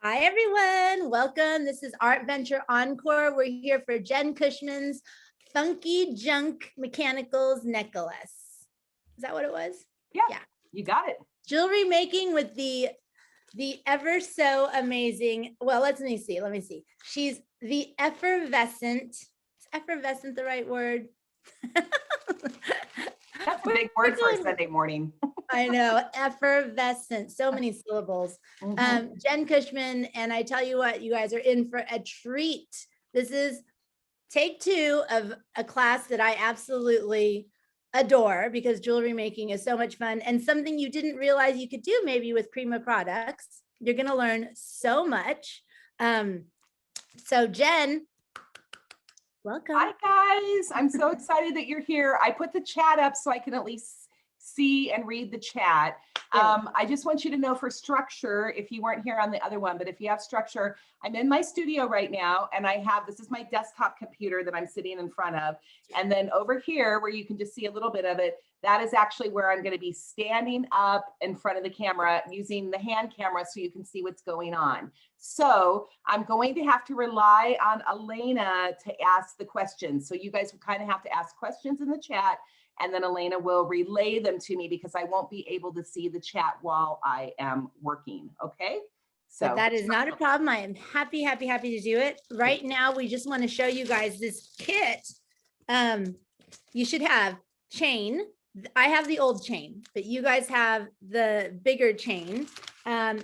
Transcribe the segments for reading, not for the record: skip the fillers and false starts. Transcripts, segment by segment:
Hi, everyone. Welcome. This is Art Venture Encore. We're here for Jen Cushman's Funky Junk Mechanicals Necklace. Is that what it was? Yeah, you got it. Jewelry making with the ever so amazing, well, let me see. She's the effervescent. Is effervescent the right word? That's a big word for a Sunday morning. I know, effervescent, so many syllables. Jen Cushman, and I tell you what, you guys are in for a treat. This is take 2 of a class that I absolutely adore because jewelry making is so much fun and something you didn't realize you could do maybe with Prima products. You're going to learn so much. So Jen, welcome. Hi guys, I'm so excited that you're here. I put the chat up so I can at least see and read the chat. I just want you to know for structure, if you weren't here on the other one, but if you have structure, I'm in my studio right now and this is my desktop computer that I'm sitting in front of. And then over here where you can just see a little bit of it, that is actually where I'm going to be standing up in front of the camera using the hand camera so you can see what's going on. So I'm going to have to rely on Elena to ask the questions. So you guys will kind of have to ask questions in the chat and then Elena will relay them to me because I won't be able to see the chat while I am working, okay? So but that is not a problem. I am happy to do it. Right now, we just want to show you guys this kit. You should have chain. I have the old chain, but you guys have the bigger chain.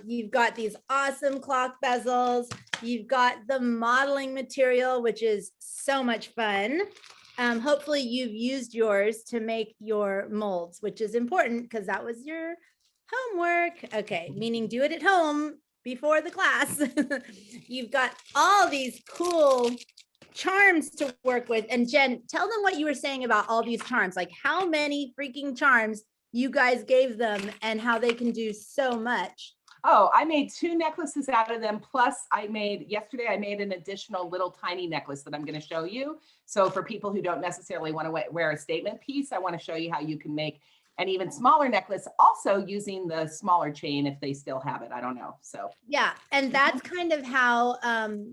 You've got these awesome clock bezels. You've got the modeling material, which is so much fun. Hopefully you've used yours to make your molds, which is important because that was your homework. Okay, meaning do it at home before the class. You've got all these cool charms to work with. And Jen, tell them what you were saying about all these charms, like how many freaking charms you guys gave them and how they can do so much. Oh, I made 2 necklaces out of them. Plus yesterday I made an additional little tiny necklace that I'm going to show you. So for people who don't necessarily want to wear a statement piece, I want to show you how you can make an even smaller necklace also using the smaller chain if they still have it. I don't know. So yeah. And that's kind of how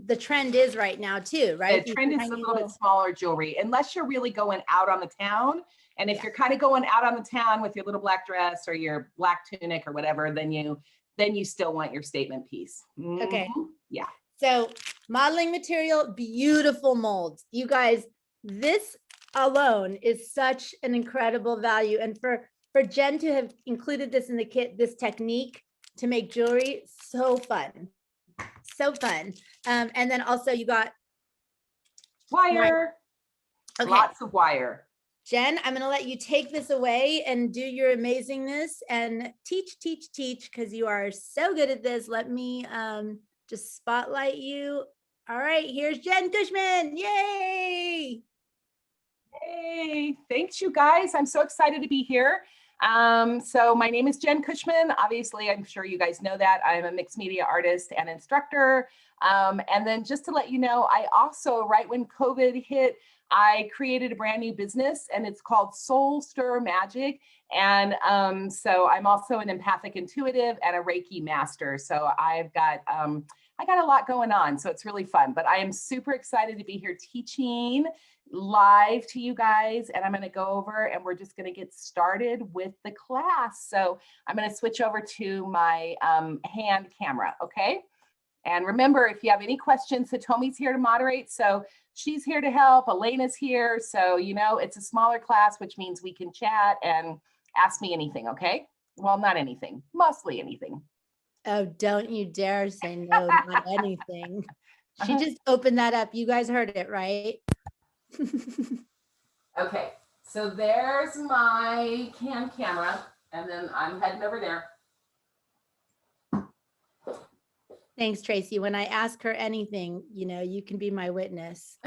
the trend is right now too, right? The trend is a little bit smaller jewelry, unless you're really going out on the town. And if you're kind of going out on the town with your little black dress or your black tunic or whatever, then you still want your statement piece. Okay. Yeah. So modeling material, beautiful molds. You guys, this alone is such an incredible value. And for Jen to have included this in the kit, this technique to make jewelry, so fun. So fun. And then also you got wire. Okay. Lots of wire. Jen, I'm going to let you take this away and do your amazingness and teach, because you are so good at this. Let me just spotlight you. All right, here's Jen Cushman. Yay! Hey, thanks you guys. I'm so excited to be here. So my name is Jen Cushman. Obviously, I'm sure you guys know that. I'm a mixed media artist and instructor. And then just to let you know, I also, right when COVID hit, I created a brand new business and it's called Soul Stir Magic. And so I'm also an empathic intuitive and a Reiki master. So I got a lot going on. So it's really fun, but I am super excited to be here teaching live to you guys. And I'm going to go over and we're just going to get started with the class. So I'm going to switch over to my hand camera. Okay. And remember, if you have any questions, Hitomi's here to moderate. So she's here to help. Elena's here. So, you know, it's a smaller class, which means we can chat and ask me anything. Okay. Well, not anything, mostly anything. Oh, don't you dare say no, not anything. She just opened that up. You guys heard it, right? Okay. So there's my camera. And then I'm heading over there. Thanks, Tracy. When I ask her anything, you know, you can be my witness.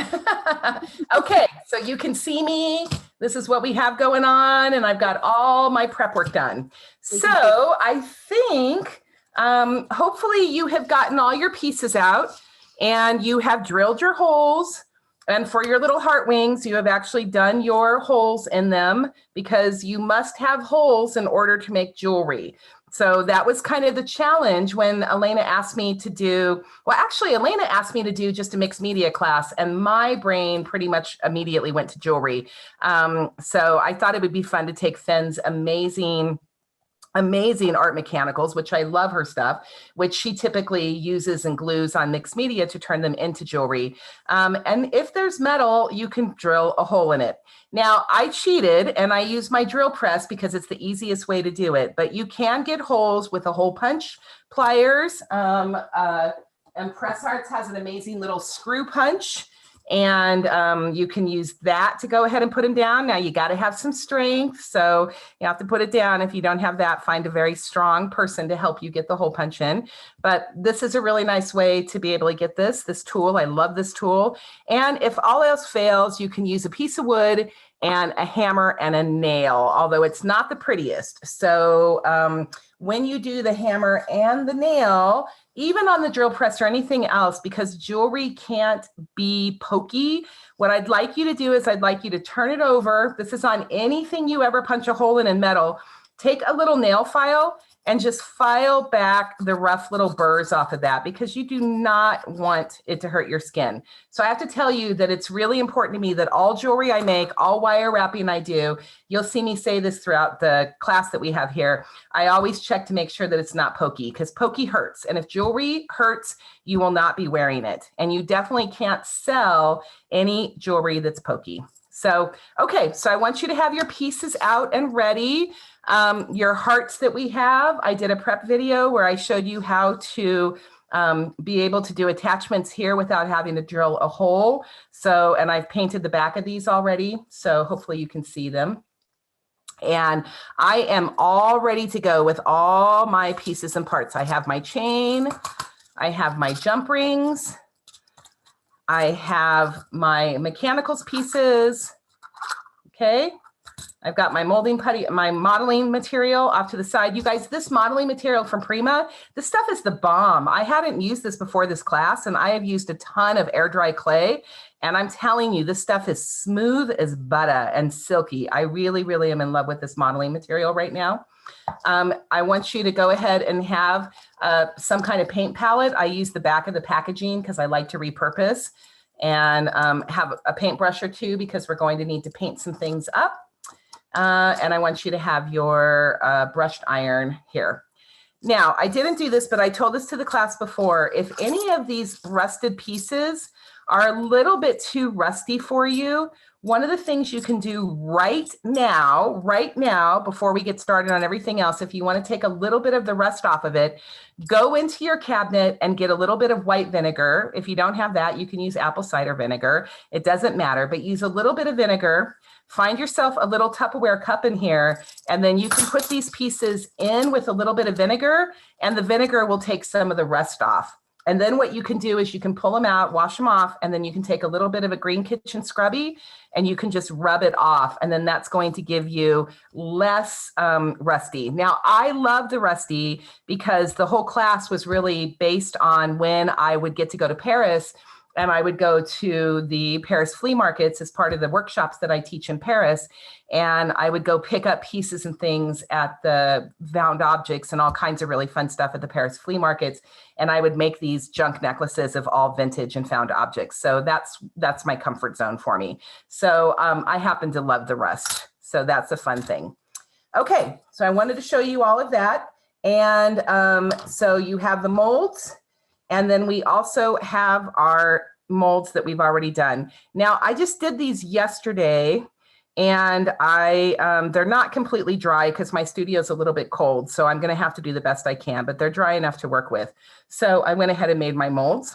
Okay, so you can see me. This is what we have going on, and I've got all my prep work done. So I think hopefully you have gotten all your pieces out and you have drilled your holes. And for your little heart wings, you have actually done your holes in them because you must have holes in order to make jewelry. So that was kind of the challenge when Elena asked me to do, well, actually, Elena asked me to do just a mixed media class, and my brain pretty much immediately went to jewelry. So I thought it would be fun to take Finn's amazing art mechanicals, which I love her stuff, which she typically uses and glues on mixed media to turn them into jewelry. And if there's metal, you can drill a hole in it. Now, I cheated and I used my drill press because it's the easiest way to do it, but you can get holes with a hole punch pliers. And Press Arts has an amazing little screw punch. And you can use that to go ahead and put them down. Now you got to have some strength. So you have to put it down. If you don't have that, find a very strong person to help you get the hole punch in. But this is a really nice way to be able to get this tool. I love this tool. And if all else fails, you can use a piece of wood and a hammer and a nail, although it's not the prettiest. So when you do the hammer and the nail, even on the drill press or anything else, because jewelry can't be pokey, what I'd like you to do is I'd like you to turn it over. This is on anything you ever punch a hole in metal. Take a little nail file and just file back the rough little burrs off of that, because you do not want it to hurt your skin. So I have to tell you that it's really important to me that all jewelry I make, all wire wrapping I do, you'll see me say this throughout the class that we have here, I always check to make sure that it's not pokey, because pokey hurts. And if jewelry hurts, you will not be wearing it. And you definitely can't sell any jewelry that's pokey. So, okay, so I want you to have your pieces out and ready. Your hearts that we have, I did a prep video where I showed you how to be able to do attachments here without having to drill a hole. So, and I've painted the back of these already, so hopefully you can see them. And I am all ready to go with all my pieces and parts. I have my chain, I have my jump rings, I have my mechanicals pieces, okay? I've got my molding putty, my modeling material off to the side. You guys, this modeling material from Prima, this stuff is the bomb. I hadn't used this before this class, and I have used a ton of air dry clay. And I'm telling you, this stuff is smooth as butter and silky. I really, really am in love with this modeling material right now. I want you to go ahead and have some kind of paint palette. I use the back of the packaging because I like to repurpose, and have a paintbrush or two because we're going to need to paint some things up. And I want you to have your brushed iron here. Now, I didn't do this, but I told this to the class before. If any of these rusted pieces are a little bit too rusty for you, one of the things you can do right now, before we get started on everything else, if you want to take a little bit of the rust off of it, go into your cabinet and get a little bit of white vinegar. If you don't have that, you can use apple cider vinegar. It doesn't matter, but use a little bit of vinegar. Find yourself a little Tupperware cup in here, and then you can put these pieces in with a little bit of vinegar, and the vinegar will take some of the rust off. And then what you can do is you can pull them out, wash them off, and then you can take a little bit of a green kitchen scrubby and you can just rub it off. And then that's going to give you less rusty. Now, I love the rusty because the whole class was really based on when I would get to go to Paris, and I would go to the Paris flea markets as part of the workshops that I teach in Paris. And I would go pick up pieces and things at the found objects and all kinds of really fun stuff at the Paris flea markets. And I would make these junk necklaces of all vintage and found objects. So that's my comfort zone for me. So I happen to love the rust. So that's a fun thing. Okay, so I wanted to show you all of that. And so you have the molds. And then we also have our molds that we've already done. Now, I just did these yesterday, and they're not completely dry because my studio is a little bit cold. So I'm going to have to do the best I can, but they're dry enough to work with. So I went ahead and made my molds.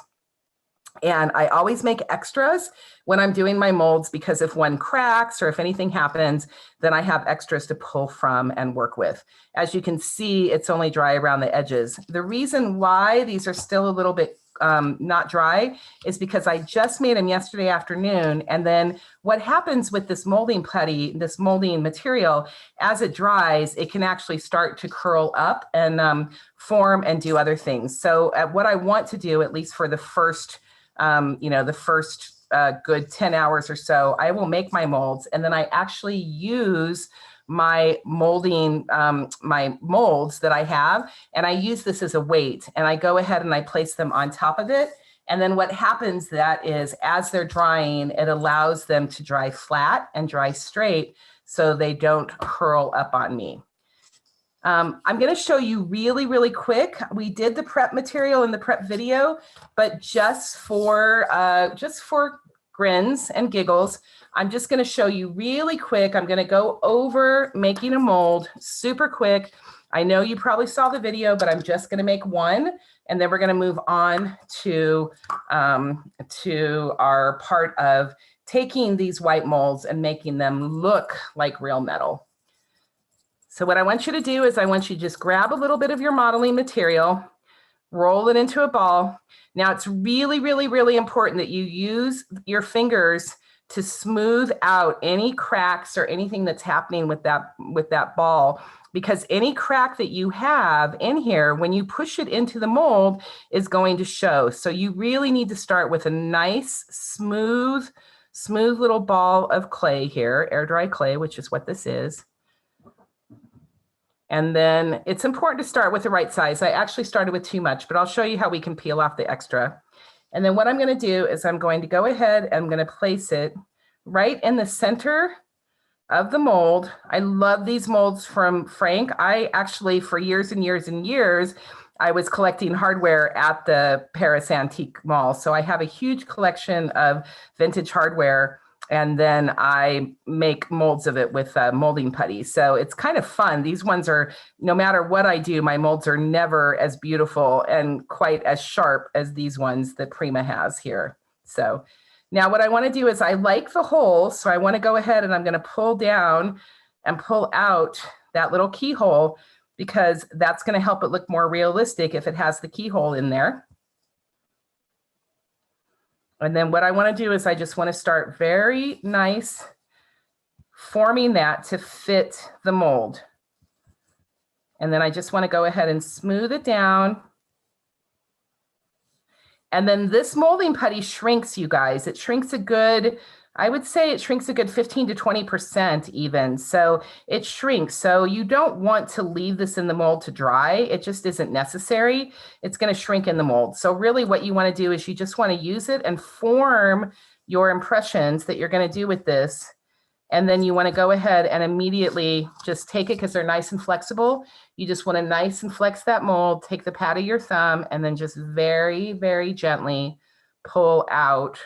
And I always make extras when I'm doing my molds, because if one cracks or if anything happens, then I have extras to pull from and work with. As you can see, it's only dry around the edges. The reason why these are still a little bit not dry is because I just made them yesterday afternoon. And then what happens with this molding putty, this molding material, as it dries, it can actually start to curl up and form and do other things. So what I want to do, at least for the first good 10 hours or so, I will make my molds, and then I actually use my molding, my molds that I have, and I use this as a weight, and I go ahead and I place them on top of it. And then what happens that is as they're drying, it allows them to dry flat and dry straight so they don't curl up on me. I'm going to show you really, really quick. We did the prep material in the prep video, but just for grins and giggles, I'm just going to show you really quick. I'm going to go over making a mold super quick. I know you probably saw the video, but I'm just going to make one, and then we're going to move on to our part of taking these white molds and making them look like real metal. So what I want you to do is I want you to just grab a little bit of your modeling material, roll it into a ball. Now it's really, really, really important that you use your fingers to smooth out any cracks or anything that's happening with that ball, because any crack that you have in here, when you push it into the mold, is going to show. So you really need to start with a nice, smooth little ball of clay here, air dry clay, which is what this is. And then it's important to start with the right size. I actually started with too much, but I'll show you how we can peel off the extra. And then what I'm going to do is I'm going to go ahead and I'm going to place it right in the center of the mold. I love these molds from Frank. I actually, for years and years and years, I was collecting hardware at the Paris Antique Mall. So I have a huge collection of vintage hardware. And then I make molds of it with molding putty. So it's kind of fun. These ones are, no matter what I do, my molds are never as beautiful and quite as sharp as these ones that Prima has here. So now what I want to do is I like the hole. So I want to go ahead and I'm going to pull down and pull out that little keyhole, because that's going to help it look more realistic if it has the keyhole in there. And then what I want to do is I just want to start very nice forming that to fit the mold. And then I just want to go ahead and smooth it down. And then this molding putty shrinks, you guys. It shrinks a good, I would say it shrinks a good 15 to 20% even. So it shrinks. So you don't want to leave this in the mold to dry. It just isn't necessary. It's going to shrink in the mold. So really what you want to do is you just want to use it and form your impressions that you're going to do with this. And then you want to go ahead and immediately just take it, because they're nice and flexible. You just want to nice and flex that mold, take the pad of your thumb, and then just very, very gently pull out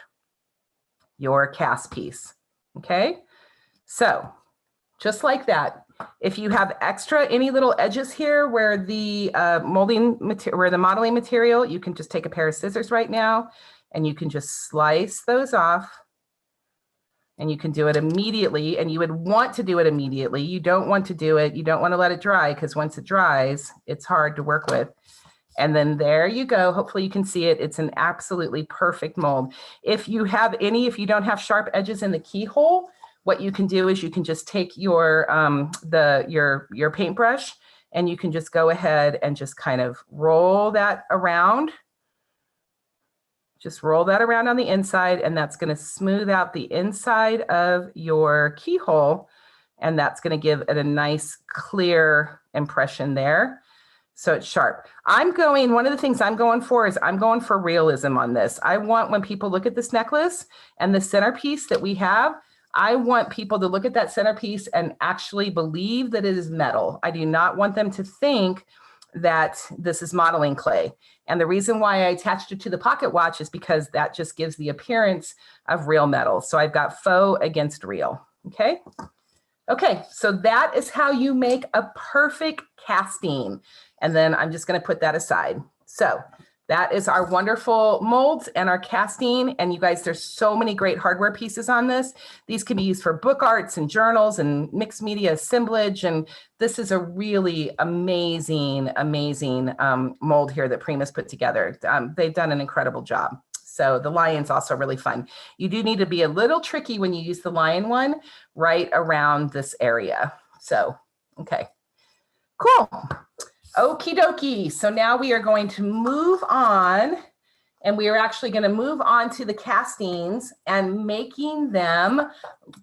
your cast piece. Okay, so just like that. If you have extra any little edges here where the modeling material, you can just take a pair of scissors right now and you can just slice those off, and you can do it immediately. And you would want to do it immediately. You don't want to do it, you don't want to let it dry, because once it dries, it's hard to work with. And then there you go. Hopefully you can see it. It's an absolutely perfect mold. If you don't have sharp edges in the keyhole, what you can do is you can just take your paintbrush, and you can just go ahead and just kind of roll that around. Just roll that around on the inside, and that's going to smooth out the inside of your keyhole. And that's going to give it a nice clear impression there. So it's sharp. One of the things I'm going for is I'm going for realism on this. I want, when people look at this necklace and the centerpiece that we have, I want people to look at that centerpiece and actually believe that it is metal. I do not want them to think that this is modeling clay. And the reason why I attached it to the pocket watch is because that just gives the appearance of real metal. So I've got faux against real. Okay. Okay, so that is how you make a perfect casting. And then I'm just going to put that aside. So that is our wonderful molds and our casting. And you guys, there's so many great hardware pieces on this. These can be used for book arts and journals and mixed media assemblage. And this is a really amazing, amazing mold here that Prima's put together. They've done an incredible job. So the lion's also really fun. You do need to be a little tricky when you use the lion one right around this area. So, okay, cool. Okie dokie. So now we are going to move on, and we are actually going to move on to the castings and making them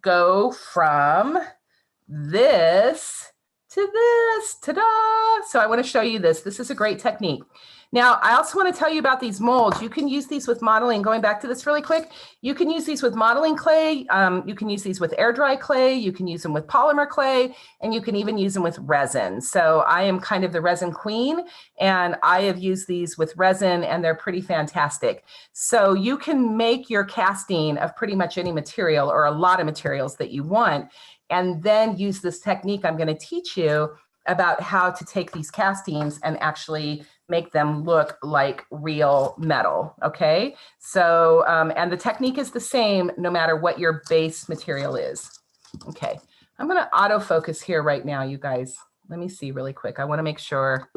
go from this to this, ta-da. So I want to show you this. This is a great technique. Now, I also want to tell you about these molds. You can use these with modeling. Going back to this really quick, you can use these with modeling clay. You can use these with air dry clay. You can use them with polymer clay, and you can even use them with resin. So I am kind of the resin queen, and I have used these with resin, and they're pretty fantastic. So you can make your casting of pretty much any material or a lot of materials that you want, and then use this technique I'm going to teach you about how to take these castings and actually make them look like real metal, okay? So, and the technique is the same no matter what your base material is. Okay, I'm gonna autofocus here right now, you guys. Let me see really quick. I wanna make sure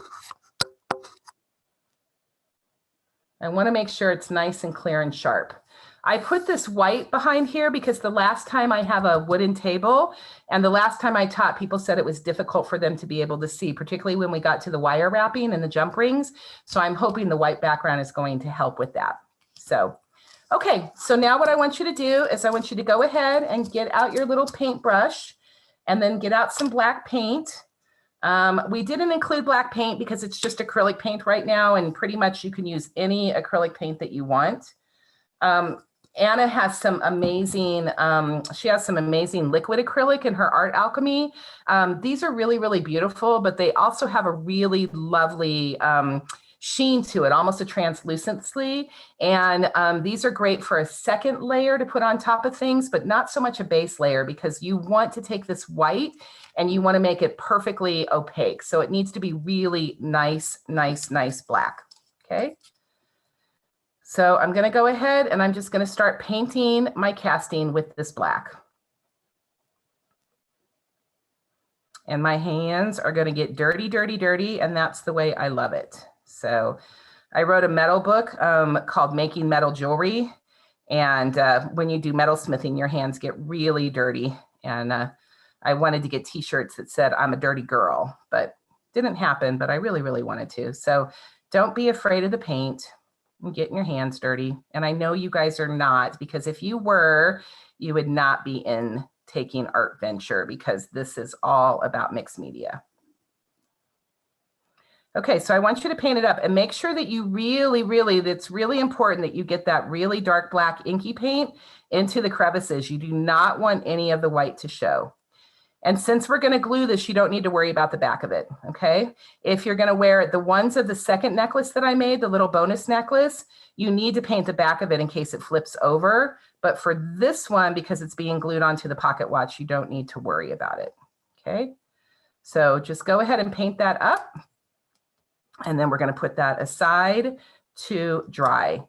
it's nice and clear and sharp. I put this white behind here because the last time I have a wooden table and the last time I taught, people said it was difficult for them to be able to see, particularly when we got to the wire wrapping and the jump rings. So I'm hoping the white background is going to help with that. So, okay, so now what I want you to do is I want you to go ahead and get out your little paintbrush and then get out some black paint. We didn't include black paint because it's just acrylic paint right now, and pretty much you can use any acrylic paint that you want. Anna has some amazing, she has some amazing liquid acrylic in her Art Alchemy. These are really, really beautiful, but they also have a really lovely sheen to it, almost a translucency. And these are great for a second layer to put on top of things, but not so much a base layer, because you want to take this white and you want to make it perfectly opaque. So it needs to be really nice, nice, nice black, okay? So I'm going to go ahead and I'm just going to start painting my casting with this black. And my hands are going to get dirty, dirty, dirty, and that's the way I love it. So I wrote a metal book called Making Metal Jewelry. And when you do metalsmithing, your hands get really dirty. And I wanted to get t-shirts that said, I'm a dirty girl, but didn't happen, but I really, really wanted to. So don't be afraid of the paint and getting your hands dirty. And I know you guys are not, because if you were, you would not be in taking art venture, because this is all about mixed media. Okay, so I want you to paint it up and make sure that you really, that's really important that you get that really dark black inky paint into the crevices. You do not want any of the white to show. And since we're going to glue this, you don't need to worry about the back of it, okay? If you're going to wear the ones of the second necklace that I made, the little bonus necklace, you need to paint the back of it in case it flips over. But for this one, because it's being glued onto the pocket watch, you don't need to worry about it, okay? So just go ahead and paint that up. And then we're going to put that aside to dry.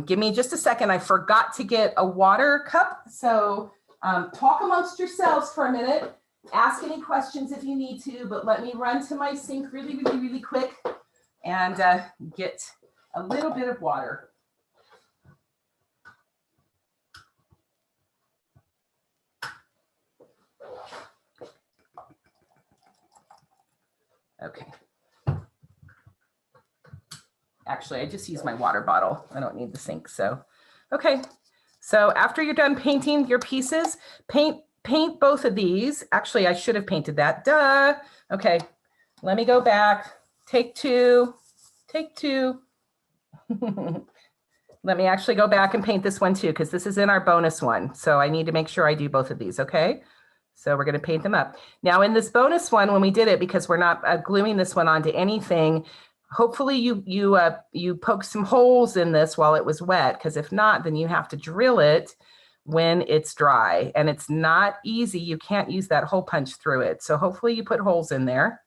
Give me just a second. I forgot to get a water cup. So talk amongst yourselves for a minute. Ask any questions if you need to, but let me run to my sink really, really, really quick and get a little bit of water. Okay. Actually, I just used my water bottle. I don't need the sink, so. Okay, so after you're done painting your pieces, paint both of these. Actually, I should have painted that, duh. Okay, let me go back, take two. Let me actually go back and paint this one too, because this is in our bonus one. So I need to make sure I do both of these, okay? So we're gonna paint them up. Now in this bonus one, when we did it, because we're not gluing this one onto anything, hopefully you poke some holes in this while it was wet, because if not, then you have to drill it when it's dry. And it's not easy. You can't use that hole punch through it. So hopefully you put holes in there.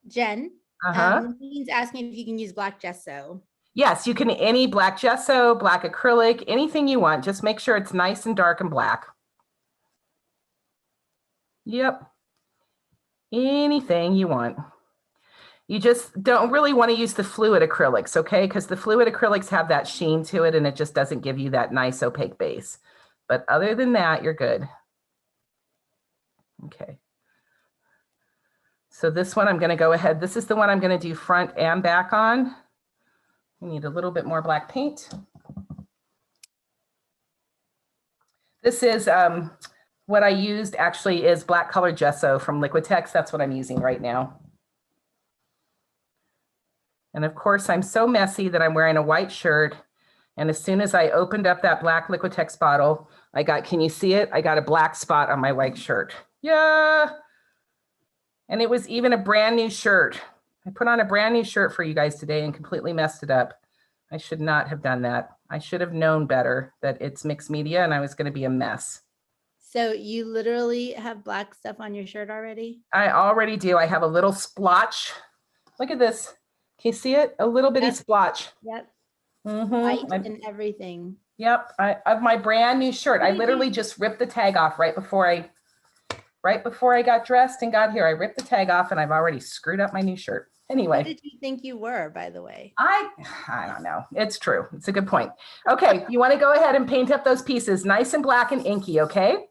Jen, Lean's asking if you can use black gesso. Yes, you can, any black gesso, black acrylic, anything you want. Just make sure it's nice and dark and black. Yep. Anything you want. You just don't really want to use the fluid acrylics, okay? Because the fluid acrylics have that sheen to it and it just doesn't give you that nice opaque base. But other than that, you're good. Okay. So this one, I'm going to go ahead. This is the one I'm going to do front and back on. We need a little bit more black paint. This is what I used actually is black colored gesso from Liquitex. That's what I'm using right now. And of course, I'm so messy that I'm wearing a white shirt. And as soon as I opened up that black Liquitex bottle, I got, can you see it? I got a black spot on my white shirt. Yeah. And it was even a brand new shirt. I put on a brand new shirt for you guys today and completely messed it up. I should not have done that. I should have known better that it's mixed media and I was going to be a mess. So you literally have black stuff on your shirt already? I already do. I have a little splotch. Look at this. Can you see it? A little bitty splotch. Yep. Mm-hmm. White and everything. Yep. Of my brand new shirt. I literally just ripped the tag off right before I got dressed and got here. I ripped the tag off and I've already screwed up my new shirt. Anyway. What did you think you were, by the way? I don't know. It's true. It's a good point. Okay. You want to go ahead and paint up those pieces nice and black and inky. Okay.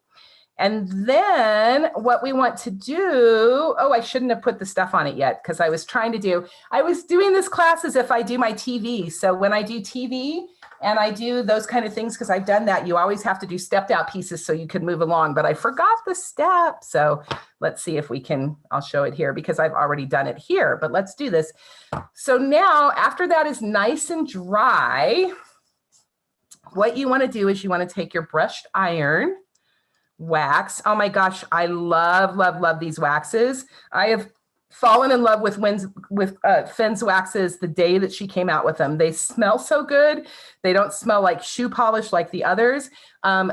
And then what we want to do, oh, I shouldn't have put the stuff on it yet because I was doing this class as if I do my TV. So when I do TV and I do those kind of things, because I've done that, you always have to do stepped out pieces so you can move along, but I forgot the step. So let's see if we can, I'll show it here because I've already done it here, but let's do this. So now after that is nice and dry, what you want to do is you want to take your brushed iron wax. Oh my gosh, I love these waxes. I have fallen in love with Finn's waxes the day that she came out with them. They smell so good. They don't smell like shoe polish like the others.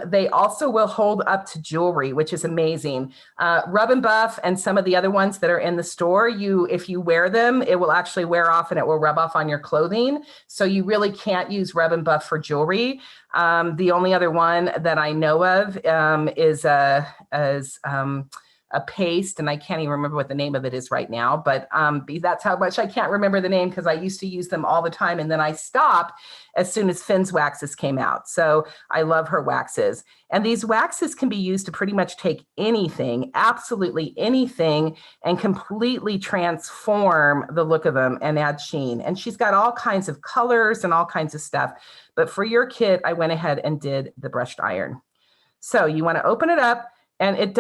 They also will hold up to jewelry, which is amazing. Rub and Buff and some of the other ones that are in the store, if you wear them, it will actually wear off and it will rub off on your clothing. So you really can't use Rub and Buff for jewelry. The only other one that I know of is a paste, and I can't even remember what the name of it is right now, but that's how much I can't remember the name because I used to use them all the time, and then I stopped as soon as Finn's waxes came out. So I love her waxes. And these waxes can be used to pretty much take anything, absolutely anything, and completely transform the look of them and add sheen. And she's got all kinds of colors and all kinds of stuff. But for your kit, I went ahead and did the brushed iron. So you want to open it up. And it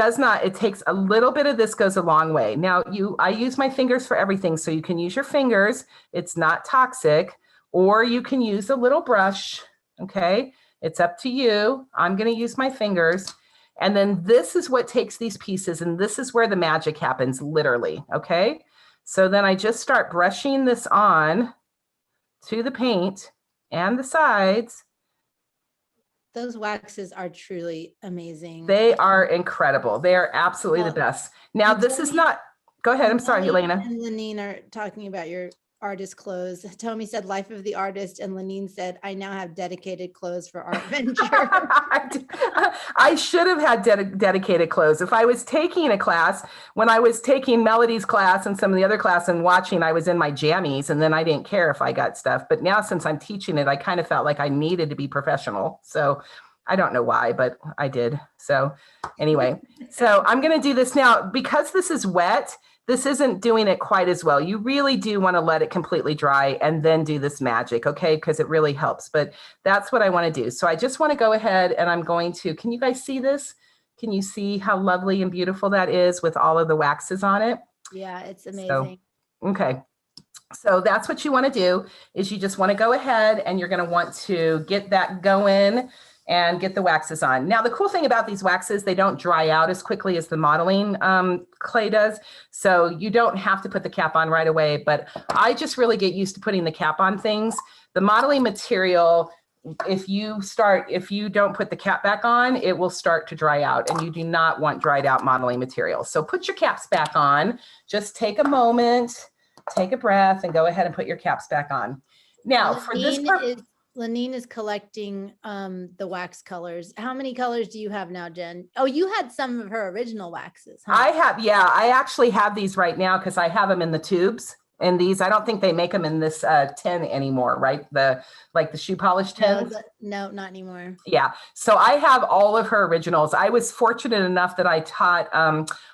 takes a little bit of this, goes a long way. Now I use my fingers for everything. So you can use your fingers. It's not toxic, or you can use a little brush. Okay. It's up to you. I'm going to use my fingers. And then this is what takes these pieces. And this is where the magic happens, literally. Okay. So then I just start brushing this on to the paint and the sides. Those waxes are truly amazing. They are incredible. They are absolutely the best. Now, this is not, go ahead. I'm sorry, Elena. And Lenine are talking about your artist clothes. Tommy said life of the artist, and Lenine said, I now have dedicated clothes for art venture. I should have had dedicated clothes. If I was taking a class, when I was taking Melody's class and some of the other class and watching, I was in my jammies, and then I didn't care if I got stuff. But now since I'm teaching it, I kind of felt like I needed to be professional. So I don't know why, but I did. So anyway, so I'm going to do this now because this is wet. This isn't doing it quite as well. You really do want to let it completely dry and then do this magic, okay? Because it really helps, but that's what I want to do. So I just want to go ahead and I'm going to, can you guys see this? Can you see how lovely and beautiful that is with all of the waxes on it? Yeah, it's amazing. So, okay. So that's what you want to do is you just want to go ahead and you're going to want to get that going and get the waxes on. Now, the cool thing about these waxes, they don't dry out as quickly as the modeling clay does. So you don't have to put the cap on right away, but I just really get used to putting the cap on things. The modeling material, if you don't put the cap back on, it will start to dry out, and you do not want dried out modeling material. So put your caps back on. Just take a moment, take a breath, and go ahead and put your caps back on. Now, for this part, Lenine is collecting the wax colors. How many colors do you have now, Jen? Oh, you had some of her original waxes. Huh? I have, yeah, I actually have these right now because I have them in the tubes. And these, I don't think they make them in this tin anymore, right? Like the shoe polish tins. No, not anymore. Yeah. So I have all of her originals. I was fortunate enough that I taught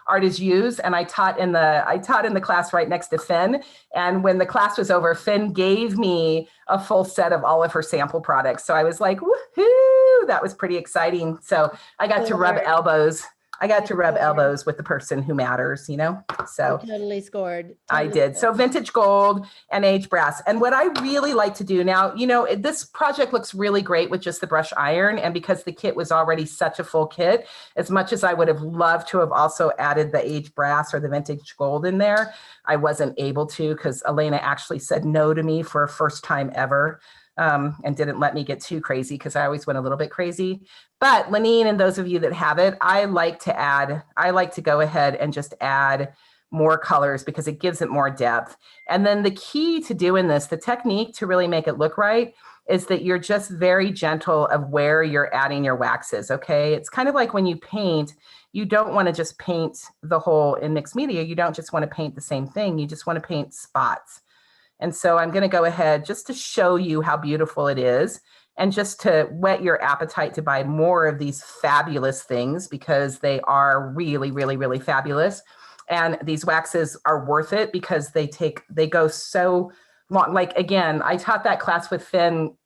art is used, and I taught in the class right next to Finn. And when the class was over, Finn gave me a full set of all of her sample products. So I was like, woohoo! That was pretty exciting. So I got to rub elbows I got to rub elbows with the person who matters, you know? So you totally scored. I did. So vintage gold and aged brass. And what I really like to do now, you know, this project looks really great with just the brush iron. And because the kit was already such a full kit, as much as I would have loved to have also added the aged brass or the vintage gold in there, I wasn't able to because Elena actually said no to me for a first time ever. And didn't let me get too crazy because I always went a little bit crazy. But Lenine and those of you that have it, I like to go ahead and just add more colors because it gives it more depth. And then the key to doing this, the technique to really make it look right, is that you're just very gentle of where you're adding your waxes, okay? It's kind of like when you paint, you don't want to just paint the whole in mixed media. You don't just want to paint the same thing. You just want to paint spots. And so I'm going to go ahead just to show you how beautiful it is and just to whet your appetite to buy more of these fabulous things because they are really, really, really fabulous. And these waxes are worth it because they go so long. Like, again, I taught that class with Finn,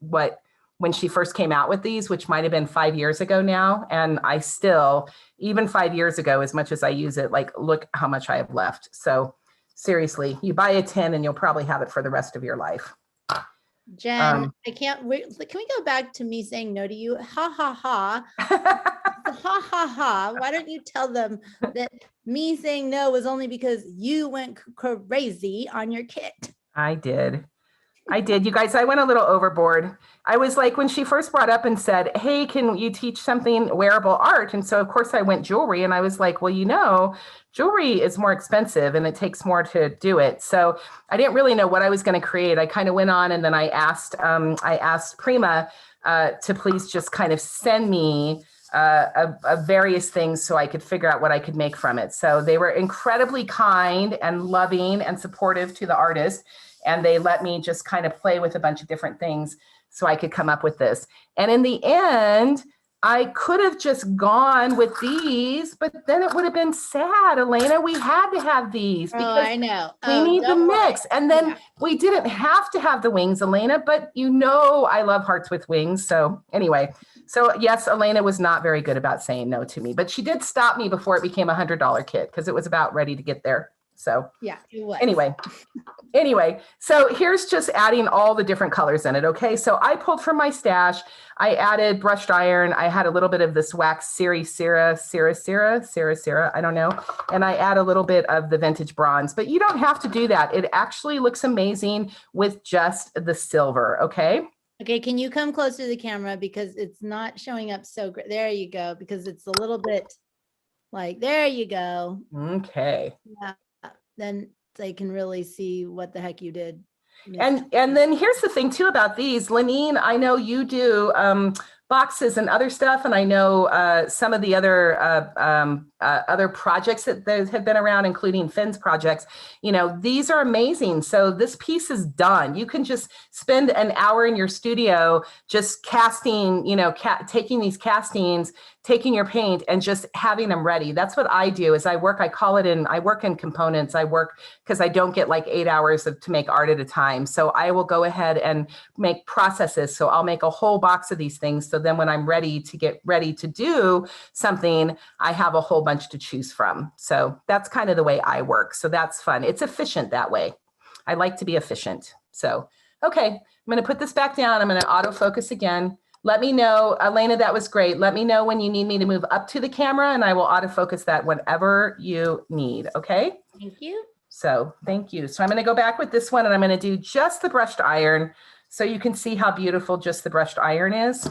when she first came out with these, which might've been 5 years ago now. And I still, even 5 years ago, as much as I use it, like, look how much I have left. So seriously, you buy a 10 and you'll probably have it for the rest of your life. Jen, I can't wait. Can we go back to me saying no to you? Ha ha ha. Ha ha ha. Why don't you tell them that me saying no was only because you went crazy on your kit? I did. You guys, I went a little overboard. I was like, when she first brought up and said, hey, can you teach something wearable art? And so of course I went jewelry and I was like, well, you know, jewelry is more expensive and it takes more to do it. So I didn't really know what I was going to create. I kind of went on and then I asked Prima to please just kind of send me various things so I could figure out what I could make from it. So they were incredibly kind and loving and supportive to the artist. And they let me just kind of play with a bunch of different things so I could come up with this. And in the end, I could have just gone with these, but then it would have been sad, Elena. We had to have these because I know. We need the mix. And then we didn't have to have the wings, Elena, but you know I love hearts with wings. So anyway, so yes, Elena was not very good about saying no to me, but she did stop me before it became $100 kit because it was about ready to get there. So yeah, it was. Anyway, so here's just adding all the different colors in it. Okay, so I pulled from my stash. I added brushed iron. I had a little bit of this wax Sierra, I don't know. And I add a little bit of the vintage bronze, but you don't have to do that. It actually looks amazing with just the silver. Okay. Okay, can you come closer to the camera because it's not showing up so great. There you go, because it's a little bit like, there you go. Okay. Yeah. Then they can really see what the heck you did. And then here's the thing too about these, Lenine, I know you do boxes and other stuff. And I know some of the other projects that have been around, including Finn's projects, you know, these are amazing. So this piece is done. You can just spend an hour in your studio, just casting, you know, taking these castings, taking your paint and just having them ready. That's what I do is I work in components. I work because I don't get like 8 hours to make art at a time. So I will go ahead and make processes. So I'll make a whole box of these things. So then when I'm ready to do something, I have a whole bunch to choose from. So that's kind of the way I work. So that's fun. It's efficient that way. I like to be efficient. So, okay, I'm going to put this back down. I'm going to autofocus again. Let me know, Elena, that was great. Let me know when you need me to move up to the camera and I will autofocus that whenever you need, okay? Thank you. So thank you. So I'm going to go back with this one and I'm going to do just the brushed iron so you can see how beautiful just the brushed iron is.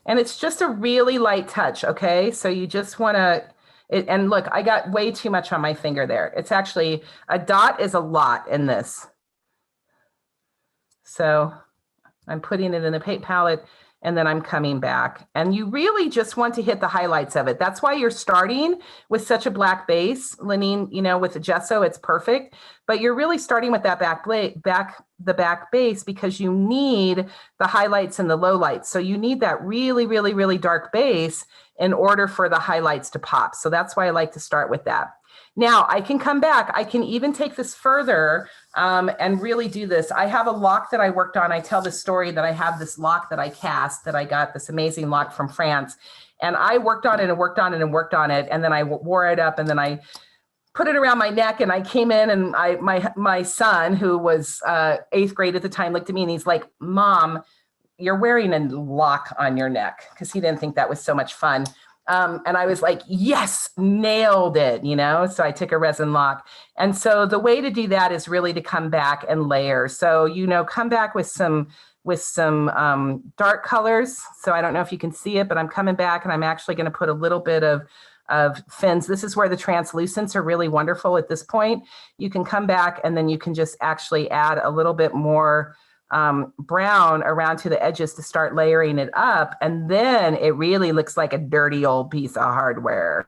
And it's just a really light touch, okay? So you just want to, and look, I got way too much on my finger there. It's actually, a dot is a lot in this. So I'm putting it in the paint palette and then I'm coming back. And you really just want to hit the highlights of it. That's why you're starting with such a black base, Lenine, you know, with the gesso, it's perfect. But you're really starting with that back base because you need the highlights and the lowlights. So you need that really, really, really dark base in order for the highlights to pop. So that's why I like to start with that. Now I can come back. I can even take this further and really do this. I have a lock that I worked on. I tell the story that I have this lock that I cast, that I got this amazing lock from France. And I worked on it and worked on it and worked on it. And then I wore it up and then I put it around my neck and I came in and my son, who was 8th grade at the time, looked at me and he's like, Mom, you're wearing a lock on your neck, because he didn't think that was so much fun. And I was like, yes, nailed it, you know? So I took a resin lock. And so the way to do that is really to come back and layer. So, you know, come back with some dark colors. So I don't know if you can see it, but I'm coming back and I'm actually going to put a little bit of fins. This is where the translucents are really wonderful at this point. You can come back and then you can just actually add a little bit more brown around to the edges to start layering it up. And then it really looks like a dirty old piece of hardware.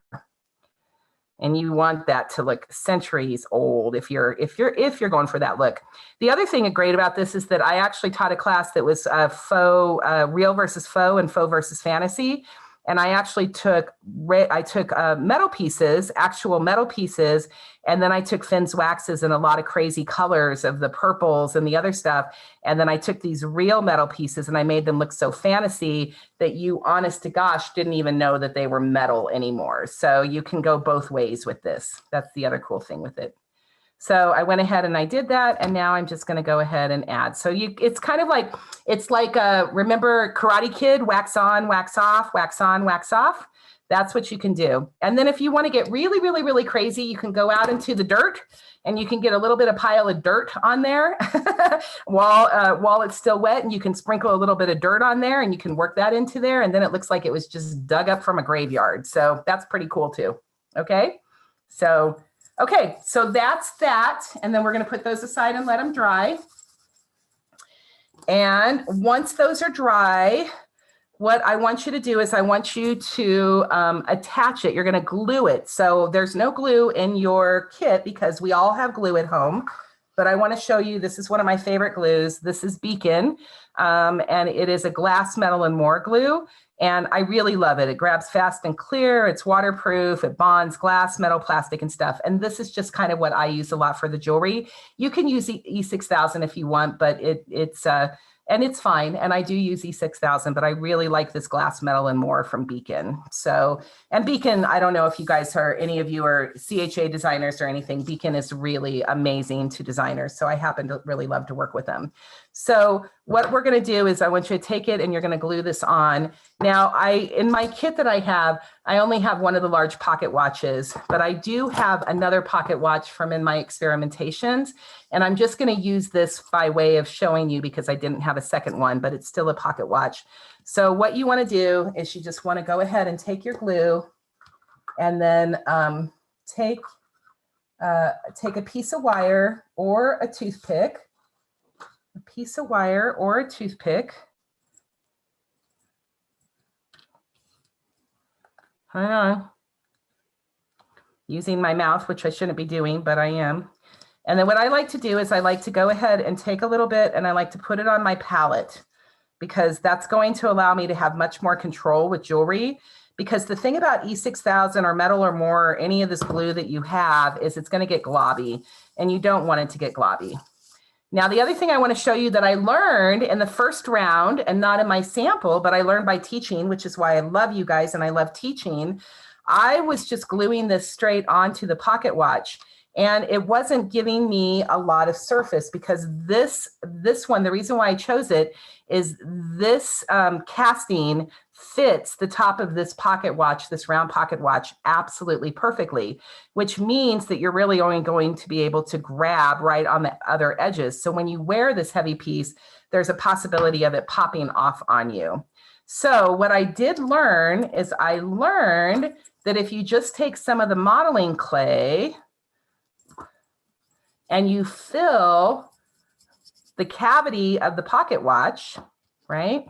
And you want that to look centuries old if you're going for that look. The other thing great about this is that I actually taught a class that was faux, real versus faux and faux versus fantasy. And I actually took metal pieces, actual metal pieces, and then I took Finn's waxes and a lot of crazy colors of the purples and the other stuff. And then I took these real metal pieces and I made them look so fantasy that you, honest to gosh, didn't even know that they were metal anymore. So you can go both ways with this. That's the other cool thing with it. So I went ahead and I did that. And now I'm just going to go ahead and add. So it's kind of like, remember Karate Kid, wax on, wax off, wax on, wax off. That's what you can do. And then if you want to get really, really, really crazy, you can go out into the dirt and you can get a little bit of pile of dirt on there while it's still wet, and you can sprinkle a little bit of dirt on there and you can work that into there. And then it looks like it was just dug up from a graveyard. So that's pretty cool too. Okay. So that's that. And then we're going to put those aside and let them dry. And once those are dry, what I want you to do is I want you to attach it. You're going to glue it. So there's no glue in your kit because we all have glue at home. But I want to show you, this is one of my favorite glues. This is Beacon, and it is a glass, metal, and more glue. And I really love it. It grabs fast and clear. It's waterproof. It bonds glass, metal, plastic, and stuff. And this is just kind of what I use a lot for the jewelry. You can use E6000 if you want, but and it's fine. And I do use E6000, but I really like this glass, metal, and more from Beacon. So, and Beacon, I don't know if you guys any of you are CHA designers or anything. Beacon is really amazing to designers. So I happen to really love to work with them. So what we're going to do is I want you to take it and you're going to glue this on. Now, in my kit that I have, I only have one of the large pocket watches, but I do have another pocket watch from in my experimentations. And I'm just going to use this by way of showing you because I didn't have a second one, but it's still a pocket watch. So what you want to do is you just want to go ahead and take your glue and then take a piece of wire or a toothpick. A piece of wire or a toothpick. I know. Using my mouth, which I shouldn't be doing, but I am. And then what I like to do is I like to go ahead and take a little bit and I like to put it on my palette because that's going to allow me to have much more control with jewelry. Because the thing about E6000 or metal or more, or any of this glue that you have is it's going to get globby and you don't want it to get globby. Now, the other thing I want to show you that I learned in the first round and not in my sample, but I learned by teaching, which is why I love you guys and I love teaching. I was just gluing this straight onto the pocket watch and it wasn't giving me a lot of surface because this one, the reason why I chose it is this casting fits the top of this pocket watch, this round pocket watch, absolutely perfectly, which means that you're really only going to be able to grab right on the other edges. So when you wear this heavy piece, there's a possibility of it popping off on you. So what I did learn is I learned that if you just take some of the modeling clay and you fill the cavity of the pocket watch, right?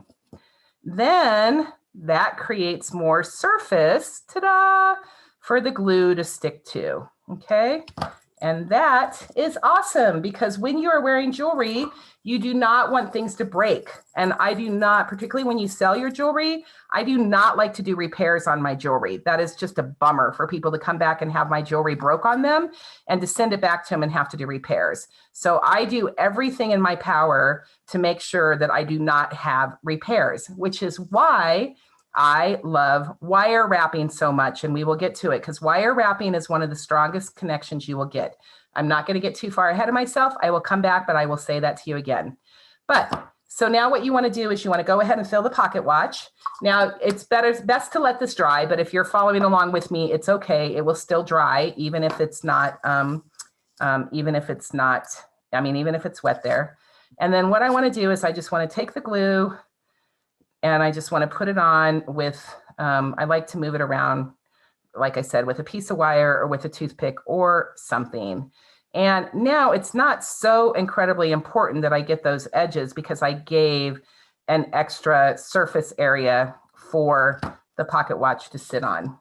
Then that creates more surface, ta-da, for the glue to stick to, okay? And that is awesome because when you are wearing jewelry, you do not want things to break. And I do not, particularly when you sell your jewelry, I do not like to do repairs on my jewelry. That is just a bummer for people to come back and have my jewelry broke on them and to send it back to them and have to do repairs. So I do everything in my power to make sure that I do not have repairs, which is why I love wire wrapping so much, and we will get to it because wire wrapping is one of the strongest connections you will get. I'm not going to get too far ahead of myself. I will come back, but I will say that to you again. But so now what you want to do is you want to go ahead and fill the pocket watch. Now it's best to let this dry, but if you're following along with me, it's okay. It will still dry, even if it's not, even if it's wet there. And then what I want to do is I just want to take the glue and I just want to put it on with, I like to move it around, like I said, with a piece of wire or with a toothpick or something. And now it's not so incredibly important that I get those edges because I gave an extra surface area for the pocket watch to sit on.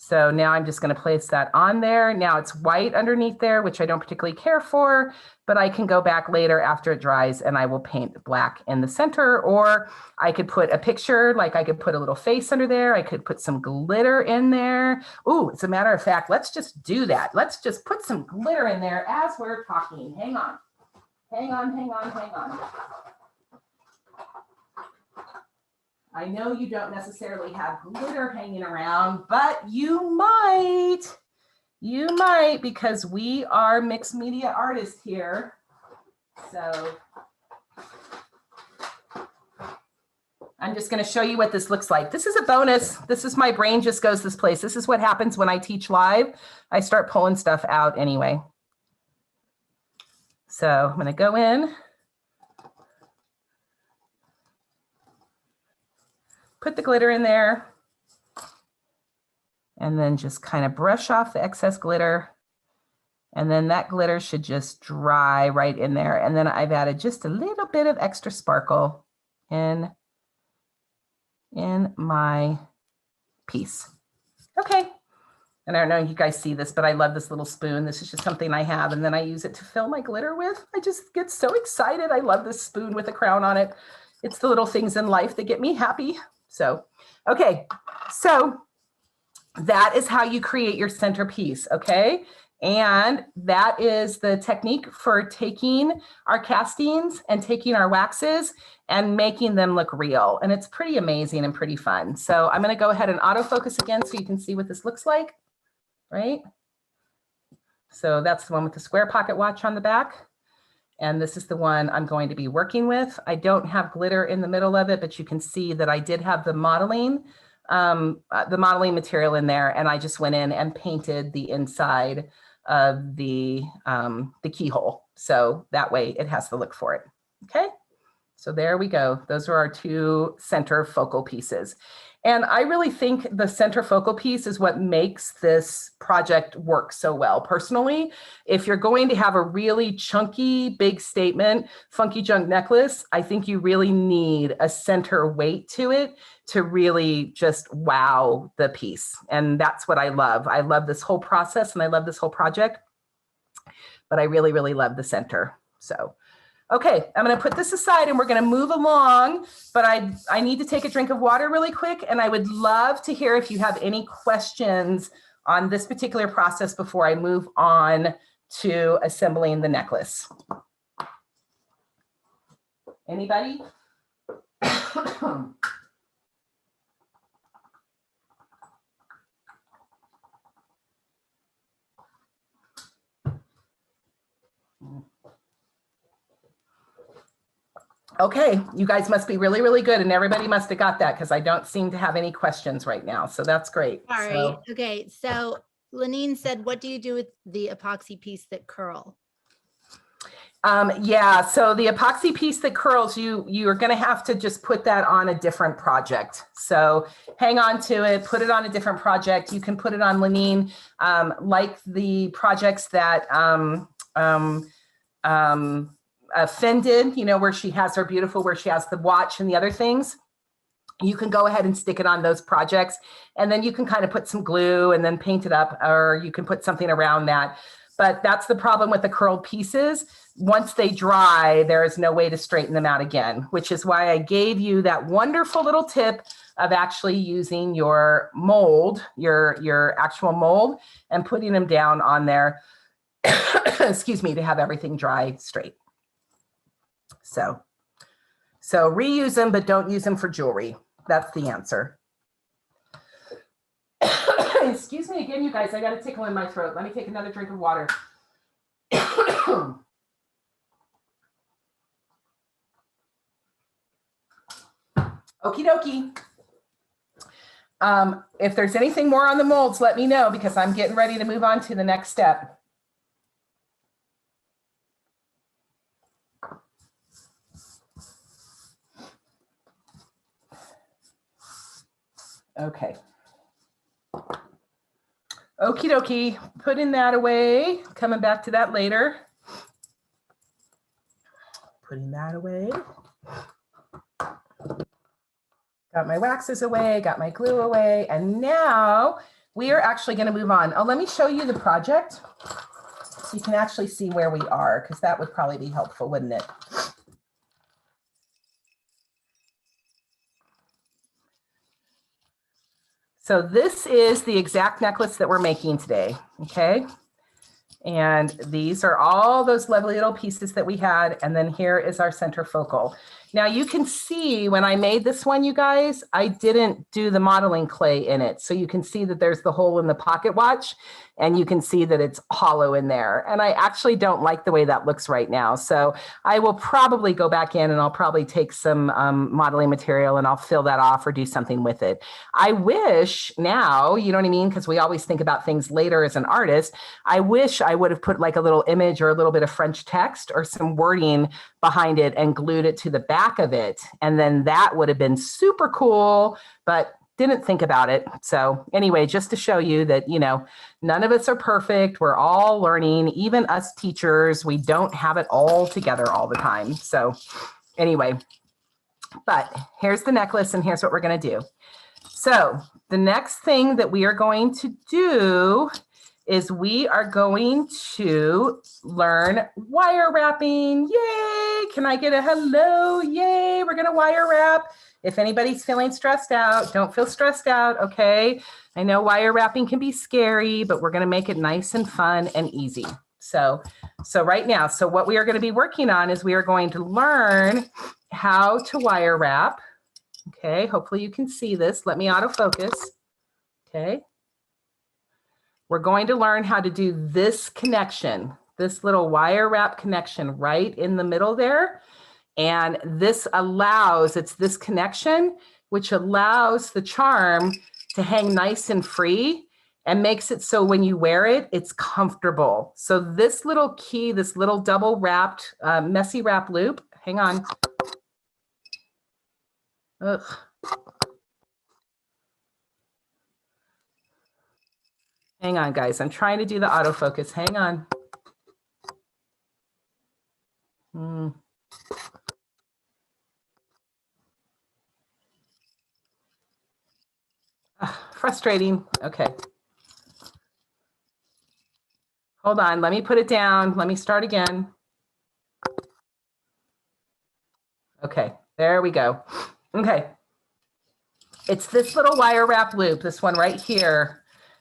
So now I'm just going to place that on there. Now it's white underneath there, which I don't particularly care for, but I can go back later after it dries and I will paint black in the center, or I could put a picture, like I could put a little face under there. I could put some glitter in there. Ooh, as a matter of fact, let's just do that. Let's just put some glitter in there as we're talking. Hang on, hang on, hang on, hang on. I know you don't necessarily have glitter hanging around, but you might because we are mixed media artists here. So I'm just going to show you what this looks like. This is a bonus. This is my brain just goes this place. This is what happens when I teach live. I start pulling stuff out anyway. So I'm going to go in. Put the glitter in there and then just kind of brush off the excess glitter. And then that glitter should just dry right in there. And then I've added just a little bit of extra sparkle in my piece. Okay. And I don't know if you guys see this, but I love this little spoon. This is just something I have. And then I use it to fill my glitter with. I just get so excited. I love this spoon with a crown on it. It's the little things in life that get me happy. So, okay, so that is how you create your centerpiece, okay? And that is the technique for taking our castings and taking our waxes and making them look real. And it's pretty amazing and pretty fun. So I'm gonna go ahead and autofocus again so you can see what this looks like, right? So that's the one with the square pocket watch on the back. And this is the one I'm going to be working with. I don't have glitter in the middle of it, but you can see that I did have the modeling material in there, and I just went in and painted the inside of the keyhole. So that way it has the look for it. Okay, so there we go. Those are our two center focal pieces. And I really think the center focal piece is what makes this project work so well. Personally, if you're going to have a really chunky, big statement, funky junk necklace, I think you really need a center weight to it to really just wow the piece. And that's what I love. I love this whole process and I love this whole project, but I really, really love the center. So. Okay, I'm gonna put this aside and we're gonna move along, but I need to take a drink of water really quick, and I would love to hear if you have any questions on this particular process before I move on to assembling the necklace. Anybody? Okay, you guys must be really, really good, and everybody must have got that because I don't seem to have any questions right now. So that's great. All right. Okay. So Lenine said, what do you do with the epoxy piece that curl? Yeah, so the epoxy piece that curls, you're going to have to just put that on a different project. So hang on to it, put it on a different project. You can put it on Lenine, like the projects that Finn did, you know, where she has her beautiful, where she has the watch and the other things. You can go ahead and stick it on those projects, and then you can kind of put some glue and then paint it up, or you can put something around that. but that's the problem with the curled pieces. Once they dry, there is no way to straighten them out again, which is why I gave you that wonderful little tip of actually using your mold, your actual mold, and putting them down on there, excuse me, to have everything dry straight. So reuse them, but don't use them for jewelry. That's the answer. Excuse me again, you guys, I got a tickle in my throat. Let me take another drink of water. Okie dokie. If there's anything more on the molds, let me know, because I'm getting ready to move on to the next step. Okay. Okie dokie, putting that away, coming back to that later. Putting that away. Got my waxes away, got my glue away, and now we are actually going to move on. Oh, let me show you the project so you can actually see where we are, because that would probably be helpful, wouldn't it? So this is the exact necklace that we're making today, okay? And these are all those lovely little pieces that we had, and then here is our center focal. Now you can see when I made this one, you guys, I didn't do the modeling clay in it. So you can see that there's the hole in the pocket watch, and you can see that it's hollow in there. And I actually don't like the way that looks right now. So I will probably go back in and I'll probably take some modeling material and I'll fill that off or do something with it. I wish now, you know what I mean? Because we always think about things later as an artist. I wish I would have put like a little image or a little bit of French text or some wording behind it and glued it to the back of it. And then that would have been super cool, but didn't think about it. So anyway, just to show you that, you know, none of us are perfect. We're all learning, even us teachers, we don't have it all together all the time. So anyway, but here's the necklace and here's what we're going to do. So the next thing that we are going to do is we are going to learn wire wrapping. Yay! Can I get a hello? Yay! We're going to wire wrap. If anybody's feeling stressed out, don't feel stressed out, okay? I know wire wrapping can be scary, but we're going to make it nice and fun and easy. So right now, so what we are going to be working on is we are going to learn how to wire wrap. Okay, hopefully you can see this. Let me autofocus. Okay. We're going to learn how to do this connection, this little wire wrap connection right in the middle there. And this allows, it's this connection, which allows the charm to hang nice and free and makes it so when you wear it, it's comfortable. So this little key, this little double wrapped, messy wrap loop, hang on. Ugh. Hang on, guys. I'm trying to do the autofocus. Hang on. Frustrating. Okay. Hold on. Let me put it down. Let me start again. Okay. There we go. Okay. It's this little wire wrap loop, this one right here,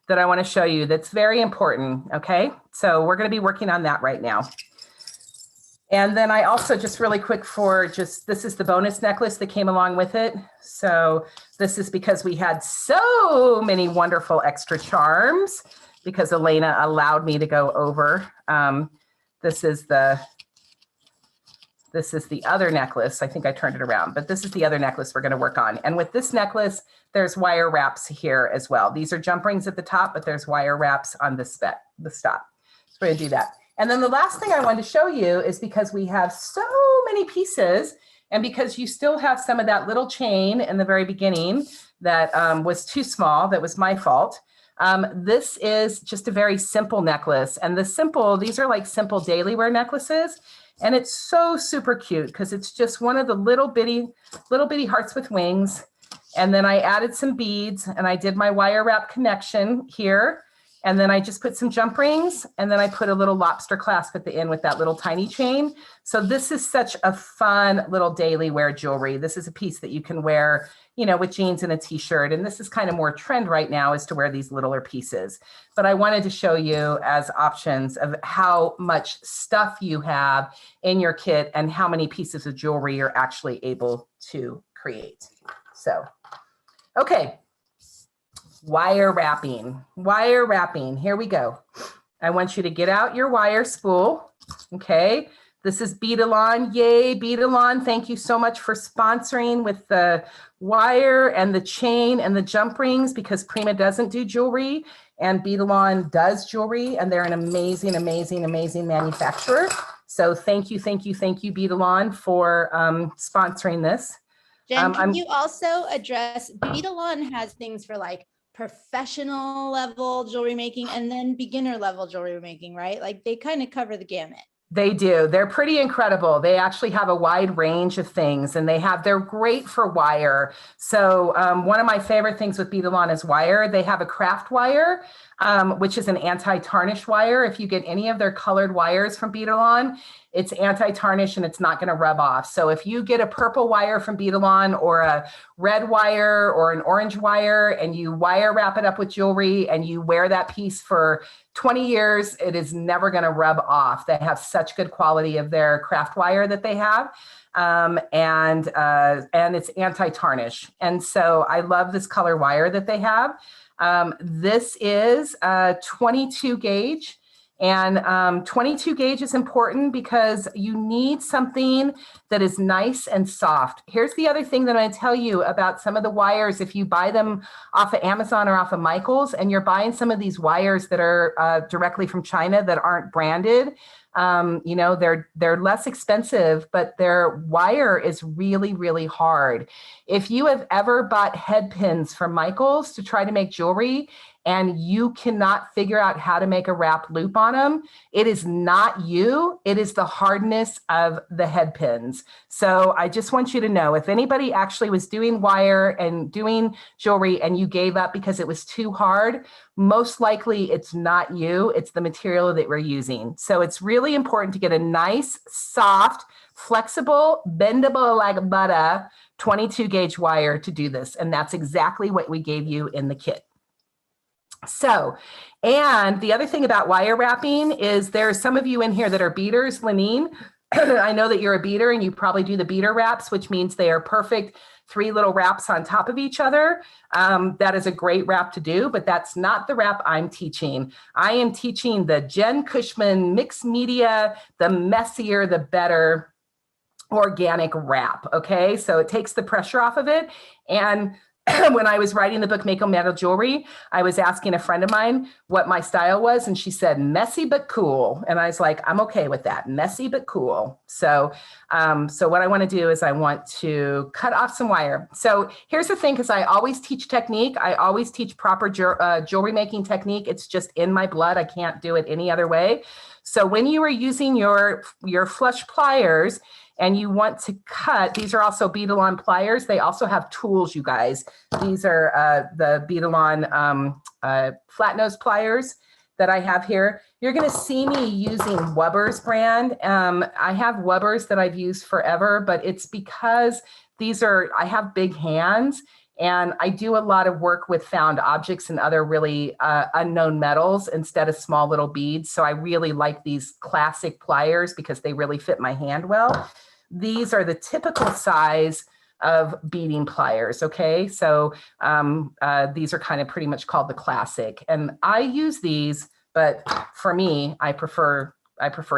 that I want to show you. That's very important. Okay. So we're going to be working on that right now. And then I also just really quick for just, this is the bonus necklace that came along with it. So this is because we had so many wonderful extra charms because Elena allowed me to go over. This is the other necklace. I think I turned it around, but this is the other necklace we're going to work on. And with this necklace, there's wire wraps here as well. These are jump rings at the top, but there's wire wraps on the stop. So we're going to do that. And then the last thing I wanted to show you is because we have so many pieces and because you still have some of that little chain in the very beginning that was too small, that was my fault. This is just a very simple necklace. And these are like simple daily wear necklaces. And it's so super cute because it's just one of the little bitty hearts with wings. And then I added some beads and I did my wire wrap connection here. And then I just put some jump rings, and then I put a little lobster clasp at the end with that little tiny chain. So this is such a fun little daily wear jewelry. This is a piece that you can wear, you know, with jeans and a t-shirt. And this is kind of more trend right now, is to wear these littler pieces. But I wanted to show you as options of how much stuff you have in your kit and how many pieces of jewelry you're actually able to create. So, okay. Wire wrapping, here we go. I want you to get out your wire spool, okay? This is Beadalon, yay, Beadalon. Thank you so much for sponsoring with the wire and the chain and the jump rings, because Prima doesn't do jewelry and Beadalon does jewelry, and they're an amazing, amazing, amazing manufacturer. So thank you, Beadalon, for sponsoring this. Jen, can you also address, Beadalon has things for like professional level jewelry making and then beginner level jewelry making, right? Like they kind of cover the gamut. They do. They're pretty incredible. They actually have a wide range of things, and they're great for wire. So one of my favorite things with Beadalon is wire. They have a craft wire, which is an anti-tarnish wire. If you get any of their colored wires from Beadalon, it's anti-tarnish and it's not going to rub off. So if you get a purple wire from Beadalon or a red wire or an orange wire and you wire wrap it up with jewelry and you wear that piece for 20 years, it is never going to rub off. They have such good quality of their craft wire that they have. And it's anti-tarnish. And so I love this color wire that they have. This is 22 gauge. And 22 gauge is important because you need something that is nice and soft. Here's the other thing that I'm going to tell you about some of the wires. If you buy them off of Amazon or off of Michael's, and you're buying some of these wires that are directly from China that aren't branded, you know, they're less expensive, but their wire is really, really hard. If you have ever bought head pins from Michael's to try to make jewelry, and you cannot figure out how to make a wrap loop on them, it is not you, it is the hardness of the head pins. So I just want you to know, if anybody actually was doing wire and doing jewelry and you gave up because it was too hard, most likely it's not you, it's the material that we're using. So it's really important to get a nice, soft, flexible, bendable like butter 22 gauge wire to do this. And that's exactly what we gave you in the kit. So, and the other thing about wire wrapping is there are some of you in here that are beaters, Lenine. I know that you're a beater and you probably do the beater wraps, which means they are perfect 3 little wraps on top of each other. That is a great wrap to do, but that's not the wrap I'm teaching. I am teaching the Jen Cushman mixed media, the messier, the better organic wrap. Okay, so it takes the pressure off of it. And when I was writing the book, Make 'em Metal Jewelry, I was asking a friend of mine what my style was, and she said, messy but cool. And I was like, I'm okay with that, messy but cool. So, so what I want to do is I want to cut off some wire. So here's the thing, because I always teach technique. I always teach proper jewelry making technique. It's just in my blood. I can't do it any other way. So when you are using your flush pliers, and you want to cut, these are also Beadalon pliers. They also have tools, you guys. These are the Beadalon flat nose pliers that I have here. You're gonna see me using Weber's brand. I have Weber's that I've used forever, but it's because I have big hands, and I do a lot of work with found objects and other really unknown metals instead of small little beads. So I really like these classic pliers because they really fit my hand well. These are the typical size of beading pliers, okay? So these are kind of pretty much called the classic. And I use these, but for me, I prefer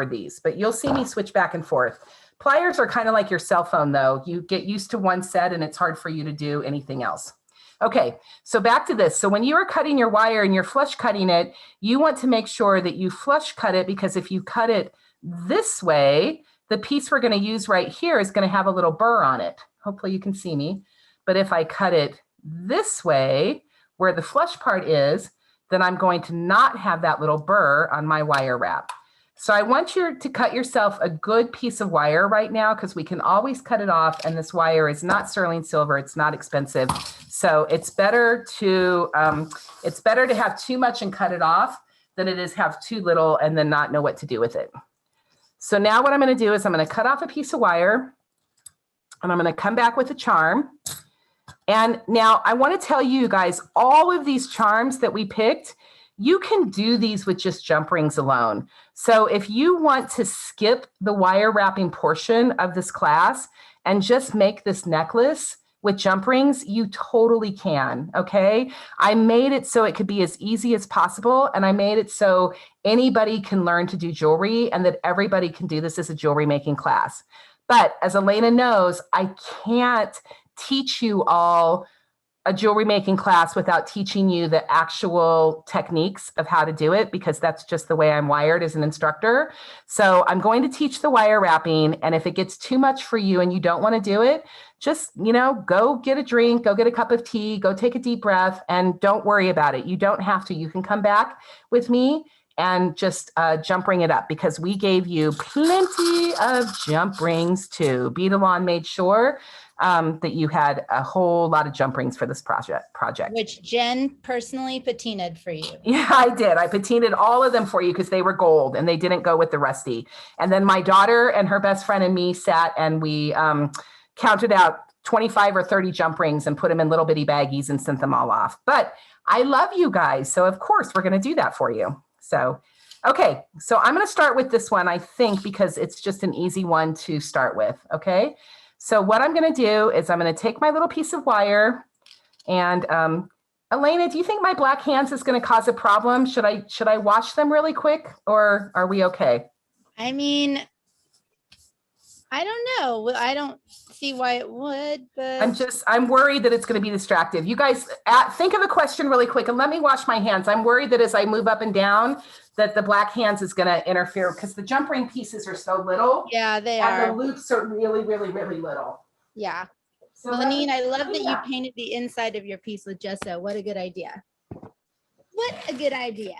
these. But you'll see me switch back and forth. Pliers are kind of like your cell phone though. You get used to one set and it's hard for you to do anything else. Okay, so back to this. So when you are cutting your wire and you're flush cutting it, you want to make sure that you flush cut it, because if you cut it this way, the piece we're going to use right here is going to have a little burr on it. Hopefully you can see me. But if I cut it this way, where the flush part is, then I'm going to not have that little burr on my wire wrap. So I want you to cut yourself a good piece of wire right now, because we can always cut it off, and this wire is not sterling silver, it's not expensive. So it's better to have too much and cut it off than it is have too little and then not know what to do with it. So now what I'm going to do is I'm going to cut off a piece of wire, and I'm going to come back with a charm. And now I want to tell you guys, all of these charms that we picked, you can do these with just jump rings alone. So if you want to skip the wire wrapping portion of this class and just make this necklace with jump rings, you totally can, okay? I made it so it could be as easy as possible, and I made it so anybody can learn to do jewelry and that everybody can do this as a jewelry making class. But as Elena knows, I can't teach you all a jewelry making class without teaching you the actual techniques of how to do it, because that's just the way I'm wired as an instructor. So I'm going to teach the wire wrapping, and if it gets too much for you and you don't want to do it, just, go get a drink, go get a cup of tea, go take a deep breath, and don't worry about it. You don't have to. You can come back with me and just jump ring it up, because we gave you plenty of jump rings too. Beadalon made sure that you had a whole lot of jump rings for this project. Which Jen personally patinaed for you. Yeah, I did. I patinaed all of them for you because they were gold and they didn't go with the rusty. And then my daughter and her best friend and me sat and we counted out 25 or 30 jump rings and put them in little bitty baggies and sent them all off. But I love you guys. So of course we're going to do that for you. So, okay. So I'm going to start with this one, I think, because it's just an easy one to start with. Okay. So what I'm going to do is I'm going to take my little piece of wire, and Elena, do you think my black hands is going to cause a problem? Should I wash them really quick, or are we okay? I mean, I don't know. I don't see why it would, but I'm worried that it's going to be distractive. You guys think of a question really quick and let me wash my hands. I'm worried that as I move up and down, that the black hands is going to interfere, because the jump ring pieces are so little. Yeah, they and are. The loops are really, really, really little. Yeah. So Lenine, I love that you painted the inside of your piece with gesso. What a good idea. What a good idea.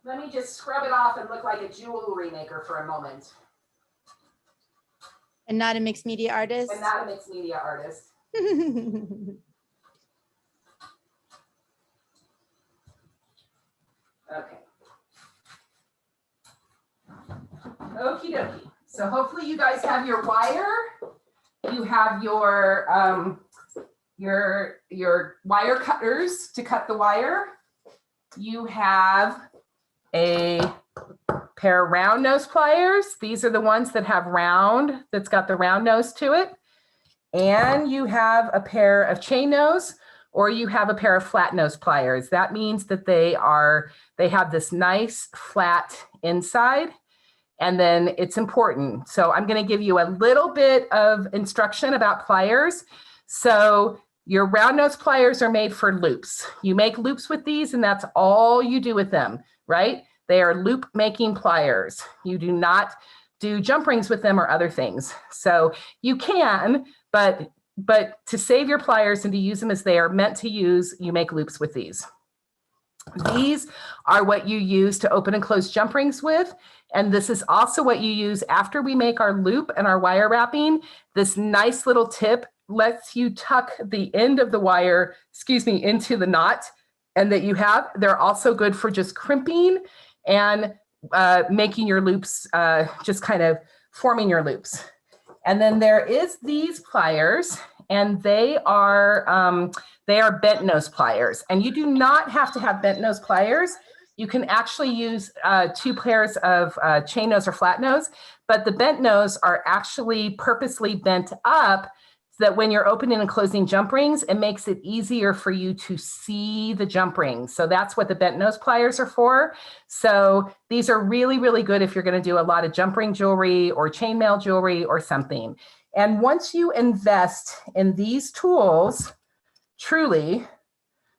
Let me just scrub it off and look like a jewelry maker for a moment. And not a mixed media artist? And not a mixed media artist. Okay. Okie dokie. So hopefully you guys have your wire. You have your wire cutters to cut the wire. You have a pair of round nose pliers. These are the ones that have round, that's got the round nose to it. And you have a pair of chain nose, or you have a pair of flat nose pliers. That means that they have this nice flat inside, and then it's important. So I'm going to give you a little bit of instruction about pliers. So your round nose pliers are made for loops. You make loops with these, and that's all you do with them, right? They are loop making pliers. You do not do jump rings with them or other things. So you can, but to save your pliers and to use them as they are meant to use, you make loops with these. These are what you use to open and close jump rings with. And this is also what you use after we make our loop and our wire wrapping. This nice little tip lets you tuck the end of the wire, into the knot and that you have. They're also good for just crimping and making your loops, just kind of forming your loops. And then there is these pliers, and they are bent nose pliers. And you do not have to have bent nose pliers. You can actually use 2 pairs of chain nose or flat nose, but the bent nose are actually purposely bent up so that when you're opening and closing jump rings, it makes it easier for you to see the jump rings. So that's what the bent nose pliers are for. So these are really, really good if you're going to do a lot of jump ring jewelry or chainmail jewelry or something. And once you invest in these tools, truly,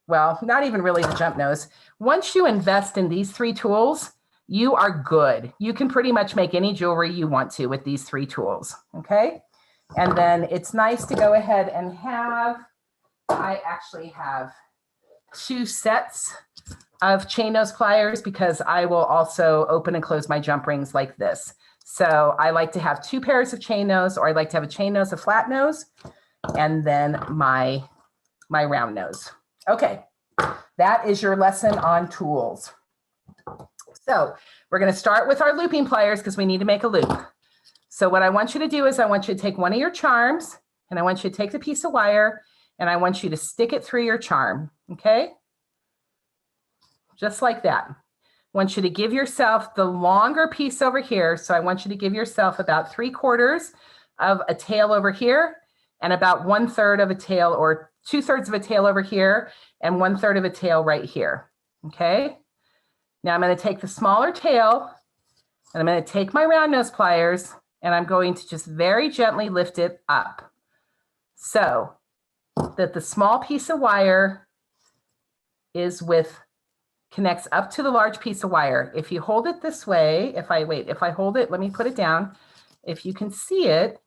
well, not even really the jump nose. Once you invest in these 3 tools, you are good. You can pretty much make any jewelry you want to with these 3 tools, okay? And then it's nice to go ahead and have I actually have 2 sets of chain nose pliers because I will also open and close my jump rings like this. So I like to have 2 pairs of chain nose, or I like to have a chain nose, a flat nose, and then my round nose. Okay, that is your lesson on tools. So we're going to start with our looping pliers because we need to make a loop. So what I want you to do is I want you to take one of your charms, and I want you to take the piece of wire, and I want you to stick it through your charm, okay? Just like that. I want you to give yourself the longer piece over here. So I want you to give yourself about 3/4 of a tail over here, and about 1/3 of a tail, or 2/3 of a tail over here, and 1/3 of a tail right here, okay? Now I'm going to take the smaller tail, and I'm going to take my round nose pliers, and I'm going to just very gently lift it up so that the small piece of wire connects up to the large piece of wire. If you hold it this way, if I hold it, let me put it down. If you can see it,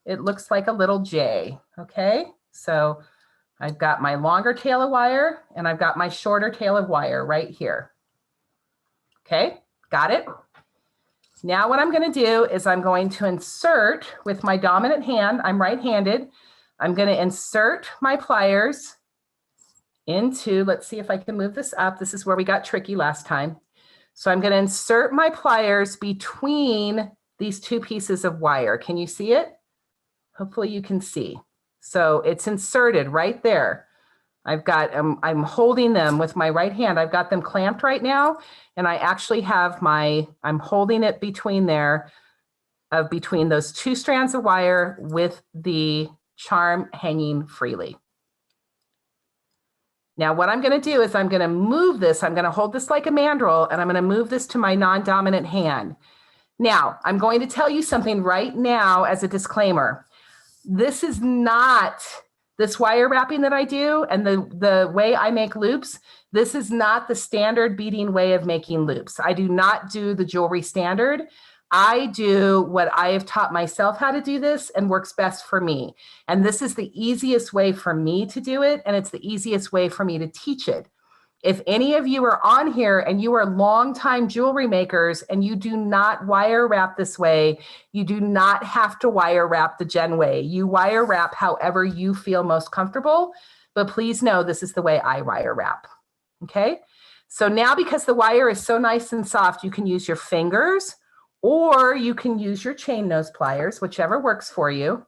it looks like a little J, okay? So I've got my longer tail of wire, and I've got my shorter tail of wire right here. Okay, got it? Now what I'm going to do is I'm going to insert with my dominant hand, I'm right-handed, I'm going to insert my pliers into, let's see if I can move this up. This is where we got tricky last time. So I'm going to insert my pliers between these 2 pieces of wire. Can you see it? Hopefully you can see. So it's inserted right there. I've got, I'm holding them with my right hand. I've got them clamped right now. And I actually have I'm holding it between there, between those 2 strands of wire with the charm hanging freely. Now what I'm going to do is I'm going to move this. I'm going to hold this like a mandrel, and I'm going to move this to my non-dominant hand. Now I'm going to tell you something right now as a disclaimer. This is not, this wire wrapping that I do and the way I make loops, this is not the standard beading way of making loops. I do not do the jewelry standard. I do what I have taught myself how to do this and works best for me. And this is the easiest way for me to do it, and it's the easiest way for me to teach it. If any of you are on here and you are longtime jewelry makers and you do not wire wrap this way, you do not have to wire wrap the Jen way. You wire wrap however you feel most comfortable, but please know this is the way I wire wrap, okay? So now because the wire is so nice and soft, you can use your fingers, or you can use your chain nose pliers, whichever works for you.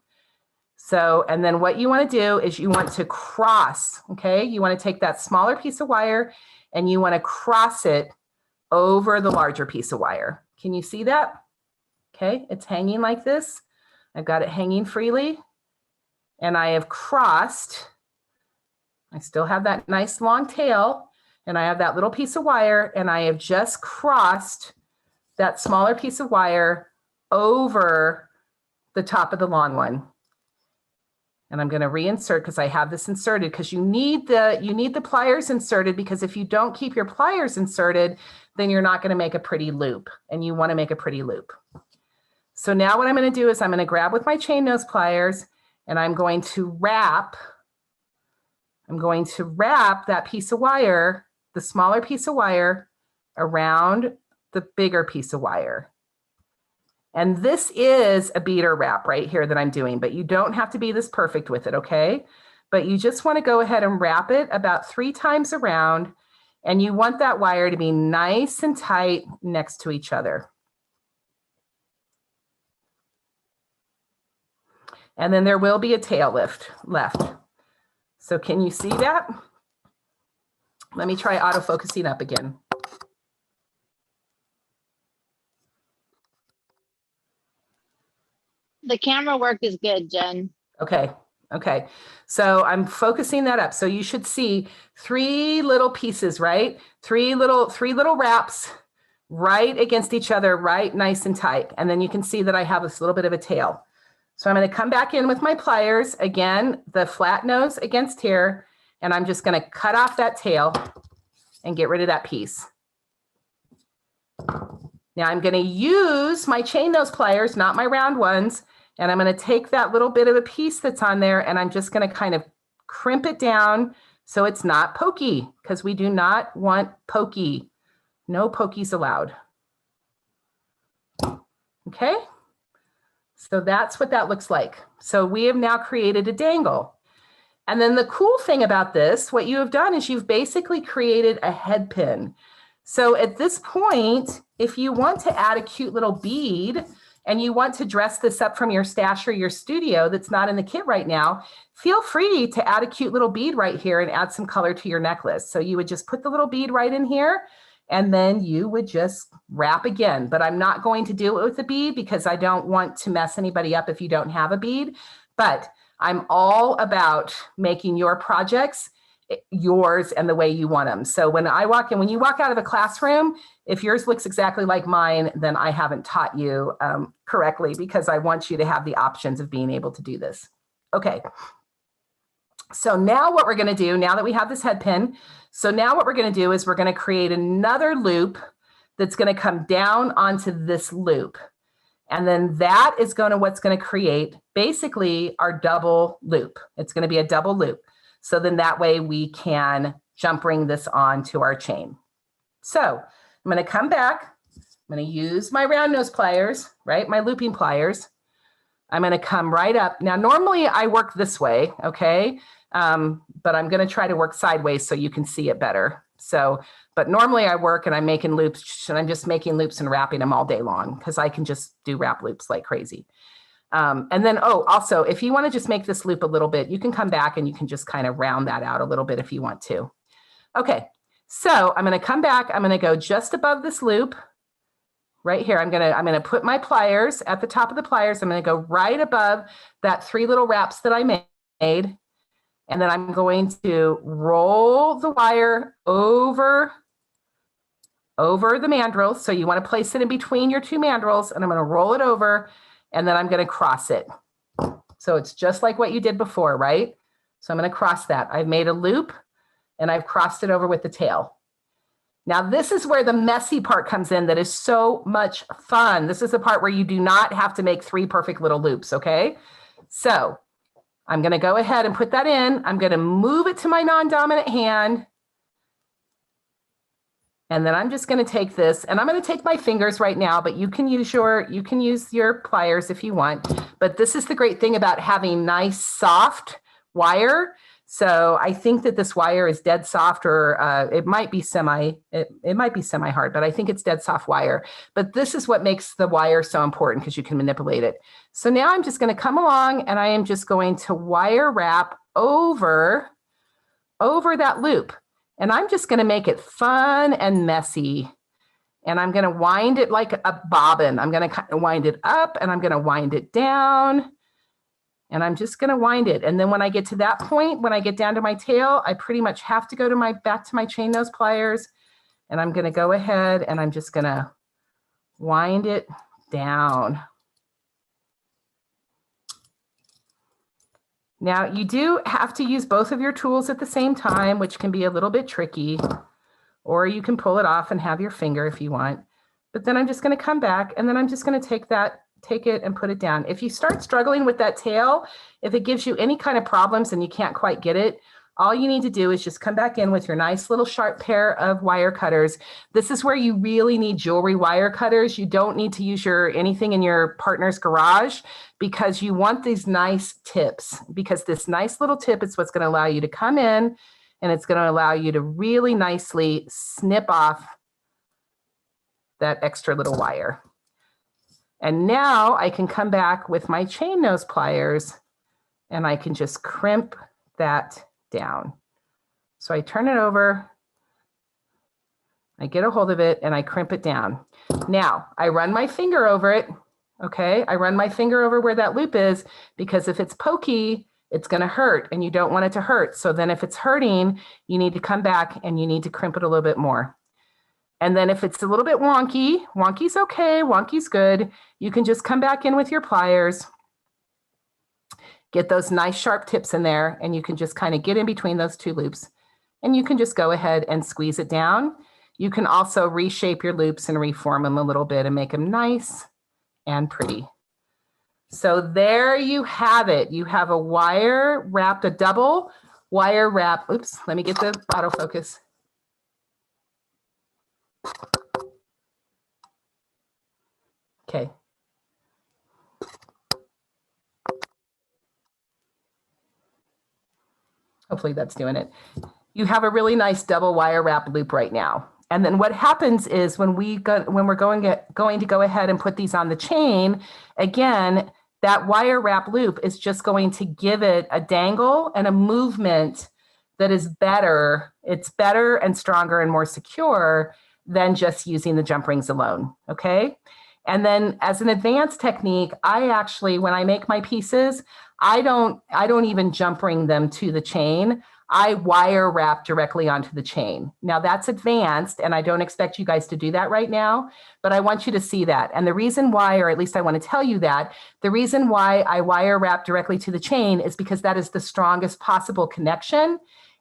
So, and then what you want to do is you want to cross, okay? You want to take that smaller piece of wire and you want to cross it over the larger piece of wire. Can you see that? Okay, it's hanging like this. I've got it hanging freely, and I have crossed. I still have that nice long tail, and I have that little piece of wire, and I have just crossed that smaller piece of wire over the top of the long one. And I'm going to reinsert because I have this inserted, because you need the pliers inserted, because if you don't keep your pliers inserted, then you're not going to make a pretty loop, and you want to make a pretty loop. So now what I'm going to do is I'm going to grab with my chain nose pliers, and I'm going to wrap that piece of wire, the smaller piece of wire, around the bigger piece of wire. And this is a beater wrap right here that I'm doing, but you don't have to be this perfect with it, okay? But you just want to go ahead and wrap it about 3 times around, and you want that wire to be nice and tight next to each other. And then there will be a tail left. So can you see that? Let me try autofocusing up again. The camera work is good, Jen. Okay. So I'm focusing that up. So you should see 3 little pieces, right? 3 little wraps right against each other, right nice and tight. And then you can see that I have this little bit of a tail. So I'm going to come back in with my pliers, again, the flat nose against here, and I'm just going to cut off that tail and get rid of that piece. Now I'm going to use my chain nose pliers, not my round ones, and I'm going to take that little bit of a piece that's on there, and I'm just going to kind of crimp it down so it's not pokey, because we do not want pokey. No pokies allowed. Okay, so that's what that looks like. So we have now created a dangle. And then the cool thing about this, what you have done is you've basically created a head pin. So at this point, if you want to add a cute little bead and you want to dress this up from your stash or your studio that's not in the kit right now, feel free to add a cute little bead right here and add some color to your necklace. So you would just put the little bead right in here, and then you would just wrap again. But I'm not going to do it with a bead because I don't want to mess anybody up if you don't have a bead. But I'm all about making your projects yours and the way you want them. So when I walk in, when you walk out of a classroom, if yours looks exactly like mine, then I haven't taught you correctly, because I want you to have the options of being able to do this. Okay. So now what we're going to do, now that we have this head pin, so now what we're going to do is we're going to create another loop that's going to come down onto this loop. And then that is what's going to create basically our double loop. It's going to be a double loop. So then that way we can jump ring this on to our chain. So I'm going to come back. I'm going to use my round nose pliers, right? My looping pliers. I'm going to come right up. Now, normally I work this way, okay? But I'm going to try to work sideways so you can see it better. So, but normally I work and I'm making loops, and I'm just making loops and wrapping them all day long, because I can just do wrap loops like crazy. And then, oh, also, if you want to just make this loop a little bit, you can come back and you can just kind of round that out a little bit if you want to. Okay, so I'm going to come back. I'm going to go just above this loop right here. I'm going to put my pliers at the top of the pliers. I'm going to go right above that 3 little wraps that I made. And then I'm going to roll the wire over the mandrels. So you want to place it in between your 2 mandrels, and I'm going to roll it over, and then I'm going to cross it. So it's just like what you did before, right? So I'm going to cross that. I've made a loop and I've crossed it over with the tail. Now this is where the messy part comes in that is so much fun. This is the part where you do not have to make 3 perfect little loops, okay? So I'm going to go ahead and put that in. I'm going to move it to my non-dominant hand. And then I'm just going to take this, and I'm going to take my fingers right now, but you can use your pliers if you want. But this is the great thing about having nice soft wire. So I think that this wire is dead soft, or it might be semi hard, but I think it's dead soft wire. But this is what makes the wire so important, because you can manipulate it. So now I'm just going to come along, and I am just going to wire wrap over that loop. And I'm just going to make it fun and messy. And I'm going to wind it like a bobbin. I'm going to kind of wind it up, and I'm going to wind it down. And I'm just going to wind it. And then when I get to that point, when I get down to my tail, I pretty much have to go to back to my chain nose pliers. And I'm going to go ahead and I'm just going to wind it down. Now you do have to use both of your tools at the same time, which can be a little bit tricky, or you can pull it off and have your finger if you want. But then I'm just going to come back, and then I'm just going to take it and put it down. If you start struggling with that tail, if it gives you any kind of problems and you can't quite get it, all you need to do is just come back in with your nice little sharp pair of wire cutters. This is where you really need jewelry wire cutters. You don't need to use anything in your partner's garage, because you want these nice tips, because this nice little tip is what's going to allow you to come in, and it's going to allow you to really nicely snip off that extra little wire. And now I can come back with my chain nose pliers, and I can just crimp that down. So I turn it over, I get a hold of it, and I crimp it down. Now I run my finger over it. Okay, I run my finger over where that loop is, because if it's pokey, it's going to hurt, and you don't want it to hurt. So then if it's hurting, you need to come back and you need to crimp it a little bit more. And then if it's a little bit wonky, wonky's okay, wonky's good, you can just come back in with your pliers, get those nice sharp tips in there, and you can just kind of get in between those 2 loops, and you can just go ahead and squeeze it down. You can also reshape your loops and reform them a little bit and make them nice and pretty. So there you have it. You have a double wire wrap. Oops, let me get the autofocus. Okay. Hopefully that's doing it. You have a really nice double wire wrap loop right now. And then what happens is when we're going to go ahead and put these on the chain, again, that wire wrap loop is just going to give it a dangle and a movement that is better. It's better and stronger and more secure than just using the jump rings alone, okay? And then as an advanced technique, I actually, when I make my pieces, I don't even jump ring them to the chain. I wire wrap directly onto the chain. Now that's advanced, and I don't expect you guys to do that right now, but I want you to see that. And the reason why, or at least I want to tell you that, the reason why I wire wrap directly to the chain is because that is the strongest possible connection.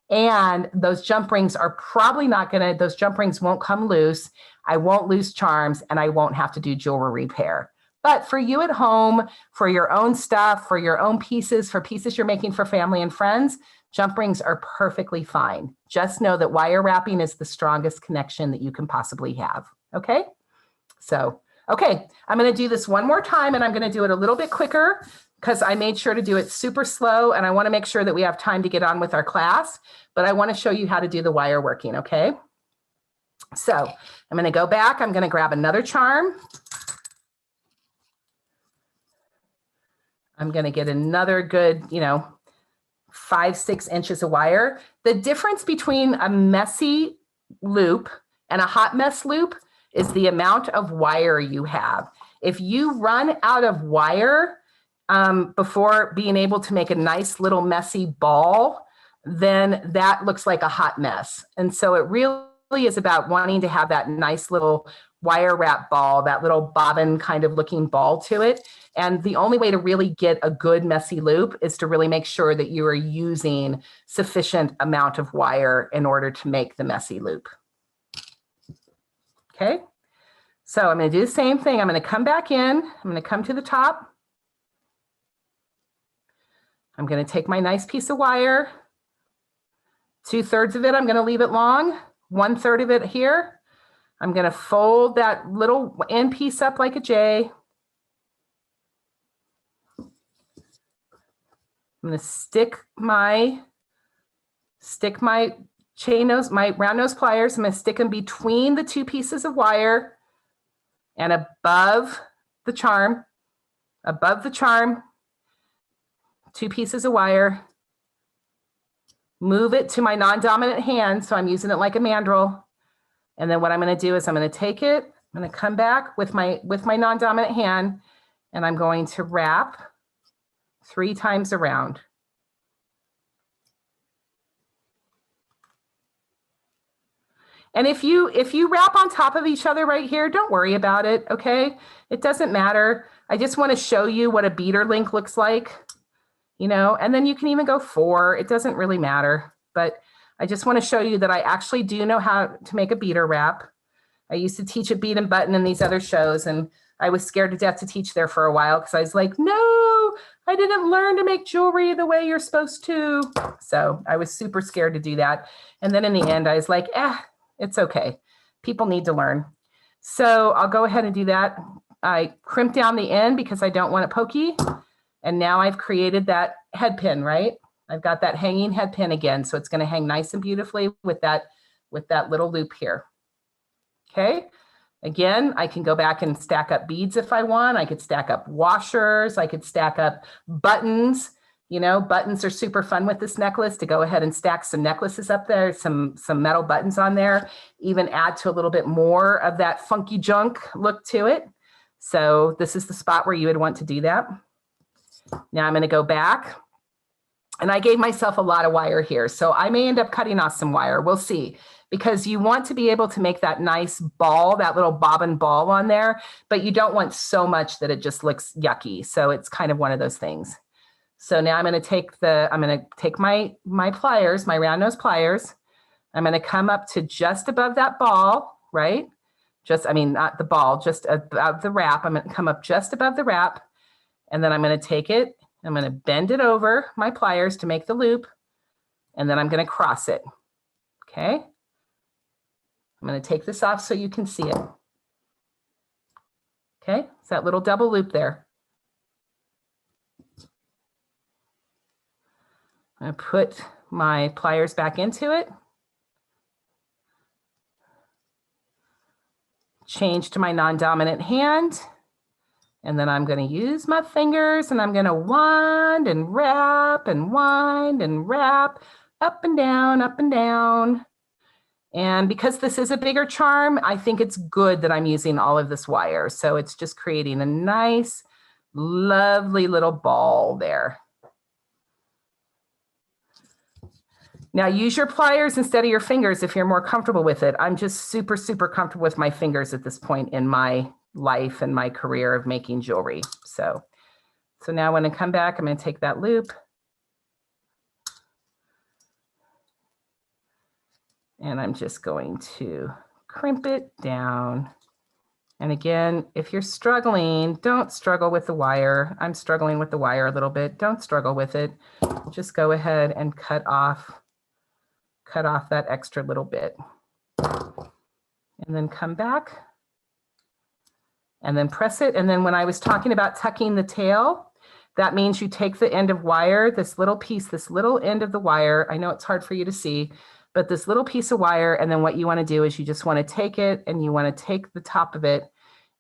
And those jump rings are probably not gonna, those jump rings won't come loose. I won't lose charms, and I won't have to do jewelry repair. But for you at home, for your own stuff, for your own pieces, for pieces you're making for family and friends, jump rings are perfectly fine. Just know that wire wrapping is the strongest connection that you can possibly have, okay? So, okay, I'm gonna do this one more time, and I'm gonna do it a little bit quicker because I made sure to do it super slow, and I wanna make sure that we have time to get on with our class, but I wanna show you how to do the wire working, okay? So I'm gonna go back, I'm gonna grab another charm. I'm gonna get another good, 5-6 inches of wire. The difference between a messy loop and a hot mess loop is the amount of wire you have. If you run out of wire before being able to make a nice little messy ball, then that looks like a hot mess. And so it really is about wanting to have that nice little wire wrap ball, that little bobbin kind of looking ball to it. And the only way to really get a good messy loop is to really make sure that you are using sufficient amount of wire in order to make the messy loop. Okay, so I'm going to do the same thing. I'm going to come back in. I'm going to come to the top. I'm going to take my nice piece of wire. 2/3 of it, I'm going to leave it long. 1/3 of it here. I'm going to fold that little end piece up like a J. I'm going to stick my chain nose, my round nose pliers. I'm going to stick them between the two pieces of wire and above the charm, two pieces of wire. Move it to my non-dominant hand, so I'm using it like a mandrel. And then what I'm going to do is I'm going to take it, I'm going to come back with my non-dominant hand, and I'm going to wrap 3 times around. And if you wrap on top of each other right here, don't worry about it, okay? It doesn't matter. I just want to show you what a beater link looks like, and then you can even go 4. It doesn't really matter, but I just want to show you that I actually do know how to make a beater wrap. I used to teach at Bead and Button in these other shows, and I was scared to death to teach there for a while because I was like, no, I didn't learn to make jewelry the way you're supposed to. So I was super scared to do that. And then in the end, I was like, it's okay. People need to learn. So I'll go ahead and do that. I crimp down the end because I don't want it pokey. And now I've created that head pin, right? I've got that hanging head pin again. So it's going to hang nice and beautifully with that little loop here. Okay. Again, I can go back and stack up beads if I want. I could stack up washers. I could stack up buttons. Buttons are super fun with this necklace, to go ahead and stack some necklaces up there, some metal buttons on there, even add to a little bit more of that funky junk look to it. So this is the spot where you would want to do that. Now I'm going to go back, and I gave myself a lot of wire here, so I may end up cutting off some wire. We'll see, because you want to be able to make that nice ball, that little bobbin ball on there, but you don't want so much that it just looks yucky. So it's kind of one of those things. So now I'm going to take my pliers, my round nose pliers. I'm going to come up to just above that ball, right? Not the ball, just above the wrap. I'm going to come up just above the wrap. And then I'm going to take it, I'm going to bend it over my pliers to make the loop. and then I'm going to cross it. Okay. I'm going to take this off so you can see it. Okay, it's that little double loop there. I'm going to put my pliers back into it. Change to my non-dominant hand. And then I'm going to use my fingers and I'm going to wind and wrap and wind and wrap up and down, up and down. And because this is a bigger charm, I think it's good that I'm using all of this wire. So it's just creating a nice, lovely little ball there. Now use your pliers instead of your fingers if you're more comfortable with it. I'm just super, super comfortable with my fingers at this point in my life and my career of making jewelry. So now when I come back, I'm going to take that loop. And I'm just going to crimp it down. And again, if you're struggling, don't struggle with the wire. I'm struggling with the wire a little bit. Don't struggle with it. Just go ahead and cut off that extra little bit. And then come back and then press it. And then when I was talking about tucking the tail, that means you take the end of wire, this little piece, this little end of the wire. I know it's hard for you to see, but this little piece of wire, and then what you want to do is you just want to take it and you want to take the top of it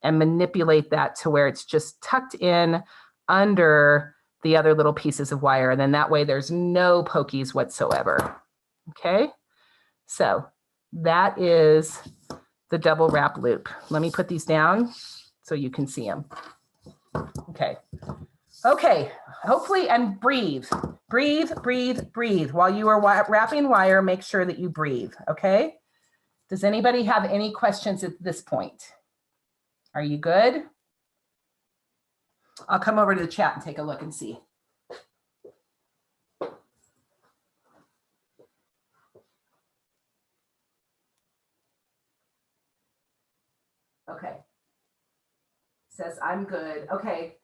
and manipulate that to where it's just tucked in under the other little pieces of wire. And then that way there's no pokies whatsoever. Okay, so that is the double wrap loop. Let me put these down so you can see them. Okay. Okay, hopefully, and breathe, breathe, breathe, breathe. While you are wrapping wire, make sure that you breathe, okay? Does anybody have any questions at this point? Are you good? I'll come over to the chat and take a look and see. Okay. Says I'm good. Okay.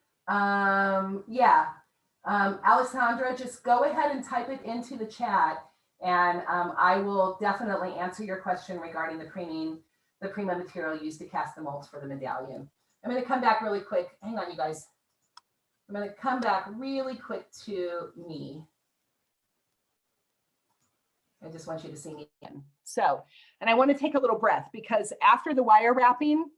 Alessandra, just go ahead and type it into the chat, and I will definitely answer your question regarding the Prima material used to cast the molds for the medallion. I'm going to come back really quick. Hang on, you guys. I'm going to come back really quick to me. I just want you to see me again. So, and I want to take a little breath because after the wire wrapping,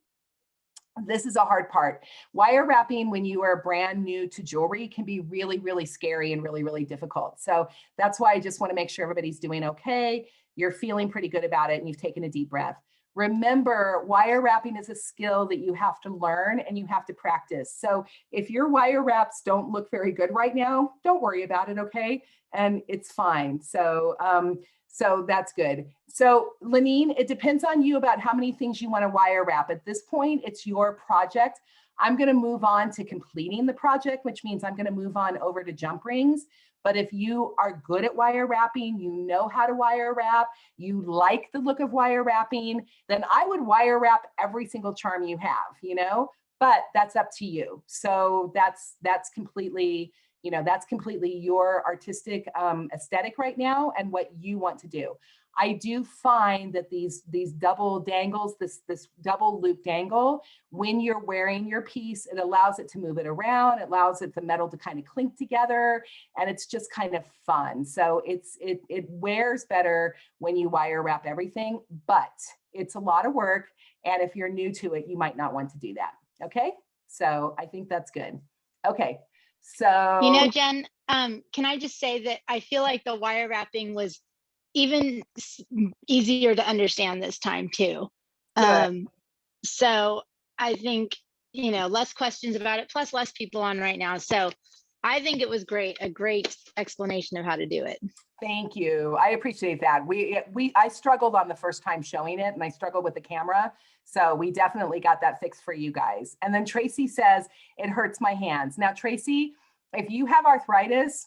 this is a hard part. Wire wrapping when you are brand new to jewelry can be really, really scary and really, really difficult. So that's why I just want to make sure everybody's doing okay. You're feeling pretty good about it and you've taken a deep breath. Remember, wire wrapping is a skill that you have to learn and you have to practice. So if your wire wraps don't look very good right now, don't worry about it, okay? And it's fine. So that's good. So Lenine, it depends on you about how many things you want to wire wrap. At this point, it's your project. I'm going to move on to completing the project, which means I'm going to move on over to jump rings. But if you are good at wire wrapping, you know how to wire wrap, you like the look of wire wrapping, then I would wire wrap every single charm you have, you know, but that's up to you. So that's completely, you know, that's completely your artistic aesthetic right now and what you want to do. I do find that these double dangles, this double loop dangle, when you're wearing your piece, it allows it to move it around, it allows the metal to kind of clink together, and it's just kind of fun. So it wears better when you wire wrap everything, but it's a lot of work. And if you're new to it, you might not want to do that. Okay, so I think that's good. Okay. So, you know, Jen, can I just say that I feel like the wire wrapping was even easier to understand this time too. So I think, you know, less questions about it, plus less people on right now. So I think it was great, a great explanation of how to do it. Thank you. I appreciate that. I struggled on the first time showing it, and I struggled with the camera. So we definitely got that fixed for you guys. And then Tracy says, it hurts my hands. Now, Tracy, if you have arthritis,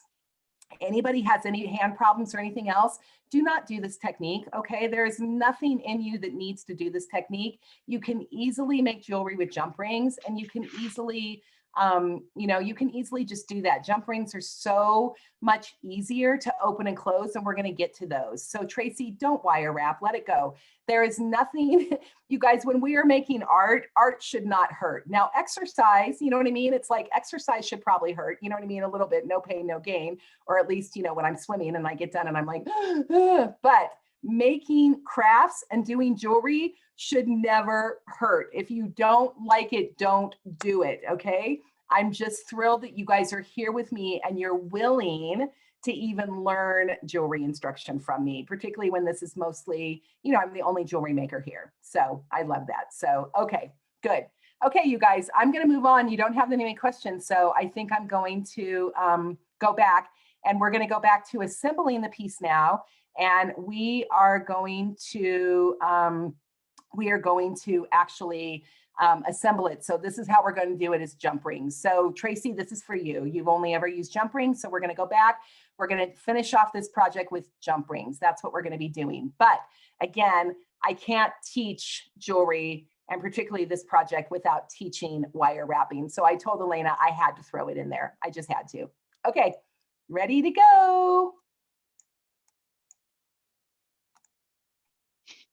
anybody has any hand problems or anything else, do not do this technique, okay? There is nothing in you that needs to do this technique. You can easily make jewelry with jump rings, and you can easily You know, you can easily just do that. Jump rings are so much easier to open and close, and we're going to get to those. So Tracy, don't wire wrap, let it go. There is nothing, you guys, when we are making art should not hurt. Now exercise, you know what I mean? It's like exercise should probably hurt, you know what I mean? A little bit, no pain, no gain, or at least, you know, when I'm swimming and I get done and I'm like, but making crafts and doing jewelry should never hurt. If you don't like it, don't do it, okay? I'm just thrilled that you guys are here with me and you're willing to even learn jewelry instruction from me, particularly when this is mostly, you know, I'm the only jewelry maker here. So I love that. So, okay, good. Okay, you guys, I'm gonna move on. You don't have any questions. So I think I'm going to go back, and we're gonna go back to assembling the piece now. And we are going to actually assemble it. So this is how we're going to do it, is jump rings. So Tracy, this is for you. You've only ever used jump rings. So we're going to go back. We're going to finish off this project with jump rings. That's what we're going to be doing. But again, I can't teach jewelry, and particularly this project, without teaching wire wrapping. So I told Elena I had to throw it in there. I just had to. Okay, ready to go.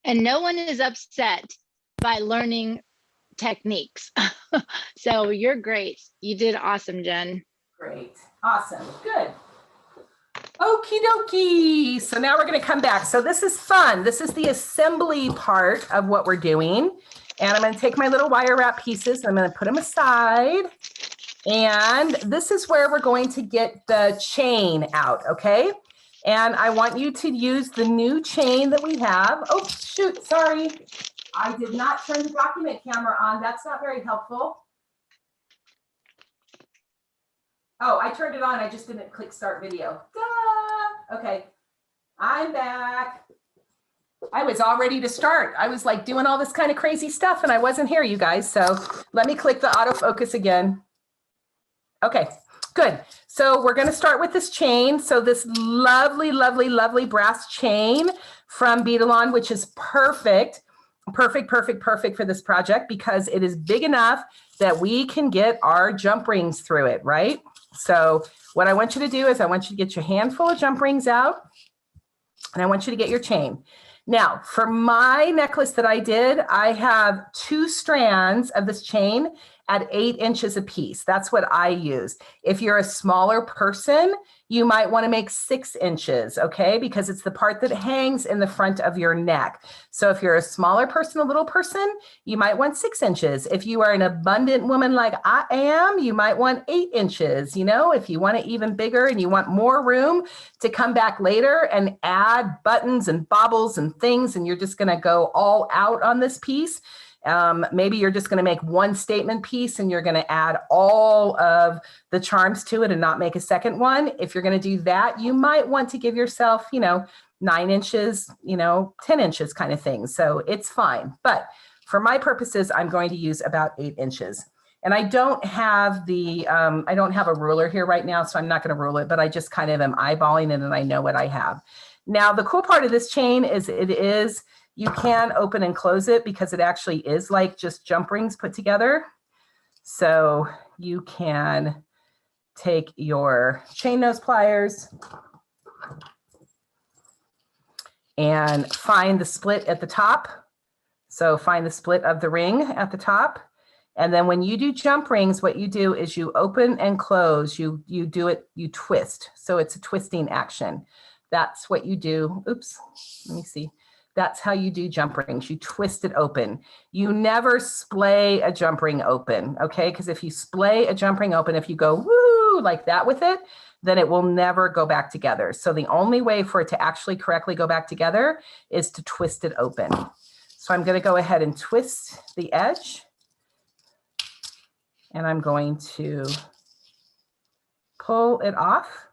And no one is upset by learning techniques. So you're great. You did awesome, Jen. Great. Awesome. Good. Okie dokie. So now we're going to come back. So this is fun. This is the assembly part of what we're doing. And I'm going to take my little wire wrap pieces and I'm going to put them aside. And this is where we're going to get the chain out. Okay. And I want you to use the new chain that we have. Oh, shoot, sorry. I did not turn the document camera on. That's not very helpful. Oh, I turned it on. I just didn't click start video. Duh. Okay, I'm back. I was all ready to start. I was like doing all this kind of crazy stuff and I wasn't here, you guys. So let me click the autofocus again. Okay, good. So we're going to start with this chain. So this lovely, lovely, lovely brass chain from Beadalon, which is perfect for this project because it is big enough that we can get our jump rings through it, right? So what I want you to do is I want you to get your handful of jump rings out and I want you to get your chain. Now, for my necklace that I did, I have 2 strands of this chain at 8 inches a piece. That's what I use. If you're a smaller person, you might want to make 6 inches, okay? Because it's the part that hangs in the front of your neck. So if you're a smaller person, a little person, you might want 6 inches. If you are an abundant woman like I am, you might want 8 inches. You know, if you want it even bigger and you want more room to come back later and add buttons and baubles and things, and you're just going to go all out on this piece, maybe you're just going to make one statement piece and you're going to add all of the charms to it and not make a second one. If you're going to do that, you might want to give yourself, 9 inches, 10 inches kind of thing. So it's fine. But for my purposes, I'm going to use about 8 inches. And I don't have I don't have a ruler here right now, so I'm not going to rule it, but I just kind of am eyeballing it and I know what I have. Now, the cool part of this chain is you can open and close it because it actually is like just jump rings put together. So you can take your chain nose pliers and find the split at the top. So find the split of the ring at the top. And then when you do jump rings, what you do is you open and close, you do it, you twist. So it's a twisting action. That's what you do. Oops, let me see. That's how you do jump rings. You twist it open. You never splay a jump ring open, okay? Because if you splay a jump ring open, if you go woo like that with it, then it will never go back together. So the only way for it to actually correctly go back together is to twist it open. So I'm going to go ahead and twist the edge. And I'm going to pull it off.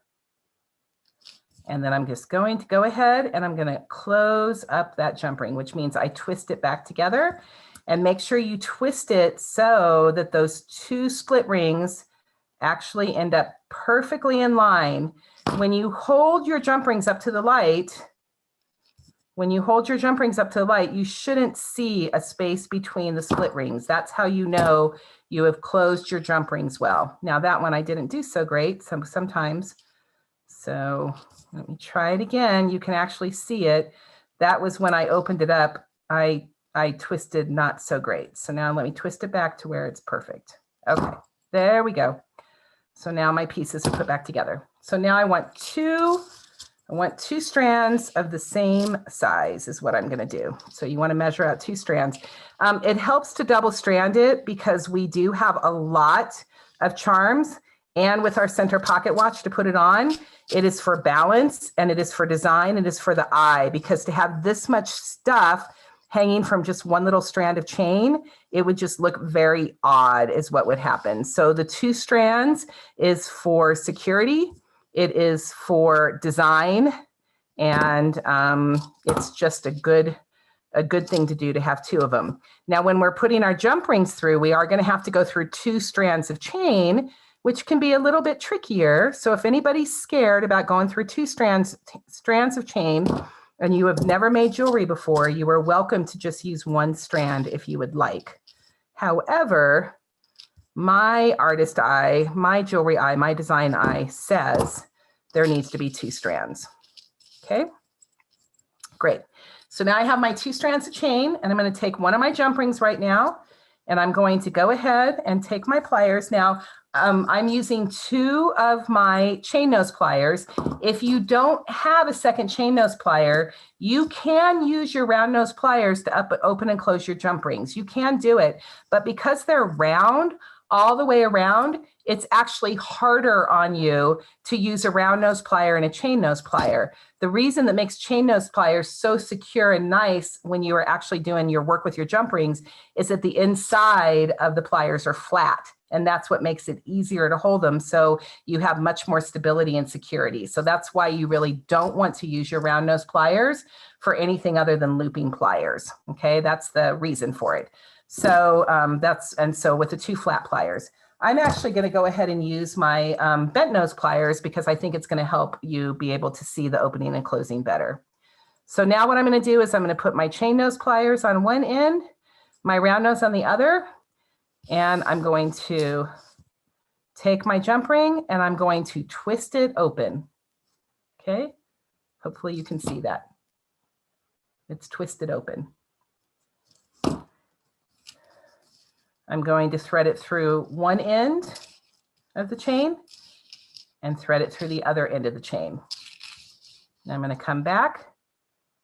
And then I'm just going to go ahead and I'm going to close up that jump ring, which means I twist it back together. And make sure you twist it so that those 2 split rings actually end up perfectly in line. When you hold your jump rings up to the light, when you hold your jump rings up to the light, you shouldn't see a space between the split rings. That's how you know you have closed your jump rings well. Now that one I didn't do so great sometimes. So let me try it again. You can actually see it. That was when I opened it up. I twisted not so great. So now let me twist it back to where it's perfect. Okay, there we go. So now my pieces are put back together. So now I want two strands of the same size is what I'm going to do. So you want to measure out 2 strands. It helps to double strand it because we do have a lot of charms, and with our center pocket watch to put it on, it is for balance and it is for design. It is for the eye, because to have this much stuff hanging from just one little strand of chain, it would just look very odd is what would happen. So the 2 strands is for security. It is for design, and it's just a good thing to do to have 2 of them. Now, when we're putting our jump rings through, we are going to have to go through 2 strands of chain, which can be a little bit trickier. So if anybody's scared about going through 2 strands of chain and you have never made jewelry before, you are welcome to just use 1 strand if you would like. However, my artist eye, my jewelry eye, my design eye says there needs to be 2 strands. Okay, great. So now I have my 2 strands of chain, and I'm going to take one of my jump rings right now, and I'm going to go ahead and take my pliers. Now, I'm using 2 of my chain nose pliers. If you don't have a second chain nose plier, you can use your round nose pliers to open and close your jump rings. You can do it, but because they're round all the way around, it's actually harder on you to use a round nose plier and a chain nose plier. The reason that makes chain nose pliers so secure and nice when you are actually doing your work with your jump rings is that the inside of the pliers are flat. And that's what makes it easier to hold them. So you have much more stability and security. So that's why you really don't want to use your round nose pliers for anything other than looping pliers. Okay, that's the reason for it. So so with the 2 flat pliers, I'm actually going to go ahead and use my bent nose pliers because I think it's going to help you be able to see the opening and closing better. So now what I'm going to do is I'm going to put my chain nose pliers on one end, my round nose on the other, and I'm going to take my jump ring and I'm going to twist it open. Okay, hopefully you can see that. It's twisted open. I'm going to thread it through one end of the chain and thread it through the other end of the chain. And I'm going to come back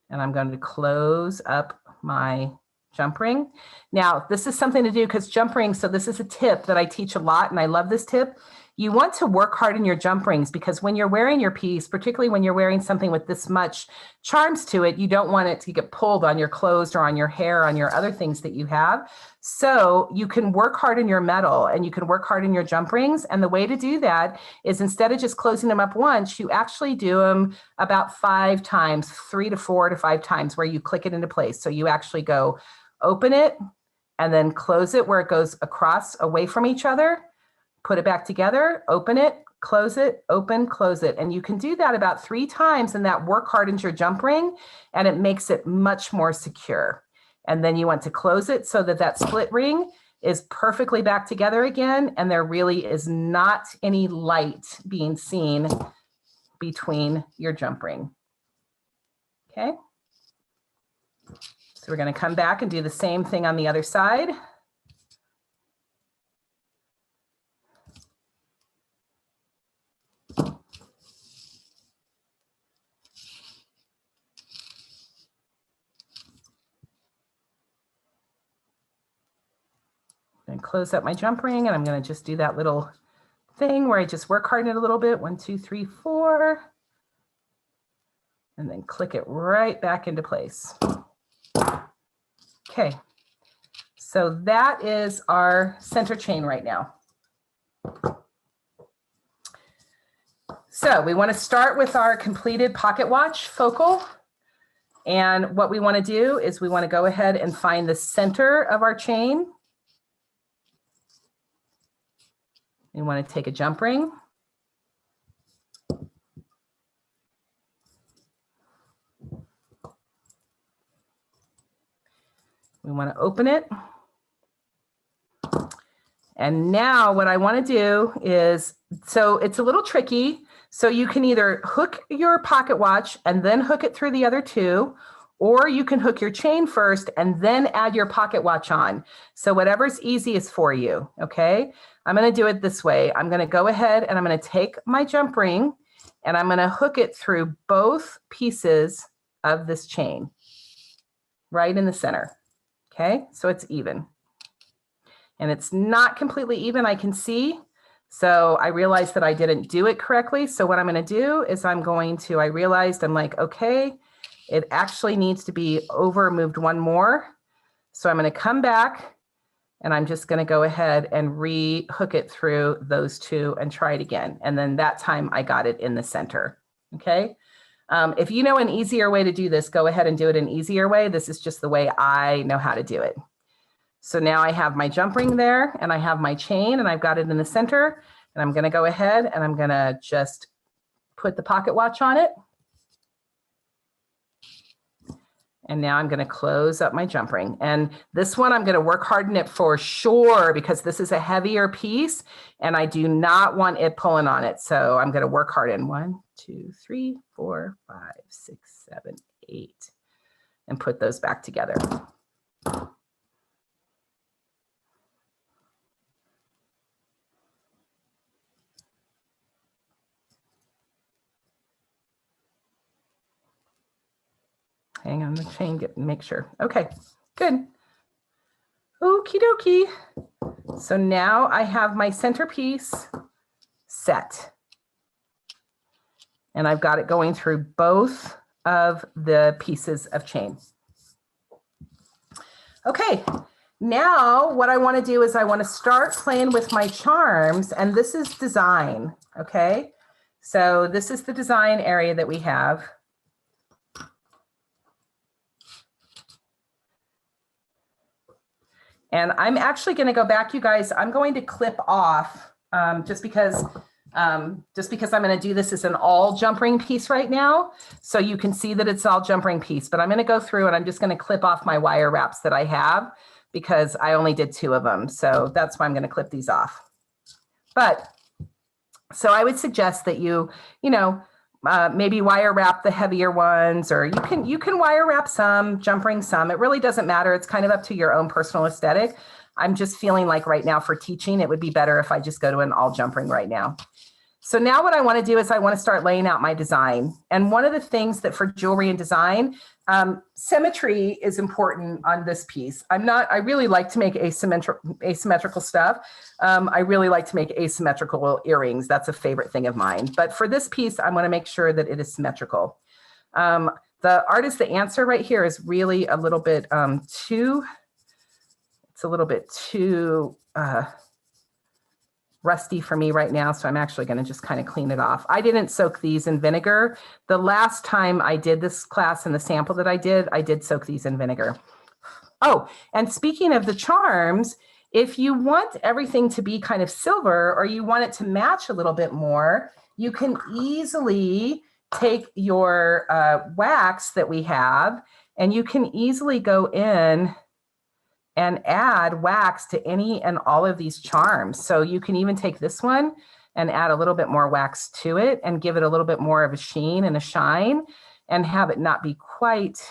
and I'm going to close up my jump ring. Now, this is something to do because jump rings, so this is a tip that I teach a lot and I love this tip. You want to work hard in your jump rings because when you're wearing your piece, particularly when you're wearing something with this much charms to it, you don't want it to get pulled on your clothes or on your hair, on your other things that you have. So you can work hard in your metal and you can work hard in your jump rings. And the way to do that is instead of just closing them up once, you actually do them about 5 times, 3 to 4 to 5 times where you click it into place. So you actually go open it and then close it where it goes across away from each other. Put it back together, open it, close it, open, close it. And you can do that about 3 times and that work hard into your jump ring and it makes it much more secure. And then you want to close it so that that split ring is perfectly back together again. And there really is not any light being seen between your jump ring. Okay. So we're going to come back and do the same thing on the other side. And close up my jump ring, and I'm going to just do that little thing where I just work hard in it a little bit. 1, 2, 3, 4. And then click it right back into place. Okay. So that is our center chain right now. So we want to start with our completed pocket watch focal. And what we want to do is we want to go ahead and find the center of our chain. We want to take a jump ring. We want to open it. And now what I want to do is, so it's a little tricky. So you can either hook your pocket watch and then hook it through the other two, or you can hook your chain first and then add your pocket watch on. So whatever's easiest for you, okay? I'm going to do it this way. I'm going to go ahead and I'm going to take my jump ring and I'm going to hook it through both pieces of this chain right in the center. Okay, so it's even. And it's not completely even, I can see. So I realized that I didn't do it correctly. So what I'm going to do is I realized I'm like, okay, it actually needs to be moved one more. So I'm going to come back and I'm just going to go ahead and re-hook it through those two and try it again. And then that time I got it in the center. Okay. If you know an easier way to do this, go ahead and do it an easier way. This is just the way I know how to do it. So now I have my jump ring there and I have my chain and I've got it in the center, and I'm going to go ahead and I'm going to just put the pocket watch on it. And now I'm going to close up my jump ring. And this one, I'm going to work hard in it for sure, because this is a heavier piece and I do not want it pulling on it. So I'm going to work hard in 1, 2, 3, 4, 5, 6, 7, 8, and put those back together. Hang on the chain, make sure. Okay, good. Okie dokie. So now I have my centerpiece set. And I've got it going through both of the pieces of chain. Okay, now what I want to do is I want to start playing with my charms, and this is design, okay? So this is the design area that we have. And I'm actually going to go back, you guys. I'm going to clip off just because I'm going to do this as an all jump ring piece right now. So you can see that it's all jump ring piece, but I'm going to go through and I'm just going to clip off my wire wraps that I have because I only did 2 of them. So that's why I'm going to clip these off. But so I would suggest that you maybe wire wrap the heavier ones, or you can wire wrap some, jump ring some. It really doesn't matter. It's kind of up to your own personal aesthetic. I'm just feeling like right now for teaching, it would be better if I just go to an all jump ring right now. So now what I want to do is I want to start laying out my design. And one of the things that for jewelry and design, symmetry is important on this piece. I really like to make asymmetrical stuff. I really like to make asymmetrical earrings. That's a favorite thing of mine. But for this piece, I want to make sure that it is symmetrical. The artist, the answer right here is really a little bit too rusty for me right now. So I'm actually going to just kind of clean it off. I didn't soak these in vinegar. The last time I did this class and the sample that I did soak these in vinegar. Oh, and speaking of the charms, if you want everything to be kind of silver or you want it to match a little bit more, you can easily take your wax that we have and you can easily go in and add wax to any and all of these charms. So you can even take this one and add a little bit more wax to it and give it a little bit more of a sheen and a shine and have it not be quite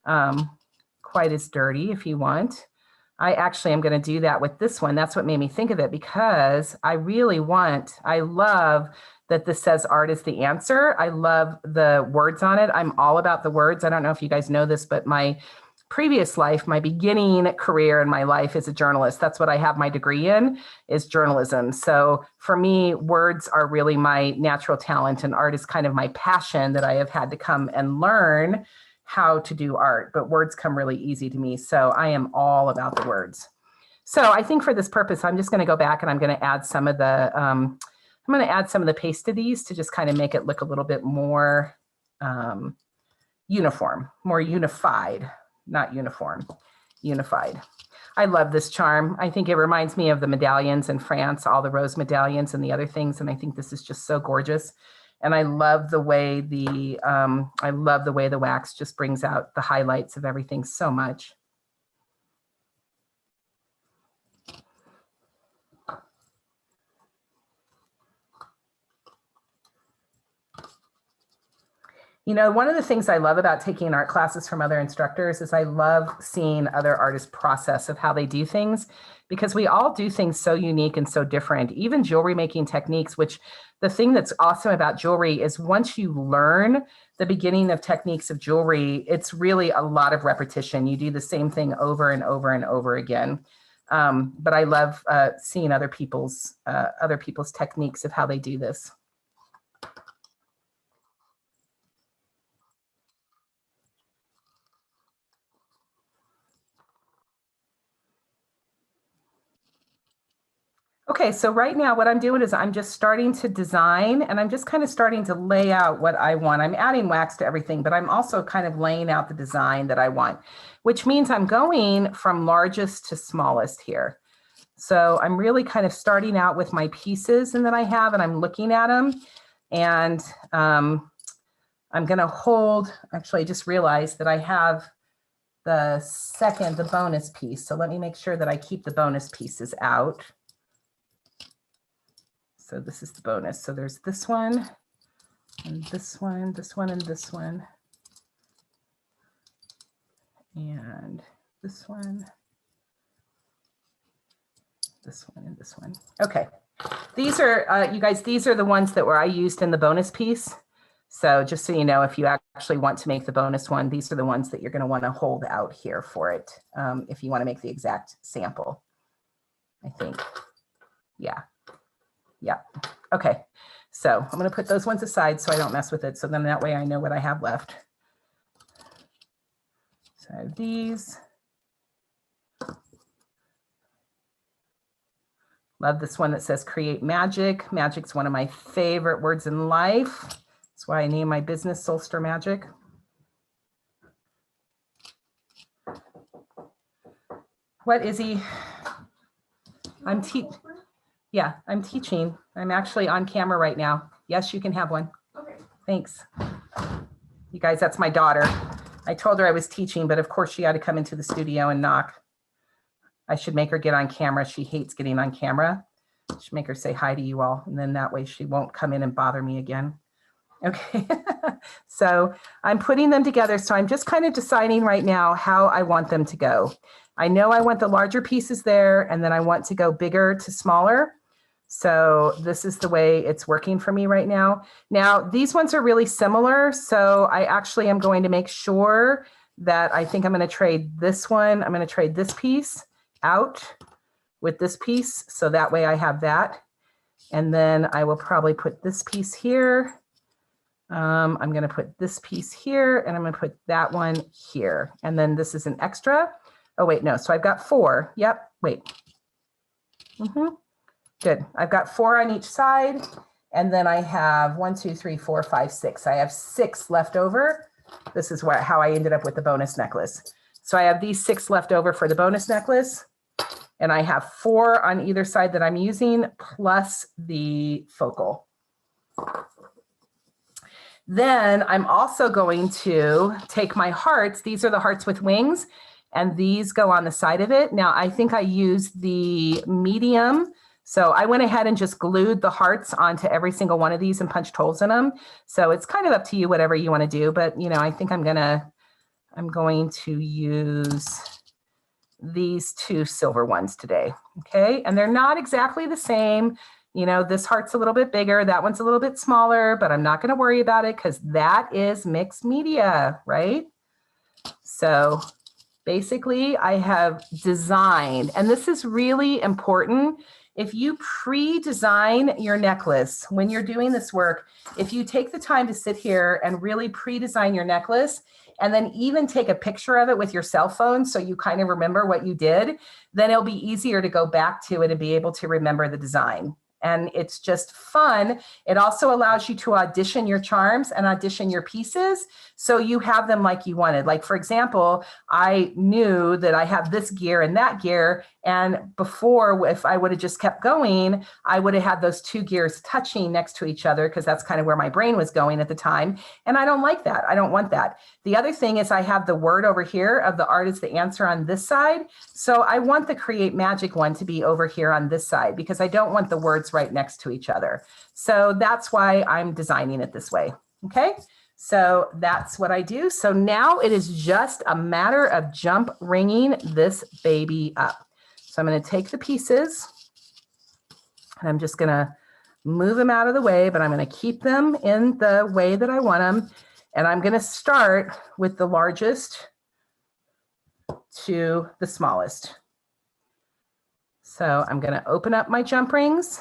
as dirty if you want. I actually am going to do that with this one. That's what made me think of it, because I love that this says art is the answer. I love the words on it. I'm all about the words. I don't know if you guys know this, but my previous life, my beginning career in my life is a journalist. That's what I have my degree in, is journalism. So for me, words are really my natural talent, and art is kind of my passion that I have had to come and learn how to do art, but words come really easy to me. So I am all about the words. So I think for this purpose, I'm just going to go back and I'm going to add some of the paste to these to just kind of make it look a little bit more uniform, more unified. Not uniform, unified. I love this charm. I think it reminds me of the medallions in France, all the rose medallions and the other things. And I think this is just so gorgeous. And I love the way the wax just brings out the highlights of everything so much. You know, one of the things I love about taking art classes from other instructors is I love seeing other artists' process of how they do things, because we all do things so unique and so different. Even jewelry making techniques, which the thing that's awesome about jewelry is once you learn the beginning of techniques of jewelry, it's really a lot of repetition. You do the same thing over and over and over again. But I love seeing other people's techniques of how they do this. Okay, so right now what I'm doing is I'm just starting to design, and I'm just kind of starting to lay out what I want. I'm adding wax to everything, but I'm also kind of laying out the design that I want, which means I'm going from largest to smallest here. So I'm really kind of starting out with my pieces and that I have, and I'm looking at them, and I'm going to hold, actually I just realized that I have the bonus piece. So let me make sure that I keep the bonus pieces out. So this is the bonus. So there's this one, and this one, this one, and this one. And this one, this one, and this one. Okay. These are, you guys, these are the ones that I used in the bonus piece. So just so you know, if you actually want to make the bonus one, these are the ones that you're going to want to hold out here for it. If you want to make the exact sample, I think. Yeah. Yeah. Okay. So I'm going to put those ones aside so I don't mess with it. So then that way I know what I have left. So I have these. Love this one that says create magic. Magic's one of my favorite words in life. That's why I named my business Solster Magic. What, Izzy? I'm teaching. I'm actually on camera right now. Yes, you can have one. Okay. Thanks. You guys, that's my daughter. I told her I was teaching, but of course she had to come into the studio and knock. I should make her get on camera. She hates getting on camera. I should make her say hi to you all, and then that way she won't come in and bother me again. Okay. So I'm putting them together. So I'm just kind of deciding right now how I want them to go. I know I want the larger pieces there, and then I want to go bigger to smaller. So this is the way it's working for me right now. Now, these ones are really similar. So I actually am going to make sure that I think I'm going to trade this one. I'm going to trade this piece out with this piece. So that way I have that. And then I will probably put this piece here. I'm going to put this piece here, and I'm going to put that one here. And then this is an extra. Oh, wait, no. So I've got 4. Yep. Wait. Good. I've got 4 on each side. And then I have 1, 2, 3, 4, 5, 6. I have 6 left over. This is how I ended up with the bonus necklace. So I have these 6 left over for the bonus necklace. And I have 4 on either side that I'm using, plus the focal. Then I'm also going to take my hearts. These are the hearts with wings, and these go on the side of it. Now, I think I used the medium. So I went ahead and just glued the hearts onto every single one of these and punched holes in them. So it's kind of up to you, whatever you want to do. But, you know, I think I'm going to use these 2 silver ones today. Okay. And they're not exactly the same. You know, this heart's a little bit bigger. That one's a little bit smaller, but I'm not going to worry about it because that is mixed media, right? So basically I have designed, and this is really important. If you pre-design your necklace, when you're doing this work, if you take the time to sit here and really pre-design your necklace, and then even take a picture of it with your cell phone so you kind of remember what you did, then it'll be easier to go back to it and be able to remember the design. And it's just fun. It also allows you to audition your charms and audition your pieces so you have them like you wanted. Like, for example, I knew that I have this gear and that gear. And before, if I would have just kept going, I would have had those 2 gears touching next to each other because that's kind of where my brain was going at the time. And I don't like that. I don't want that. The other thing is I have the word over here of the art is the answer on this side. So I want the create magic one to be over here on this side because I don't want the words right next to each other. So that's why I'm designing it this way. Okay. So that's what I do. So now it is just a matter of jump ringing this baby up. So I'm going to take the pieces and I'm just going to move them out of the way, but I'm going to keep them in the way that I want them. And I'm going to start with the largest to the smallest. So I'm going to open up my jump rings.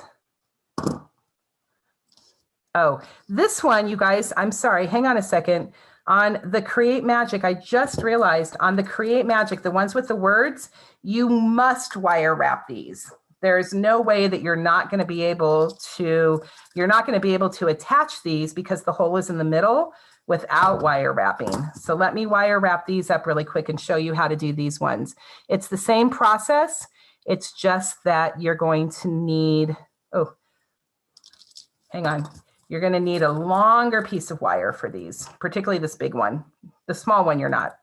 Oh, this one, you guys, I'm sorry, hang on a second. On the Create Magic, I just realized on the Create Magic, the ones with the words, you must wire wrap these. There's no way that you're not going to be able to attach these because the hole is in the middle without wire wrapping. So let me wire wrap these up really quick and show you how to do these ones. It's the same process. It's just that you're going to need, oh, hang on. You're going to need a longer piece of wire for these, particularly this big one. The small one, you're not.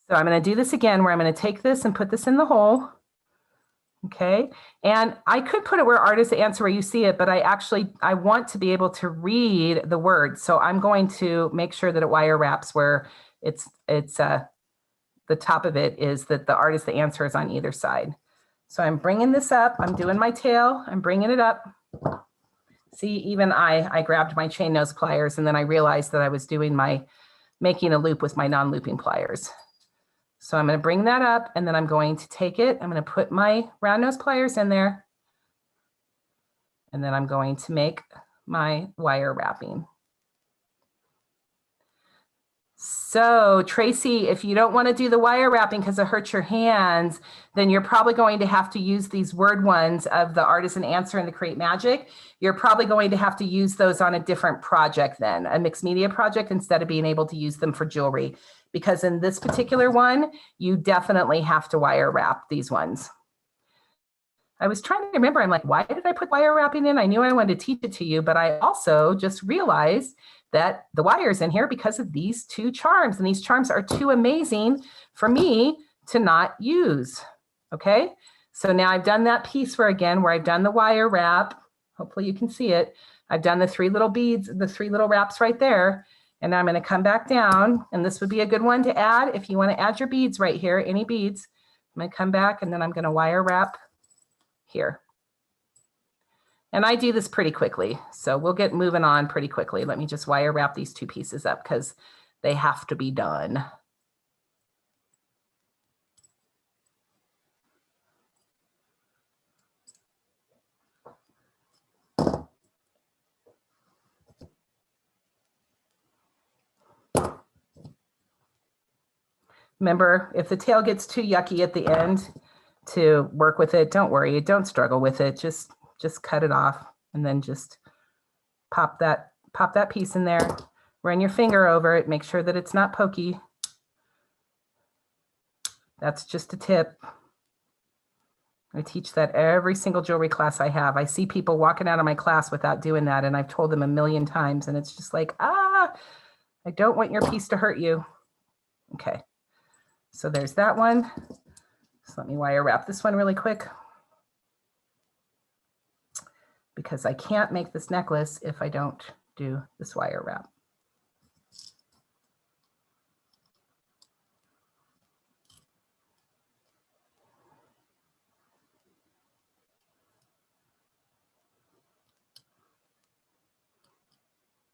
So I'm going to do this again where I'm going to take this and put this in the hole. Okay. And I could put it where artists answer where you see it, but I want to be able to read the words. So I'm going to make sure that it wire wraps where it's the top of it is that the artist, the answer is on either side. So I'm bringing this up, I'm doing my tail, I'm bringing it up. See, even I grabbed my chain nose pliers and then I realized that I was making a loop with my non-looping pliers. So I'm going to bring that up and then I'm going to take it, I'm going to put my round nose pliers in there. And then I'm going to make my wire wrapping. So Tracy, if you don't want to do the wire wrapping because it hurts your hands, then you're probably going to have to use these word ones of the Artisan Answer and the Create Magic. You're probably going to have to use those on a different project then, a mixed media project, instead of being able to use them for jewelry. Because in this particular one, you definitely have to wire wrap these ones. I was trying to remember, I'm like, why did I put wire wrapping in? I knew I wanted to teach it to you, but I also just realized that the wire's in here because of these two charms, and these charms are too amazing for me to not use. Okay, so now I've done that piece where I've done the wire wrap. Hopefully you can see it. I've done the 3 little beads, the 3 little wraps right there. And now I'm going to come back down, and this would be a good one to add if you want to add your beads right here, any beads. I'm going to come back and then I'm going to wire wrap here. And I do this pretty quickly, so we'll get moving on pretty quickly. Let me just wire wrap these 2 pieces up because they have to be done. Remember, if the tail gets too yucky at the end to work with it, don't worry, don't struggle with it. Just cut it off and then just pop that piece in there. Run your finger over it, make sure that it's not pokey. That's just a tip. I teach that every single jewelry class I have. I see people walking out of my class without doing that, and I've told them a million times, and it's just like, I don't want your piece to hurt you. Okay, so there's that one. So let me wire wrap this one really quick, because I can't make this necklace if I don't do this wire wrap.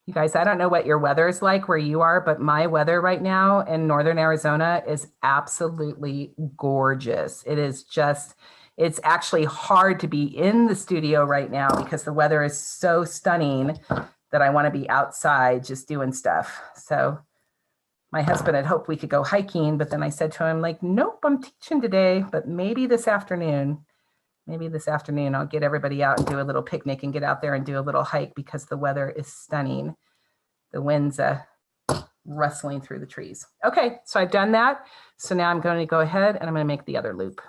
You guys, I don't know what your weather is like where you are, but my weather right now in Northern Arizona is absolutely gorgeous. It is just, it's actually hard to be in the studio right now because the weather is so stunning that I want to be outside just doing stuff. So my husband had hoped we could go hiking, but then I said to him, like, nope, I'm teaching today, but maybe this afternoon I'll get everybody out and do a little picnic and get out there and do a little hike because the weather is stunning. The wind's rustling through the trees. Okay, so I've done that. So now I'm going to go ahead and I'm going to make the other loop.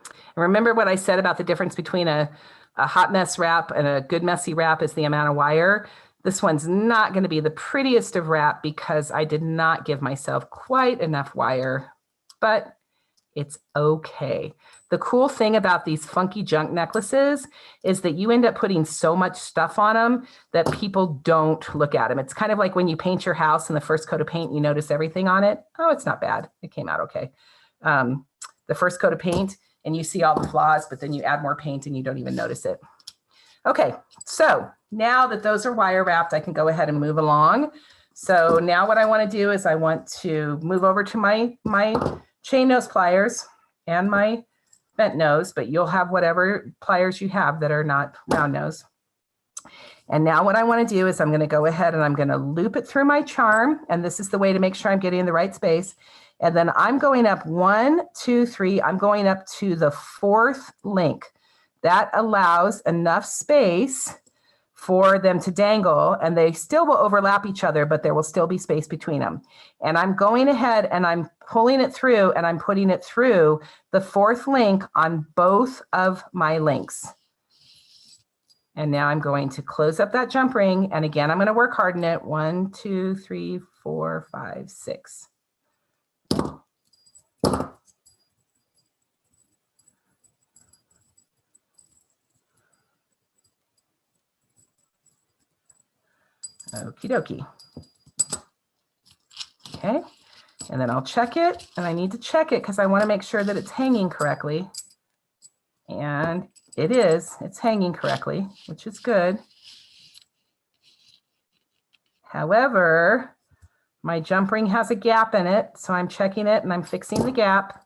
And remember what I said about the difference between a hot mess wrap and a good messy wrap is the amount of wire. This one's not going to be the prettiest of wrap because I did not give myself quite enough wire, but it's okay. the cool thing about these funky junk necklaces is that you end up putting so much stuff on them that people don't look at them. It's kind of like when you paint your house and the first coat of paint, you notice everything on it. Oh, it's not bad. It came out okay. The first coat of paint and you see all the flaws, but then you add more paint and you don't even notice it. Okay, so now that those are wire wrapped, I can go ahead and move along. So now what I want to do is I want to move over to my chain nose pliers and my bent nose, but you'll have whatever pliers you have that are not round nose. And now what I want to do is I'm going to go ahead and I'm going to loop it through my charm. And this is the way to make sure I'm getting in the right space. And then I'm going up 1, 2, 3. I'm going up to the 4th link. That allows enough space for them to dangle, and they still will overlap each other, but there will still be space between them. And I'm going ahead and I'm pulling it through and I'm putting it through the 4th link on both of my links. And now I'm going to close up that jump ring. And again, I'm going to work hard in it. 1, 2, 3, 4, 5, 6. Okie dokie. Okay, and then I'll check it, and I need to check it because I want to make sure that it's hanging correctly. And it is, it's hanging correctly, which is good. However, my jump ring has a gap in it, so I'm checking it and I'm fixing the gap.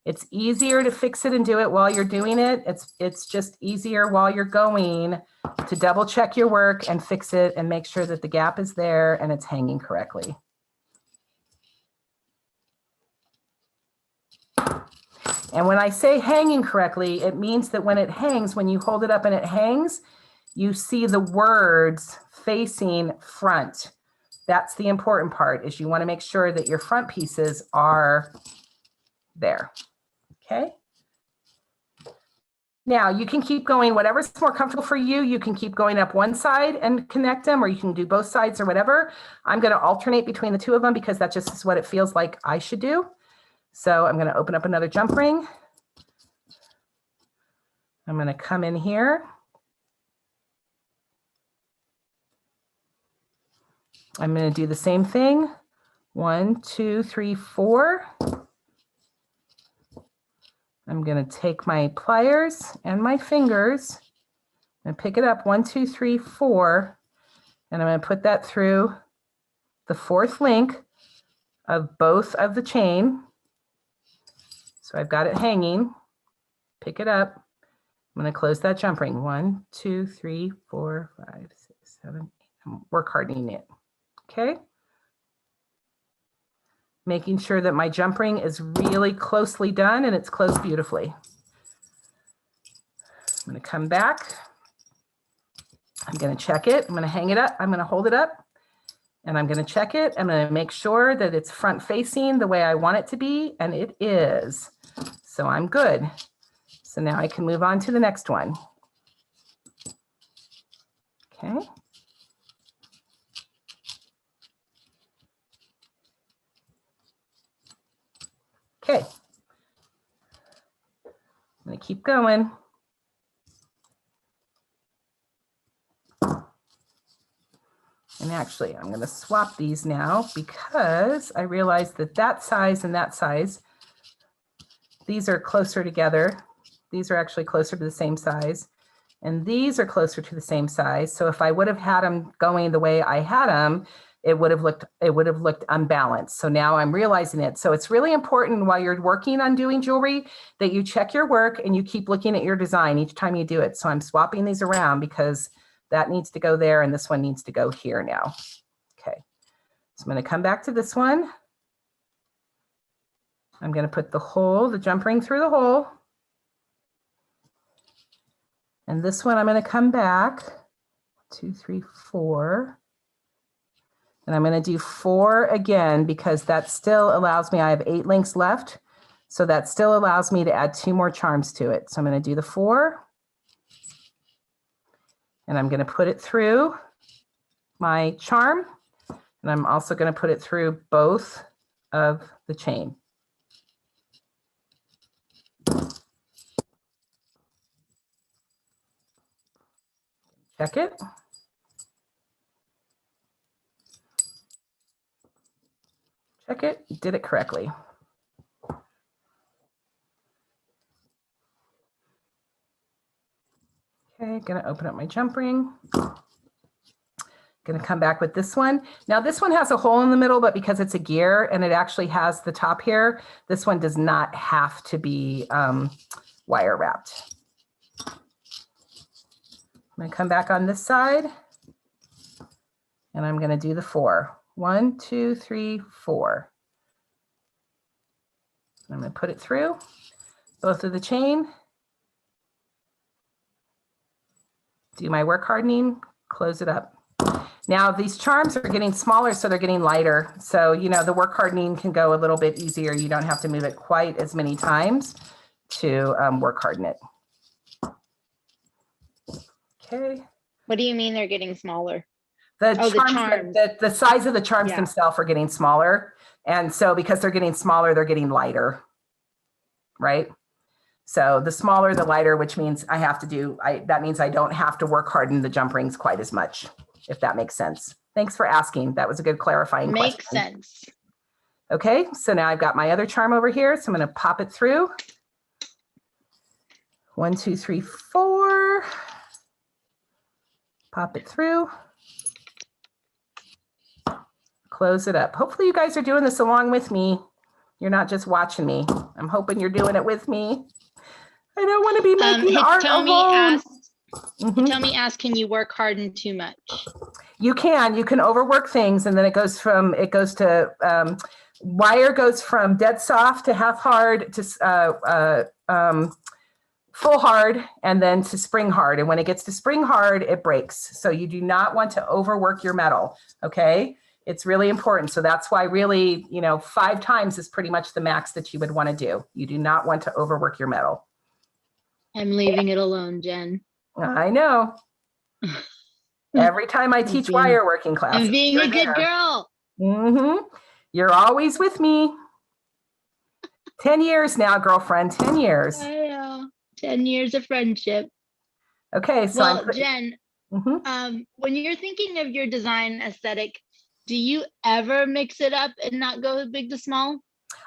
It's easier to fix it and do it while you're doing it. It's just easier while you're going to double check your work and fix it and make sure that the gap is there and it's hanging correctly. And when I say hanging correctly, it means that when it hangs, when you hold it up and it hangs, you see the words facing front. That's the important part, is you want to make sure that your front pieces are there. Okay. Now you can keep going, whatever's more comfortable for you. You can keep going up one side and connect them, or you can do both sides or whatever. I'm going to alternate between the two of them because that just is what it feels like I should do. So I'm going to open up another jump ring. I'm going to come in here. I'm going to do the same thing. 1, 2, 3, 4. I'm going to take my pliers and my fingers and pick it up 1, 2, 3, 4. And I'm going to put that through the 4th link of both of the chain. So I've got it hanging. Pick it up. I'm going to close that jump ring. 1, 2, 3, 4, 5, 6, 7, 8. I'm work hardening it. Okay. Making sure that my jump ring is really closely done and it's closed beautifully. I'm going to come back. I'm going to check it. I'm going to hang it up. I'm going to hold it up and I'm going to check it. I'm going to make sure that it's front facing the way I want it to be, and it is. So I'm good. So now I can move on to the next one. Okay. Okay, I'm going to keep going. And actually, I'm going to swap these now because I realized that that size and that size, these are closer together. These are actually closer to the same size. And these are closer to the same size. So if I would have had them going the way I had them, it would have looked unbalanced. So now I'm realizing it. So it's really important while you're working on doing jewelry that you check your work and you keep looking at your design each time you do it. So I'm swapping these around because that needs to go there and this one needs to go here now. Okay, so I'm going to come back to this one. I'm going to put the jump ring through the hole. And this one I'm going to come back 2, 3, 4. And I'm going to do 4 again because that still allows me, I have 8 links left. So that still allows me to add 2 more charms to it. So I'm going to do the 4. And I'm going to put it through my charm. And I'm also going to put it through both of the chain. Check it. Check it, did it correctly. Okay, gonna open up my jump ring. Gonna come back with this one. Now this one has a hole in the middle, but because it's a gear and it actually has the top here, this one does not have to be wire wrapped. I'm gonna come back on this side and I'm gonna do the 4. 1, 2, 3, 4. I'm gonna put it through both of the chain. Do my work hardening, close it up. Now these charms are getting smaller, so they're getting lighter. So, you know, the work hardening can go a little bit easier. You don't have to move it quite as many times to work harden it. Okay. What do you mean they're getting smaller? The Oh, the charms, charms. the size of the charms Yeah. themselves are getting smaller. And so because they're getting smaller, they're getting lighter, right? So the smaller, the lighter, which means I have to do, that means I don't have to work harden the jump rings quite as much, if that makes sense. Thanks for asking. That was a good clarifying question. Makes sense. Okay, so now I've got my other charm over here. So I'm going to pop it through. 1, 2, 3, 4. Pop it through. Close it up. Hopefully you guys are doing this along with me. You're not just watching me. I'm hoping you're doing it with me. I don't want to be making art alone. Tommy asked, can you work harden too much? You can overwork things, and then it goes to wire goes from dead soft to half hard to full hard, and then to spring hard. And when it gets to spring hard, it breaks. So you do not want to overwork your metal. Okay. It's really important. So that's why really, 5 times is pretty much the max that you would want to do. You do not want to overwork your metal. I'm leaving it alone, Jen. I know. Every time I teach wireworking classes. I'm being a good girl. You're always with me. 10 years now, girlfriend, 10 years. I know. 10 years of friendship. Okay, so well, Jen, when you're thinking of your design aesthetic, do you ever mix it up and not go big to small?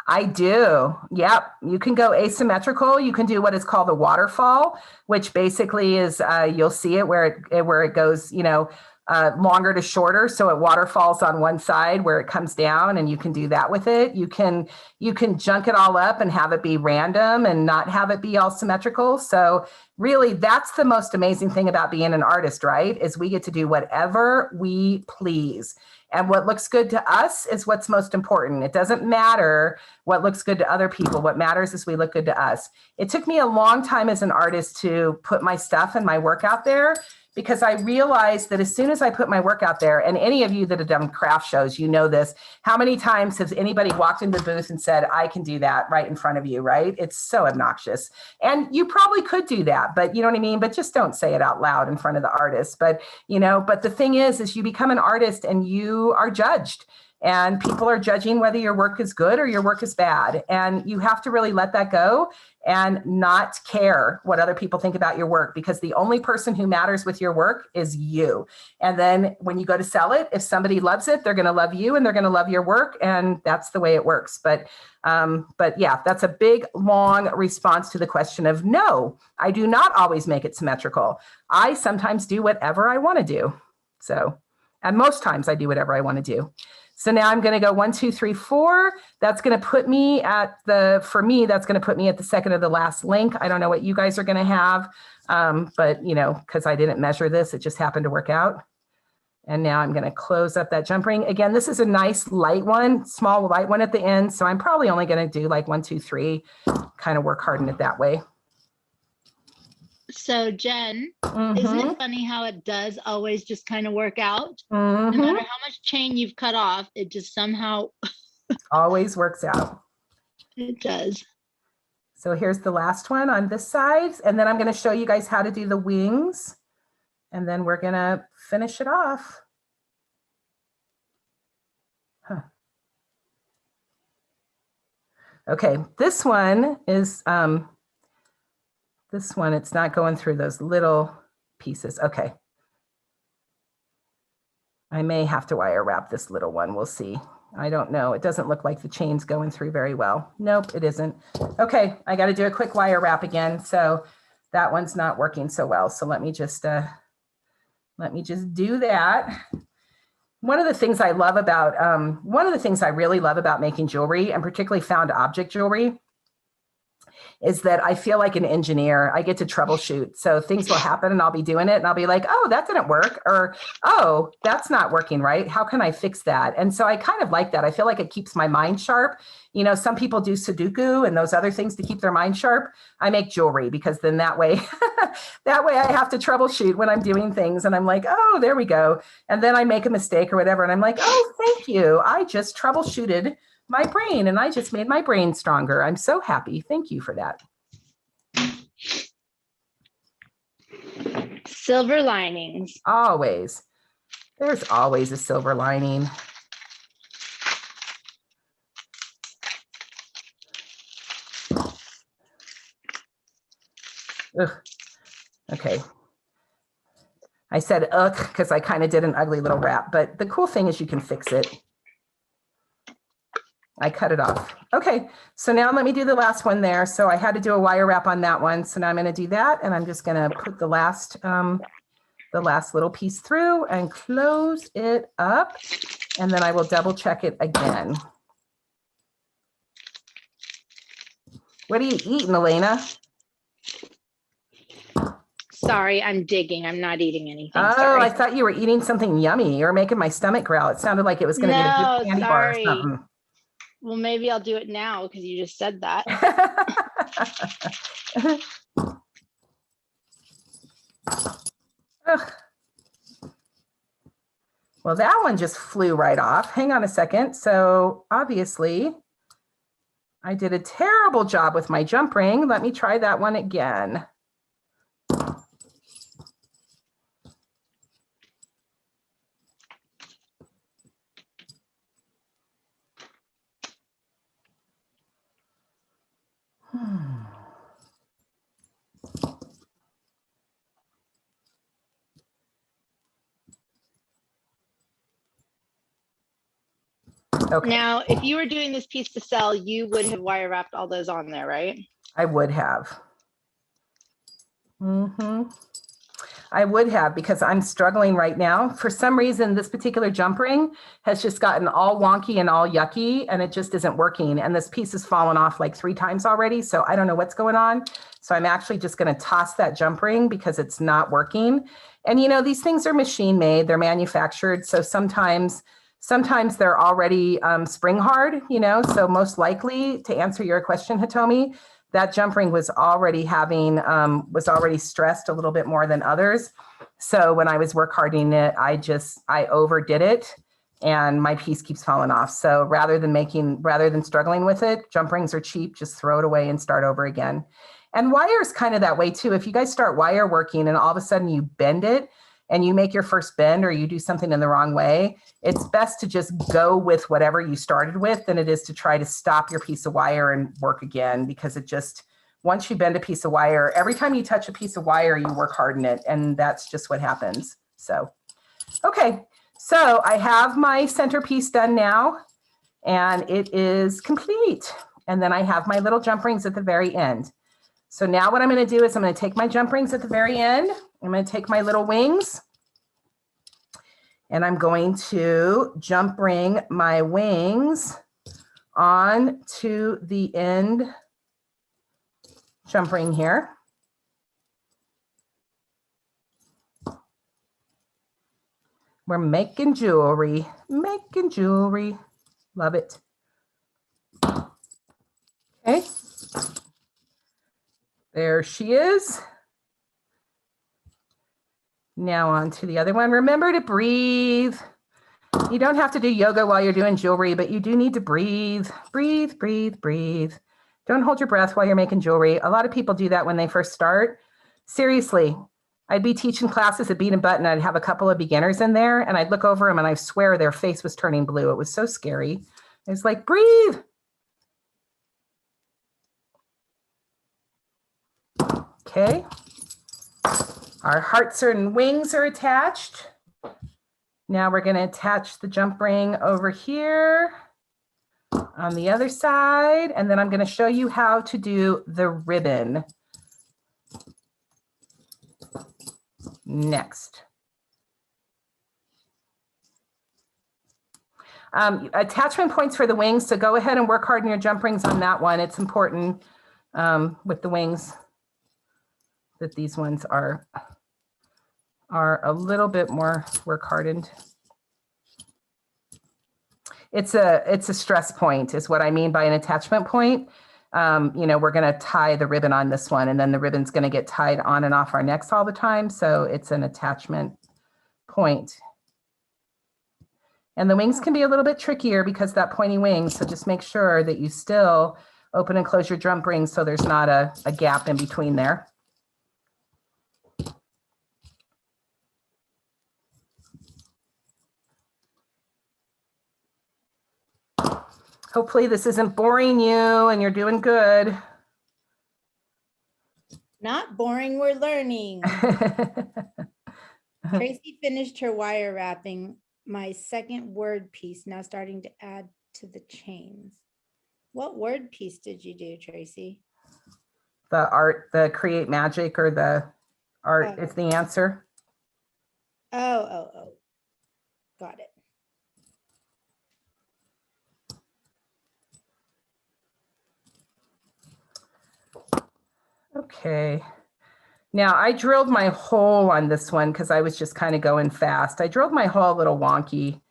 I do. Yep. You can go asymmetrical. You can do what is called a waterfall, which basically is you'll see it where it goes, longer to shorter. So it waterfalls on one side where it comes down, and you can do that with it. You can junk it all up and have it be random and not have it be all symmetrical. So really, that's the most amazing thing about being an artist, right? Is we get to do whatever we please. And what looks good to us is what's most important. It doesn't matter what looks good to other people. What matters is we look good to us. It took me a long time as an artist to put my stuff and my work out there, because I realized that as soon as I put my work out there, and any of you that have done craft shows, you know this, how many times has anybody walked into the booth and said, I can do that right in front of you, right? It's so obnoxious. And you probably could do that, but you know what I mean? But just don't say it out loud in front of the artist. But, but the thing is you become an artist and you are judged. And people are judging whether your work is good or your work is bad. And you have to really let that go and not care what other people think about your work, because the only person who matters with your work is you. And then when you go to sell it, if somebody loves it, they're going to love you and they're going to love your work. And that's the way it works. But yeah, that's a big, long response to the question of no, I do not always make it symmetrical. I sometimes do whatever I want to do. So, and most times I do whatever I want to do. So now I'm going to go 1, 2, 3, 4. That's going to put me at for me, that's going to put me at the second of the last link. I don't know what you guys are going to have, but because I didn't measure this, it just happened to work out. And now I'm going to close up that jump ring. Again, this is a nice light one, small light one at the end. So I'm probably only going to do like 1, 2, 3, kind of work harden it that way. So Jen, isn't it funny how it does always just kind of work out? No matter how much chain you've cut off, it just somehow always works out. It does. So here's the last one on this side. And then I'm going to show you guys how to do the wings. And then we're going to finish it off. Okay, this one is it's not going through those little pieces. Okay, I may have to wire wrap this little one. We'll see. I don't know. It doesn't look like the chain's going through very well. Nope, it isn't. Okay, I got to do a quick wire wrap again. So that one's not working so well. So let me just do that. One of the things I love about, one of the things I really love about making jewelry, and particularly found object jewelry, is that I feel like an engineer. I get to troubleshoot. So things will happen and I'll be doing it and I'll be like, oh, that didn't work. Or, oh, that's not working right. How can I fix that? And so I kind of like that. I feel like it keeps my mind sharp. You know, some people do Sudoku and those other things to keep their mind sharp. I make jewelry because then that way, that way I have to troubleshoot when I'm doing things. And I'm like, oh, there we go. And then I make a mistake or whatever. And I'm like, oh, thank you. I just troubleshooted my brain and I just made my brain stronger. I'm so happy. Thank you for that. Silver linings. Always. There's always a silver lining. Ugh. Okay. I said ugh because I kind of did an ugly little wrap, but the cool thing is you can fix it. I cut it off. Okay, so now let me do the last one there. So I had to do a wire wrap on that one. So now I'm going to do that, and I'm just going to put the last little piece through and close it up, and then I will double check it again. What are you eating, Elena? Sorry, I'm digging. I'm not eating anything. Oh, Sorry. I thought you were eating something yummy. You were making my stomach growl. It sounded like it was going to be a good candy bar or something. Well, maybe I'll do it now because you just said that. Well, that one just flew right off. Hang on a second. So obviously, I did a terrible job with my jump ring. Let me try that one again. Okay. Now, if you were doing this piece to sell, you would have wire wrapped all those on there, right? I would have. I would have, because I'm struggling right now. For some reason, this particular jump ring has just gotten all wonky and all yucky, and it just isn't working. And this piece has fallen off like 3 times already. So I don't know what's going on. So I'm actually just going to toss that jump ring because it's not working. And you know, these things are machine made, they're manufactured. So sometimes they're already spring hard, you know, so most likely, to answer your question, Hitomi, that jump ring was already stressed a little bit more than others. So when I was work hardening it, I overdid it and my piece keeps falling off. So rather than struggling with it, jump rings are cheap, just throw it away and start over again. And wire is kind of that way too. If you guys start wire working and all of a sudden you bend it, and you make your first bend or you do something in the wrong way, it's best to just go with whatever you started with than it is to try to stop your piece of wire and work again, because it just, once you bend a piece of wire, every time you touch a piece of wire, you work harden it, and that's just what happens. So, okay, so I have my centerpiece done now, and it is complete. And then I have my little jump rings at the very end. So now what I'm going to do is I'm going to take my jump rings at the very end. I'm going to take my little wings and I'm going to jump ring my wings on to the end jump ring here. We're making jewelry, Love it. Okay. There she is. Now on to the other one. Remember to breathe. You don't have to do yoga while you're doing jewelry, but you do need to breathe. Breathe, breathe, breathe. Don't hold your breath while you're making jewelry. A lot of people do that when they first start. Seriously, I'd be teaching classes at Bead and Button. I'd have a couple of beginners in there and I'd look over them and I swear their face was turning blue. It was so scary. I was like, breathe. Okay. Our hearts and wings are attached. Now we're going to attach the jump ring over here on the other side, and then I'm going to show you how to do the ribbon next. Attachment points for the wings, so go ahead and work hard on your jump rings on that one. It's important with the wings that these ones are a little bit more work hardened. It's a stress point is what I mean by an attachment point. You know, we're going to tie the ribbon on this one, and then the ribbon's going to get tied on and off our necks all the time. So it's an attachment point. And the wings can be a little bit trickier because that pointy wing. So just make sure that you still open and close your jump ring so there's not a gap in between there. Hopefully this isn't boring you and you're doing good. Not boring, we're learning. Tracy finished her wire wrapping. My second word piece, now starting to add to the chains. What word piece did you do, Tracy? The art, the create magic, or the art is the answer. Oh. Got it. Okay. Now I drilled my hole on this one because I was just kind of going fast. I drilled my hole a little wonky,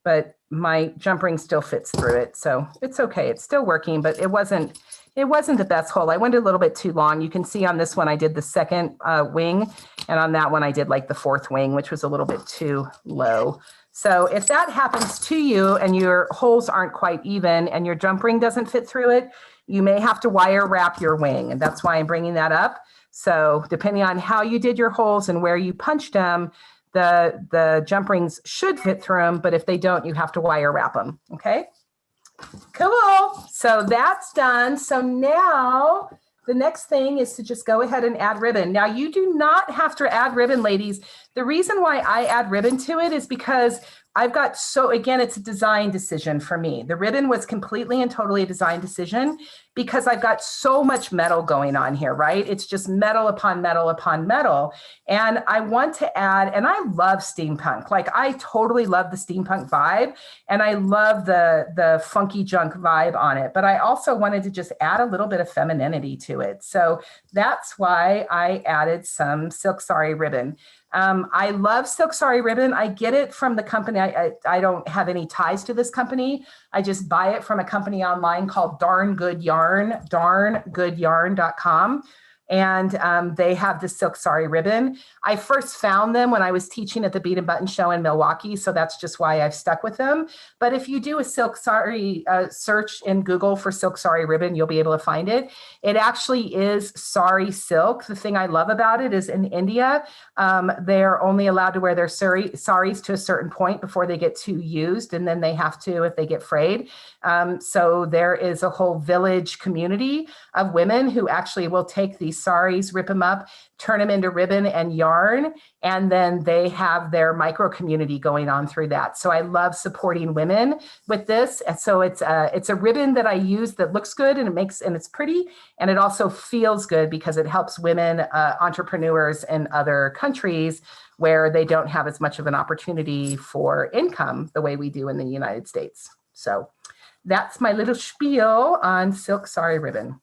but my jump ring still fits through it. So it's okay. It's still working, but it wasn't the best hole. I went a little bit too long. You can see on this one, I did the second wing, and on that one, I did like the fourth wing, which was a little bit too low. So if that happens to you and your holes aren't quite even and your jump ring doesn't fit through it, you may have to wire wrap your wing. And that's why I'm bringing that up. So depending on how you did your holes and where you punched them, the jump rings should fit through them, but if they don't, you have to wire wrap them. Okay, cool. So that's done. So now the next thing is to just go ahead and add ribbon. Now you do not have to add ribbon, ladies. The reason why I add ribbon to it is because I've got, so again, it's a design decision for me. The ribbon was completely and totally a design decision because I've got so much metal going on here, right? It's just metal upon metal upon metal. And I want to add, and I love steampunk. Like I totally love the steampunk vibe and I love the funky junk vibe on it, but I also wanted to just add a little bit of femininity to it. So that's why I added some silk sari ribbon. I love silk sari ribbon. I get it from the company. I don't have any ties to this company. I just buy it from a company online called Darn Good Yarn, darngoodyarn.com. And they have the silk sari ribbon. I first found them when I was teaching at the Bead and Button Show in Milwaukee, so that's just why I've stuck with them. But if you do a silk sari search in Google for silk sari ribbon, you'll be able to find it. It actually is sari silk. The thing I love about it is in India, they're only allowed to wear their saris to a certain point before they get too used, and then they have to if they get frayed. So there is a whole village community of women who actually will take these saris, rip them up, turn them into ribbon and yarn, and then they have their micro community going on through that. So I love supporting women with this. And so it's a ribbon that I use that looks good and it's pretty, and it also feels good because it helps women entrepreneurs in other countries where they don't have as much of an opportunity for income the way we do in the United States. So that's my little spiel on silk sari ribbon.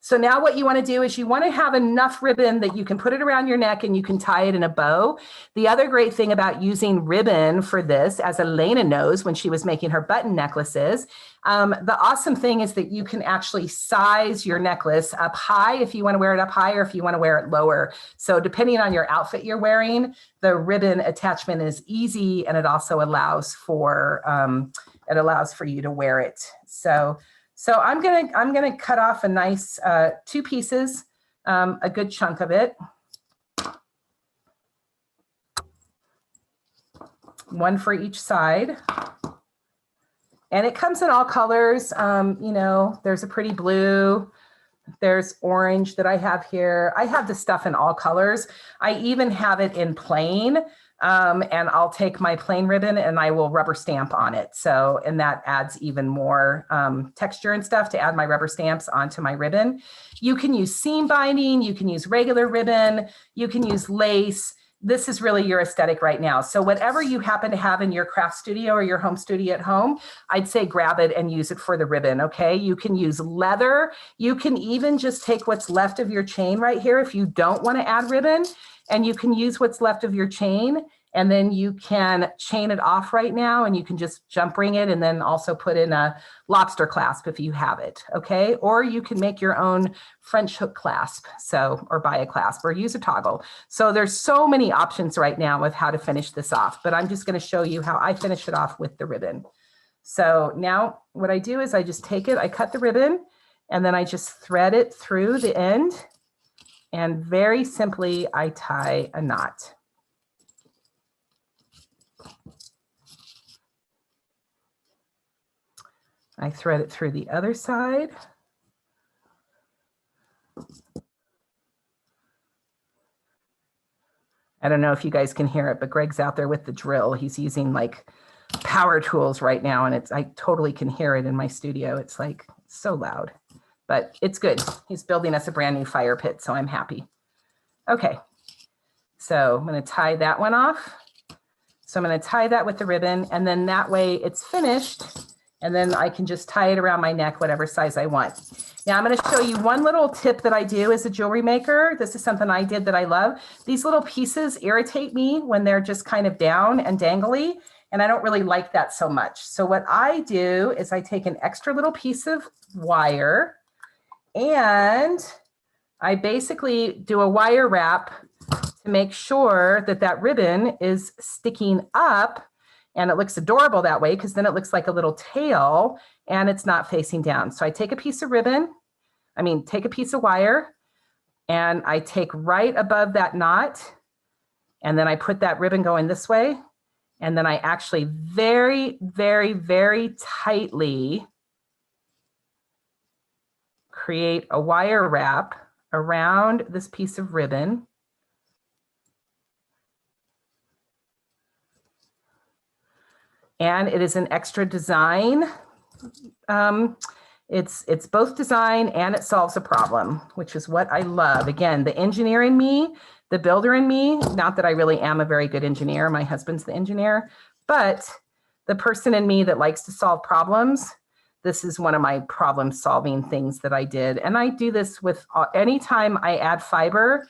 So now what you want to do is you want to have enough ribbon that you can put it around your neck and you can tie it in a bow. The other great thing about using ribbon for this, as Elena knows when she was making her button necklaces, the awesome thing is that you can actually size your necklace up high if you want to wear it up high or if you want to wear it lower. So depending on your outfit you're wearing, the ribbon attachment is easy, and it also allows for you to wear it. So I'm gonna cut off a nice 2 pieces, a good chunk of it. One for each side. And it comes in all colors. You know, there's a pretty blue, there's orange that I have here. I have the stuff in all colors. I even have it in plain. And I'll take my plain ribbon and I will rubber stamp on it. So, and that adds even more texture and stuff to add my rubber stamps onto my ribbon. You can use seam binding, you can use regular ribbon, you can use lace. This is really your aesthetic right now. So whatever you happen to have in your craft studio or your home studio at home, I'd say grab it and use it for the ribbon, okay? You can use leather. You can even just take what's left of your chain right here if you don't want to add ribbon, and you can use what's left of your chain, and then you can chain it off right now, and you can just jump ring it and then also put in a lobster clasp if you have it, okay? Or you can make your own French hook clasp, so, or buy a clasp or use a toggle. So there's so many options right now with how to finish this off, but I'm just gonna show you how I finish it off with the ribbon. So now what I do is I just take it, I cut the ribbon, and then I just thread it through the end, and very simply I tie a knot. I thread it through the other side. I don't know if you guys can hear it, but Greg's out there with the drill. He's using like power tools right now, and I totally can hear it in my studio. It's like so loud, but it's good. He's building us a brand new fire pit, so I'm happy. Okay, so I'm going to tie that one off. So I'm going to tie that with the ribbon, and then that way it's finished. And then I can just tie it around my neck, whatever size I want. Now I'm going to show you one little tip that I do as a jewelry maker. This is something I did that I love. These little pieces irritate me when they're just kind of down and dangly, and I don't really like that so much. So what I do is I take an extra little piece of wire, and I basically do a wire wrap to make sure that that ribbon is sticking up. And it looks adorable that way, because then it looks like a little tail and it's not facing down. So I take a piece of take a piece of wire, and I take right above that knot, and then I put that ribbon going this way. And then I actually very, very, very tightly create a wire wrap around this piece of ribbon. And it is an extra design. It's both design and it solves a problem, which is what I love. Again, the engineer in me, the builder in me, not that I really am a very good engineer, my husband's the engineer, but the person in me that likes to solve problems, this is one of my problem solving things that I did. And I do this with anytime I add fiber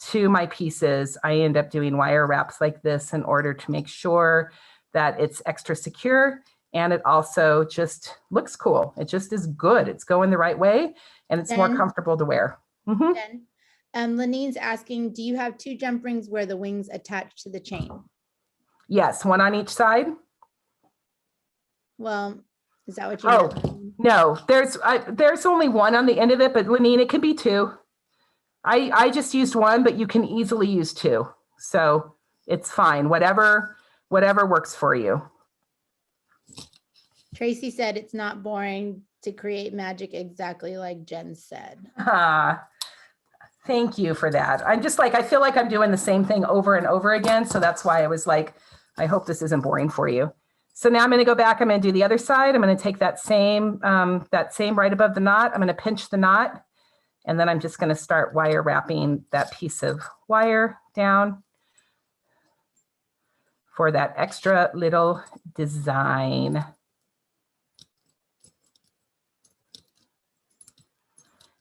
to my pieces, I end up doing wire wraps like this in order to make sure that it's extra secure, and it also just looks cool. It just is good. It's going the right way, and it's more comfortable to wear. Lenine's asking, do you have 2 jump rings where the wings attach to the chain? Yes, one on each side. Well, is that what you No, there's only one on the end of it, but Lenine, it can be 2. I just used one, but you can easily use 2. So it's fine. Whatever works for you. Tracy said it's not boring to create magic, exactly like Jen said. Thank you for that. I'm just like, I feel like I'm doing the same thing over and over again. So that's why I was like, I hope this isn't boring for you. So now I'm going to go back. I'm going to do the other side. I'm going to take that same right above the knot. I'm going to pinch the knot, and then I'm just going to start wire wrapping that piece of wire down for that extra little design.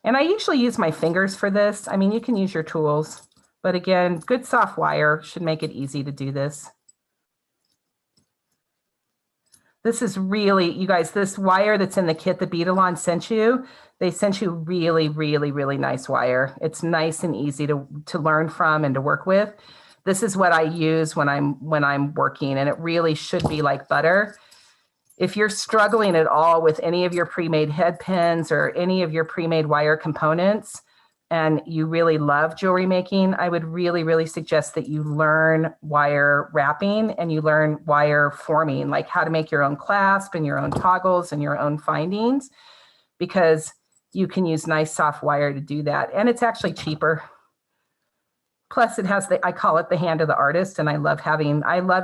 And I usually use my fingers for this. I mean, you can use your tools, but again, good soft wire should make it easy to do this. This is really, you guys, this wire that's in the kit that Beadalon sent you, they sent you really, really, really nice wire. It's nice and easy to learn from and to work with. This is what I use when I'm working, and it really should be like butter. If you're struggling at all with any of your pre-made head pins or any of your pre-made wire components, and you really love jewelry making, I would really, really suggest that you learn wire wrapping and you learn wire forming, like how to make your own clasp and your own toggles and your own findings, because you can use nice soft wire to do that. And it's actually cheaper. Plus it has I call it the hand of the artist, and I love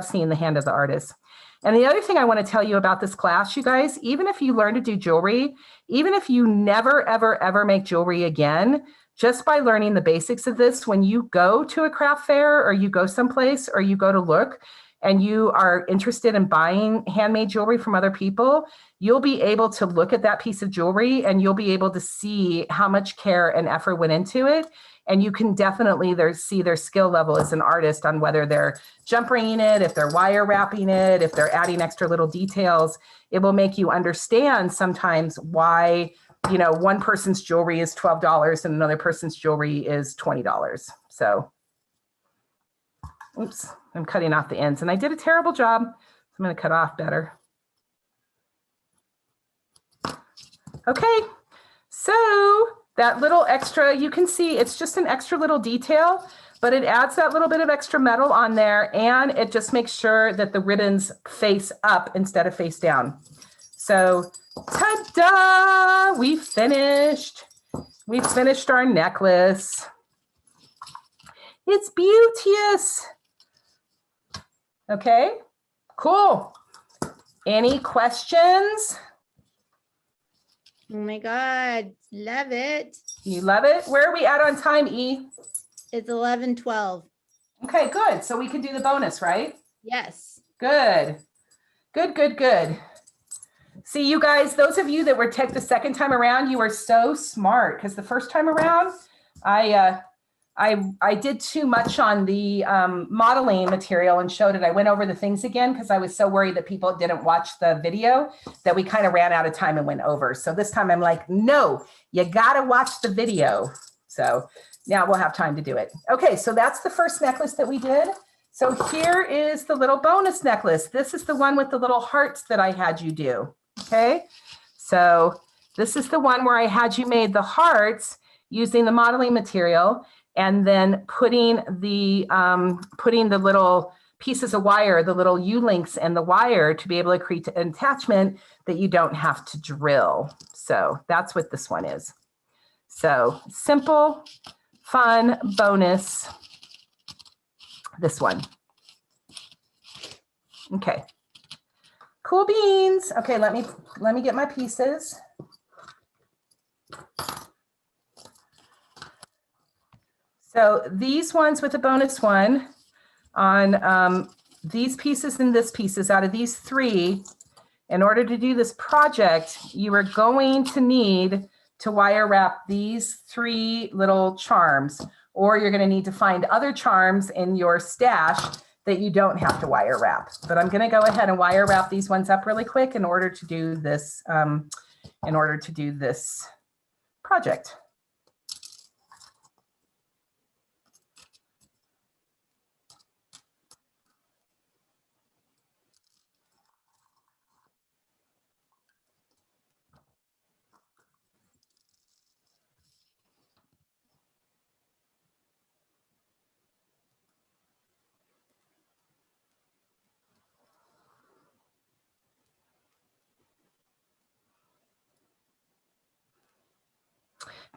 seeing the hand of the artist. And the other thing I want to tell you about this class, you guys, even if you learn to do jewelry, even if you never, ever, ever make jewelry again, just by learning the basics of this, when you go to a craft fair or you go someplace or you go to look and you are interested in buying handmade jewelry from other people, you'll be able to look at that piece of jewelry and you'll be able to see how much care and effort went into it. And you can definitely see their skill level as an artist on whether they're jump ringing it, if they're wire wrapping it, if they're adding extra little details. It will make you understand sometimes why, you know, one person's jewelry is $12 and another person's jewelry is $20. So, oops, I'm cutting off the ends and I did a terrible job. I'm going to cut off better. Okay, so that little extra, you can see it's just an extra little detail, but it adds that little bit of extra metal on there, and it just makes sure that the ribbons face up instead of face down. So, ta-da! We finished. We finished our necklace. It's beauteous. Okay, cool. Any questions? Oh my God, love it. You love it? Where are we at on time, E? It's 11:12. Okay, good. So we can do the bonus, right? Yes. Good. Good, good, good. See, you guys, those of you that were tech the second time around, you are so smart, because the first time around, I did too much on the modeling material and showed it. I went over the things again because I was so worried that people didn't watch the video that we kind of ran out of time and went over. So this time I'm like, no, you got to watch the video. So now we'll have time to do it. Okay, so that's the first necklace that we did. So here is the little bonus necklace. This is the one with the little hearts that I had you do. Okay, so this is the one where I had you made the hearts using the modeling material, and then putting the little pieces of wire, the little U-links and the wire to be able to create an attachment that you don't have to drill. So that's what this one is. So simple, fun, bonus, this one. Okay, cool beans. Okay, let me get my pieces. So these ones with the bonus one on these pieces and this pieces, out of these three, in order to do this project, you are going to need to wire wrap these three little charms, or you're going to need to find other charms in your stash that you don't have to wire wrap. But I'm going to go ahead and wire wrap these ones up really quick in order to do this project.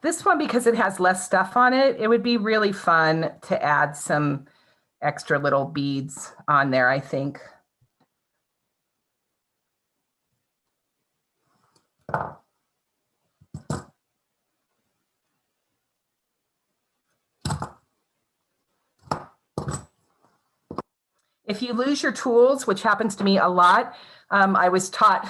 This one, because it has less stuff on it, it would be really fun to add some extra little beads on there, I think. If you lose your tools, which happens to me a lot, I was taught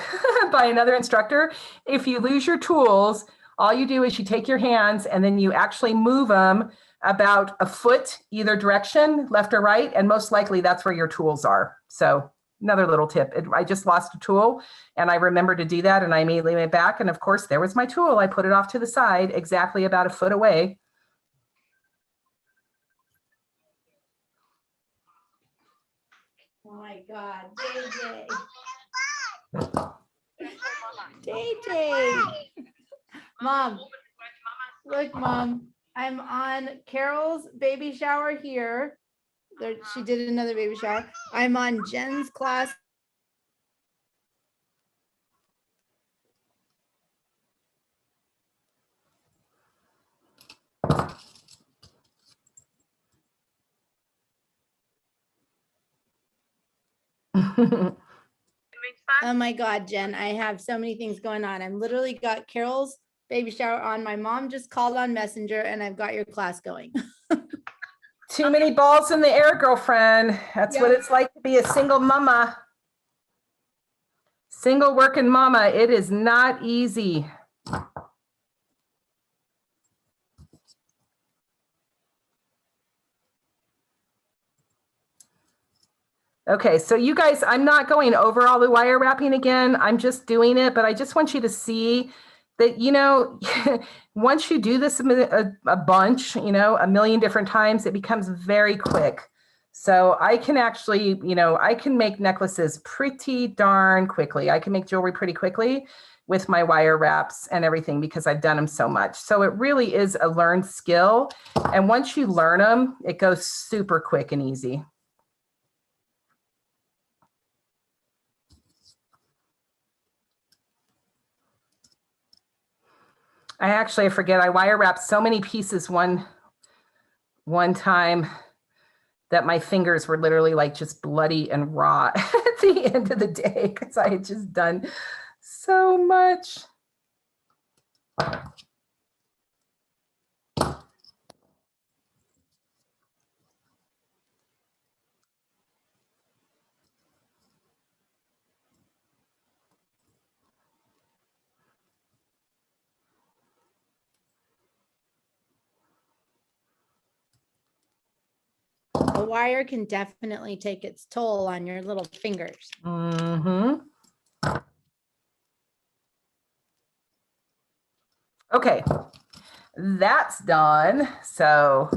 by another instructor, if you lose your tools, all you do is you take your hands and then you actually move them about a foot either direction, left or right, and most likely that's where your tools are. So another little tip. I just lost a tool and I remembered to do that, and I immediately went back, and of course there was my tool. I put it off to the side exactly about a foot away. Oh my God, JJ. Mom, look, Mom, I'm on Carol's baby shower here. She did another baby shower. I'm on Jen's class. Oh my God, Jen, I have so many things going on. I'm literally got Carol's baby shower on. My mom just called on Messenger and I've got your class going. Too many balls in the air, girlfriend. That's what Yep. it's like to be a single mama. Single working mama. It is not easy. Okay, so you guys, I'm not going over all the wire wrapping again. I'm just doing it, but I just want you to see that, you know, once you do this a bunch, you know, a million different times, it becomes very quick. So I can actually, you know, I can make necklaces pretty darn quickly. I can make jewelry pretty quickly with my wire wraps and everything because I've done them so much. So it really is a learned skill. And once you learn them, it goes super quick and easy. I forget, I wire wrapped so many pieces one time that my fingers were literally like just bloody and raw at the end of the day because I had just done so much. A wire can definitely take its toll on your little fingers. Mm-hmm. Okay, that's done. So,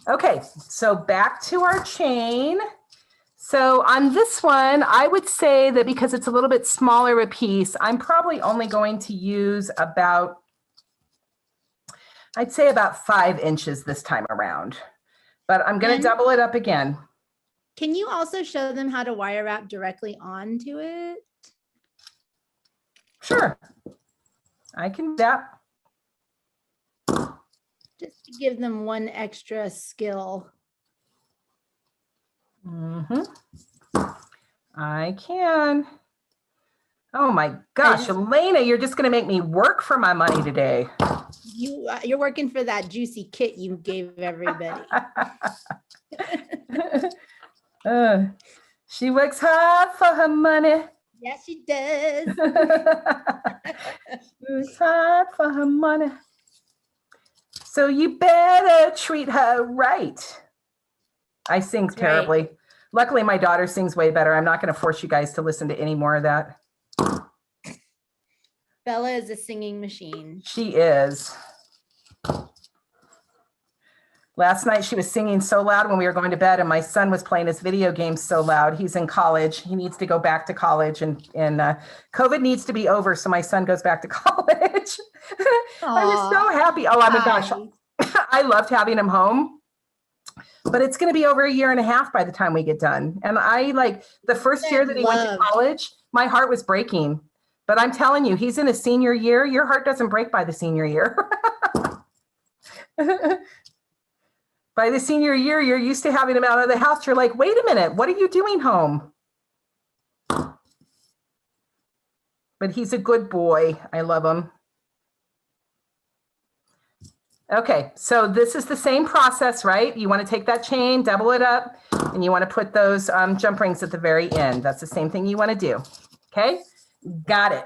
okay, so back to our chain. So on this one, I would say that because it's a little bit smaller a piece, I'm probably only going to use about, I'd say about 5 inches this time around, but I'm going to double it up again. Can you also show them how to wire wrap directly onto it? Sure, I can do that. Just to give them one extra skill. Mm-hmm. I can. Oh my gosh, Elena, you're just going to make me work for my money today. You're working for that juicy kit you gave everybody. She works hard for her money. Yes, she does. Works hard for her money. So you better treat her right. I sing terribly. Right. Luckily, my daughter sings way better. I'm not going to force you guys to listen to any more of that. Bella is a singing machine. She is. Last night, she was singing so loud when we were going to bed, and my son was playing his video games so loud. He's in college. He needs to go back to college, and COVID needs to be over, so my son goes back to college. I was so happy. Oh, my gosh. I loved having him home, but it's going to be over 1.5 years by the time we get done. And I like the first year that he went to college, my heart was breaking. But I'm telling you, he's in his senior year. Your heart doesn't break by the senior year. By the senior year, you're used to having him out of the house. You're like, wait a minute, what are you doing home? But he's a good boy. I love him. Okay, so this is the same process, right? You want to take that chain, double it up, and you want to put those jump rings at the very end. That's the same thing you want to do. Okay, got it.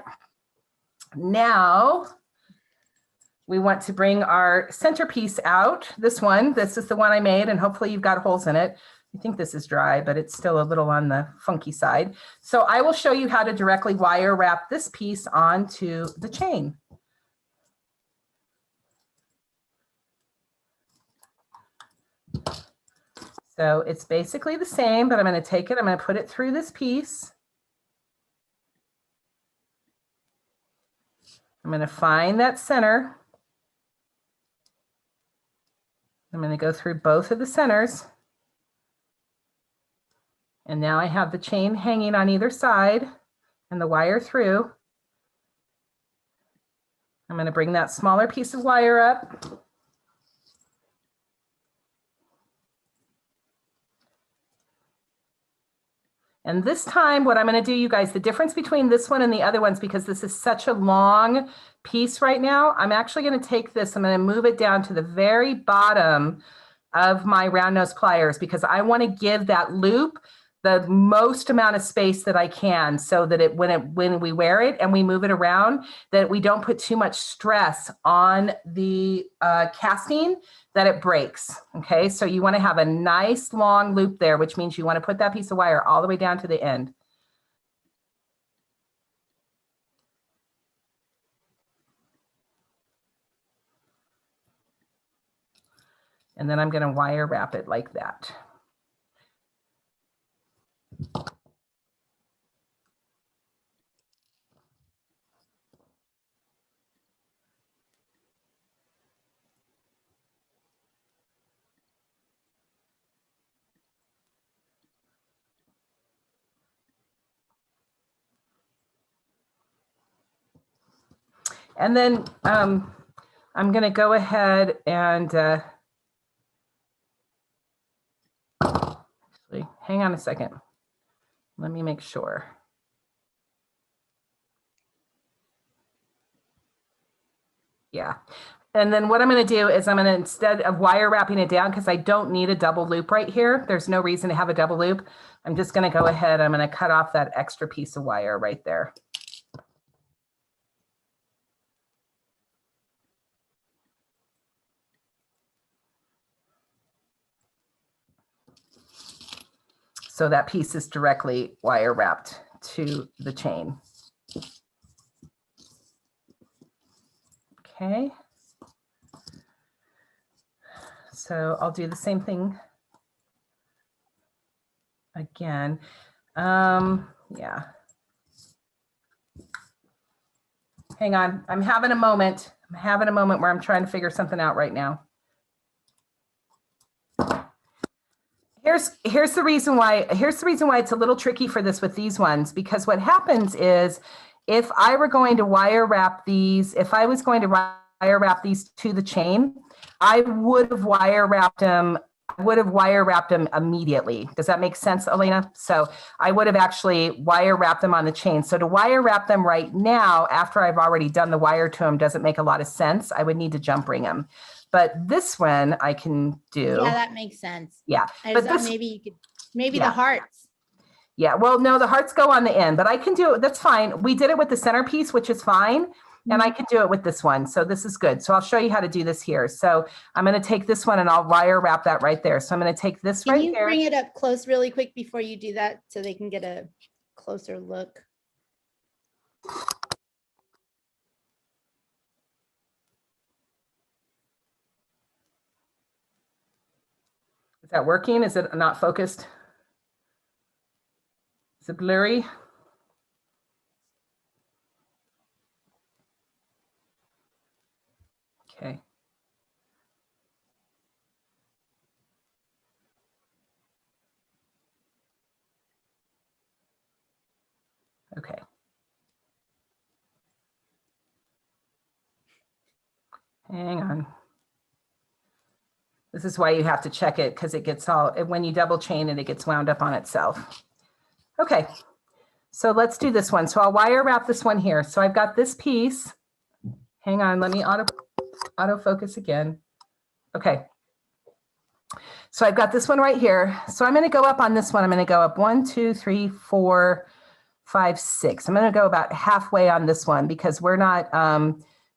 Now, we want to bring our centerpiece out. This is the one I made, and hopefully you've got holes in it. I think this is dry, but it's still a little on the funky side. So I will show you how to directly wire wrap this piece onto the chain. So it's basically the same, but I'm going to take it, I'm going to put it through this piece. I'm going to find that center. I'm going to go through both of the centers. And now I have the chain hanging on either side and the wire through. I'm going to bring that smaller piece of wire up. And this time, what I'm going to do, you guys, the difference between this one and the other ones, because this is such a long piece right now, I'm actually going to take this, I'm going to move it down to the very bottom of my round nose pliers, because I want to give that loop the most amount of space that I can, so that when we wear it and we move it around, that we don't put too much stress on the casting that it breaks. Okay, so you want to have a nice long loop there, which means you want to put that piece of wire all the way down to the end. And then I'm going to wire wrap it like that. And then I'm going to go ahead and actually, hang on a second. Let me make sure. Yeah. And then what I'm going to do is I'm going to, instead of wire wrapping it down, because I don't need a double loop right here, there's no reason to have a double loop. I'm just going to go ahead, I'm going to cut off that extra piece of wire right there. So that piece is directly wire wrapped to the chain. Okay. So I'll do the same thing again. Yeah. Hang on, I'm having a moment. I'm having a moment where I'm trying to figure something out right now. Here's the reason why it's a little tricky for this with these ones, because what happens is if I were going to wire wrap these, if I was going to wire wrap these to the chain, I would have wire wrapped them. I would have wire wrapped them immediately. Does that make sense, Elena? So I would have actually wire wrapped them on the chain. So to wire wrap them right now, after I've already done the wire to them, doesn't make a lot of sense. I would need to jump ring them. But this one I can do. Yeah, that makes sense. Yeah, I but just thought this, maybe you could, maybe yeah. the hearts. Yeah, well, no, the hearts go on the end, but I can do it. That's fine. We did it with the centerpiece, which is fine. And I can do it with this one. So this is good. So I'll show you how to do this here. So I'm going to take this one and I'll wire wrap that right there. So I'm going to take this Can right you here. bring it up close really quick before you do that so they can get a closer look? Is that working? Is it not focused? Is it blurry? Okay. Okay. Hang on. This is why you have to check it, because it gets all, when you double chain it, it gets wound up on itself. Okay. So let's do this one. So I'll wire wrap this one here. So I've got this piece. Hang on, let me auto focus again. Okay. So I've got this one right here. So I'm going to go up on this one. I'm going to go up 1, 2, 3, 4, 5, 6. I'm going to go about halfway on this one because we're not,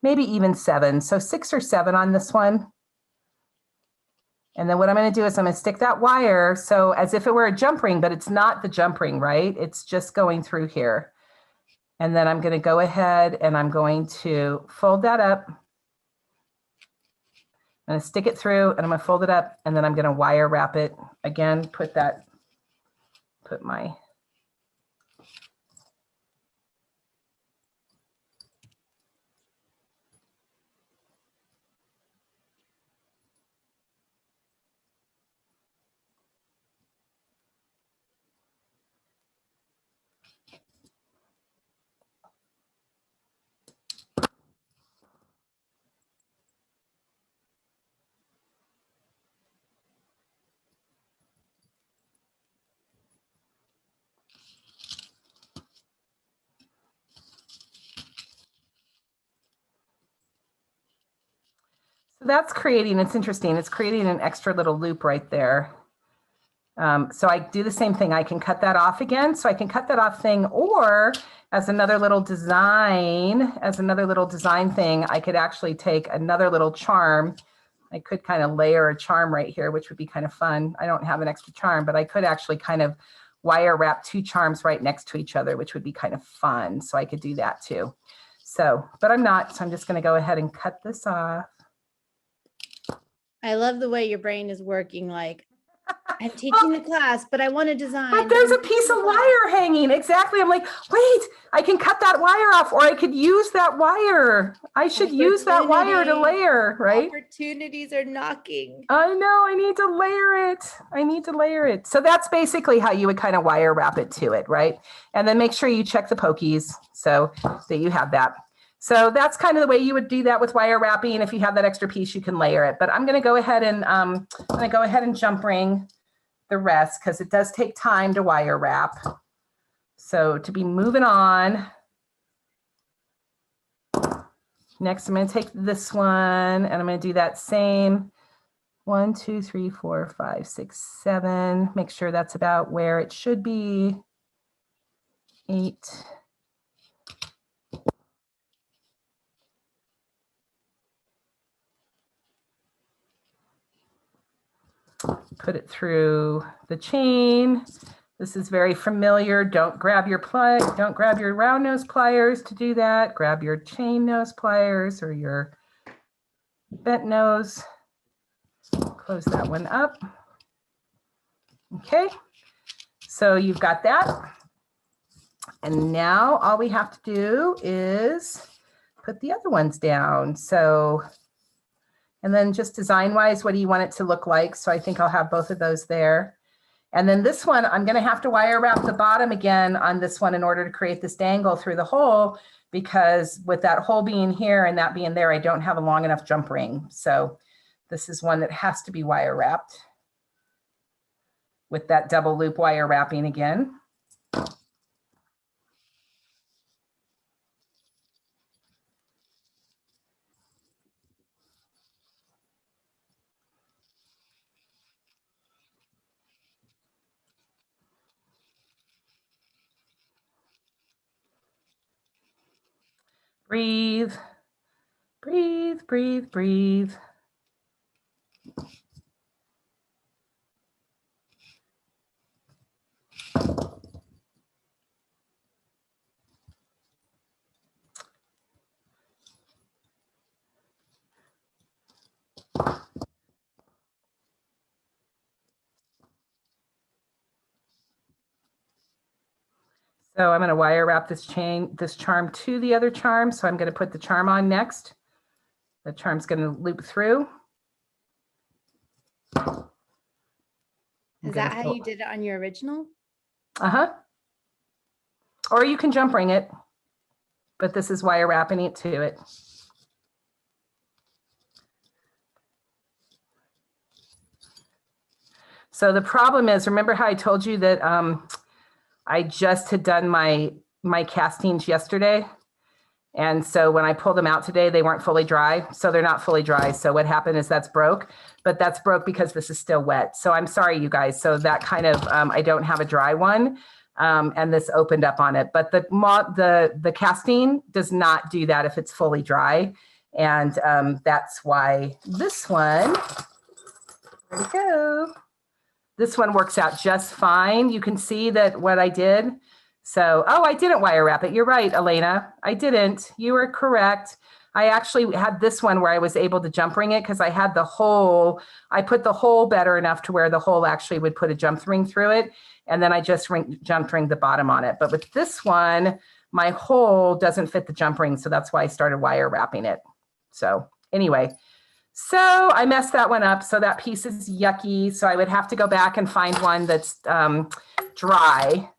maybe even 7. So 6 or 7 on this one. And then what I'm going to do is I'm going to stick that wire. So as if it were a jump ring, but it's not the jump ring, right? It's just going through here. And then I'm going to go ahead and I'm going to fold that up. I'm going to stick it through and I'm going to fold it up and then I'm going to wire wrap it again, put my, So that's creating, it's interesting, it's creating an extra little loop right there. So I do the same thing. I can cut that off again. So I can cut that off thing, or as another little design thing, I could actually take another little charm. I could kind of layer a charm right here, which would be kind of fun. I don't have an extra charm, but I could actually kind of wire wrap 2 charms right next to each other, which would be kind of fun. So I could do that too. So, but I'm not, so I'm just going to go ahead and cut this off. I love the way your brain is working. Like, I'm teaching the class, but I want to design. But there's a piece of wire hanging. Exactly. I'm like, wait, I can cut that wire off, or I could use that wire. I should use that wire to layer, right? Opportunities are knocking. I know, I need to layer it. I need to layer it. So that's basically how you would kind of wire wrap it to it, right? And then make sure you check the pokies so that you have that. So that's kind of the way you would do that with wire wrapping. If you have that extra piece, you can layer it. But I'm going to go ahead and jump ring the rest, because it does take time to wire wrap. So to be moving on. Next, I'm going to take this one and I'm going to do that same 1, 2, 3, 4, 5, 6, 7. Make sure that's about where it should be. 8. Put it through the chain. This is very familiar. Don't grab your round nose pliers to do that. Grab your chain nose pliers or your bent nose. Close that one up. Okay, so you've got that. And now all we have to do is put the other ones down. So, and then just design wise, what do you want it to look like? So I think I'll have both of those there. And then this one, I'm going to have to wire wrap the bottom again on this one in order to create this dangle through the hole, because with that hole being here and that being there, I don't have a long enough jump ring. So this is one that has to be wire wrapped with that double loop wire wrapping again. Breathe, breathe, breathe, breathe. So I'm going to wire wrap this charm to the other charm. So I'm going to put the charm on next. The charm's going to loop through. Is that how you did it on your original? Uh-huh. Or you can jump ring it, but this is wire wrapping it to it. So the problem is, remember how I told you that I just had done my castings yesterday? And so when I pulled them out today, they weren't fully dry. So they're not fully dry. So what happened is that's broke, but that's broke because this is still wet. So I'm sorry, you guys. So that kind of, I don't have a dry one. And this opened up on it, but the casting does not do that if it's fully dry. And that's why this one, there we go. This one works out just fine. You can see that what I did. So, oh, I didn't wire wrap it. You're right, Elena. I didn't. You were correct. I actually had this one where I was able to jump ring it because I had the hole. I put the hole better enough to where the hole actually would put a jump ring through it. And then I just jump ring the bottom on it. But with this one, my hole doesn't fit the jump ring. So that's why I started wire wrapping it. So anyway, so I messed that one up. So that piece is yucky. So I would have to go back and find one that's dry.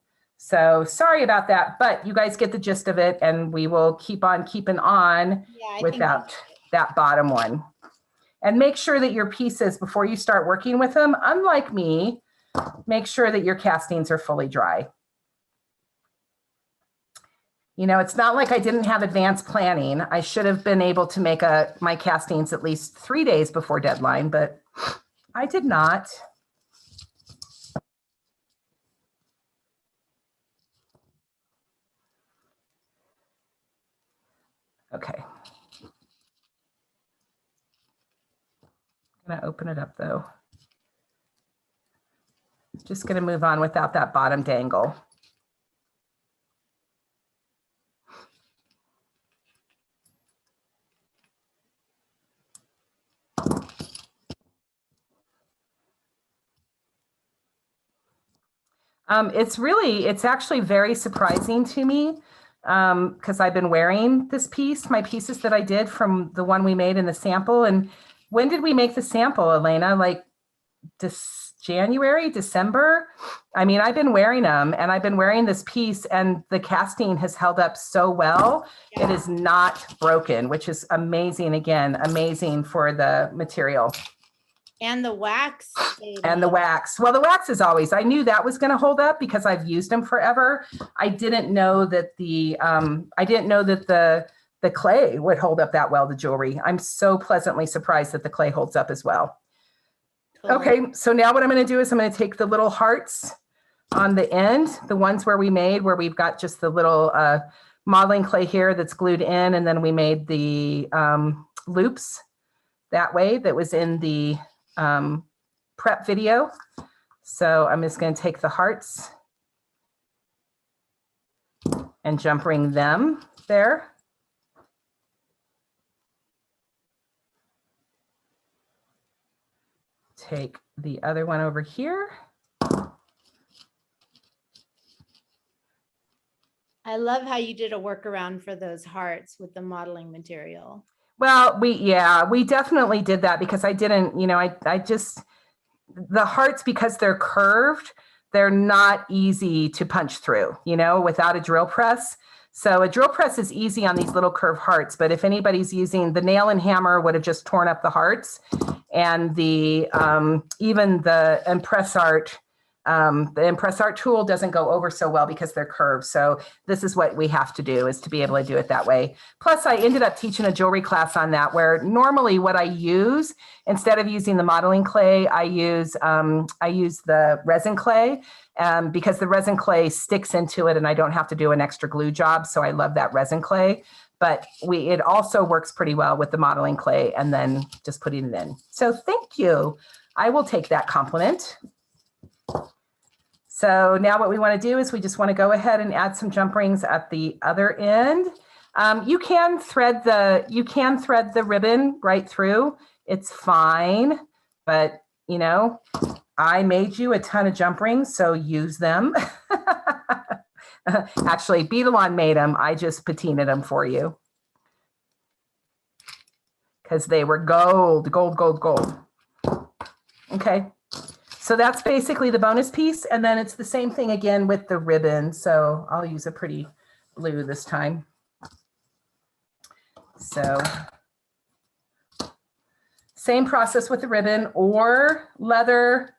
So sorry about that, but you guys get the gist of it, and we will keep on keeping on without that bottom one. And make sure that your pieces, before you start working with them, unlike me, make sure that your castings are fully dry. You know, it's not like I didn't have advanced planning. I should have been able to make my castings at least 3 days before deadline, but I did not. Okay. I'm going to open it up though. Just going to move on without that bottom dangle. It's actually very surprising to me because I've been wearing this piece, my pieces that I did from the one we made in the sample. And when did we make the sample, Elena? Like January, December? I mean, I've been wearing them and I've been wearing this piece and the casting has held up so well. Yeah. It is not broken, which is amazing. Again, amazing for the material. And the wax. And the wax. Well, the wax is always, I knew that was going to hold up because I've used them forever. I didn't know that the clay would hold up that well, the jewelry. I'm so pleasantly surprised that the clay holds up as well. Okay, so now what I'm going to do is I'm going to take the little hearts on the end, the ones where we've got just the little modeling clay here that's glued in, and then we made the loops that way that was in the prep video. So I'm just going to take the hearts and jump ring them there. Take the other one over here. I love how you did a workaround for those hearts with the modeling material. Well, we definitely did that because I didn't, you know, I just, the hearts, because they're curved, they're not easy to punch through, you know, without a drill press. So a drill press is easy on these little curved hearts, but if anybody's using the nail and hammer would have just torn up the hearts, and the even the impress art tool doesn't go over so well because they're curved. So this is what we have to do, is to be able to do it that way. Plus I ended up teaching a jewelry class on that, where normally what I use, instead of using the modeling clay, I use the resin clay because the resin clay sticks into it and I don't have to do an extra glue job. So I love that resin clay, but it also works pretty well with the modeling clay and then just putting it in. So thank you. I will take that compliment. So now what we want to do is we just want to go ahead and add some jump rings at the other end. You can thread the ribbon right through. It's fine, but you know, I made you a ton of jump rings, so use them. Actually, Beadalon made them. I just patinaed them for you because they were gold, gold, gold, gold. Okay. So that's basically the bonus piece. And then it's the same thing again with the ribbon. So I'll use a pretty blue this time. So same process with the ribbon or leather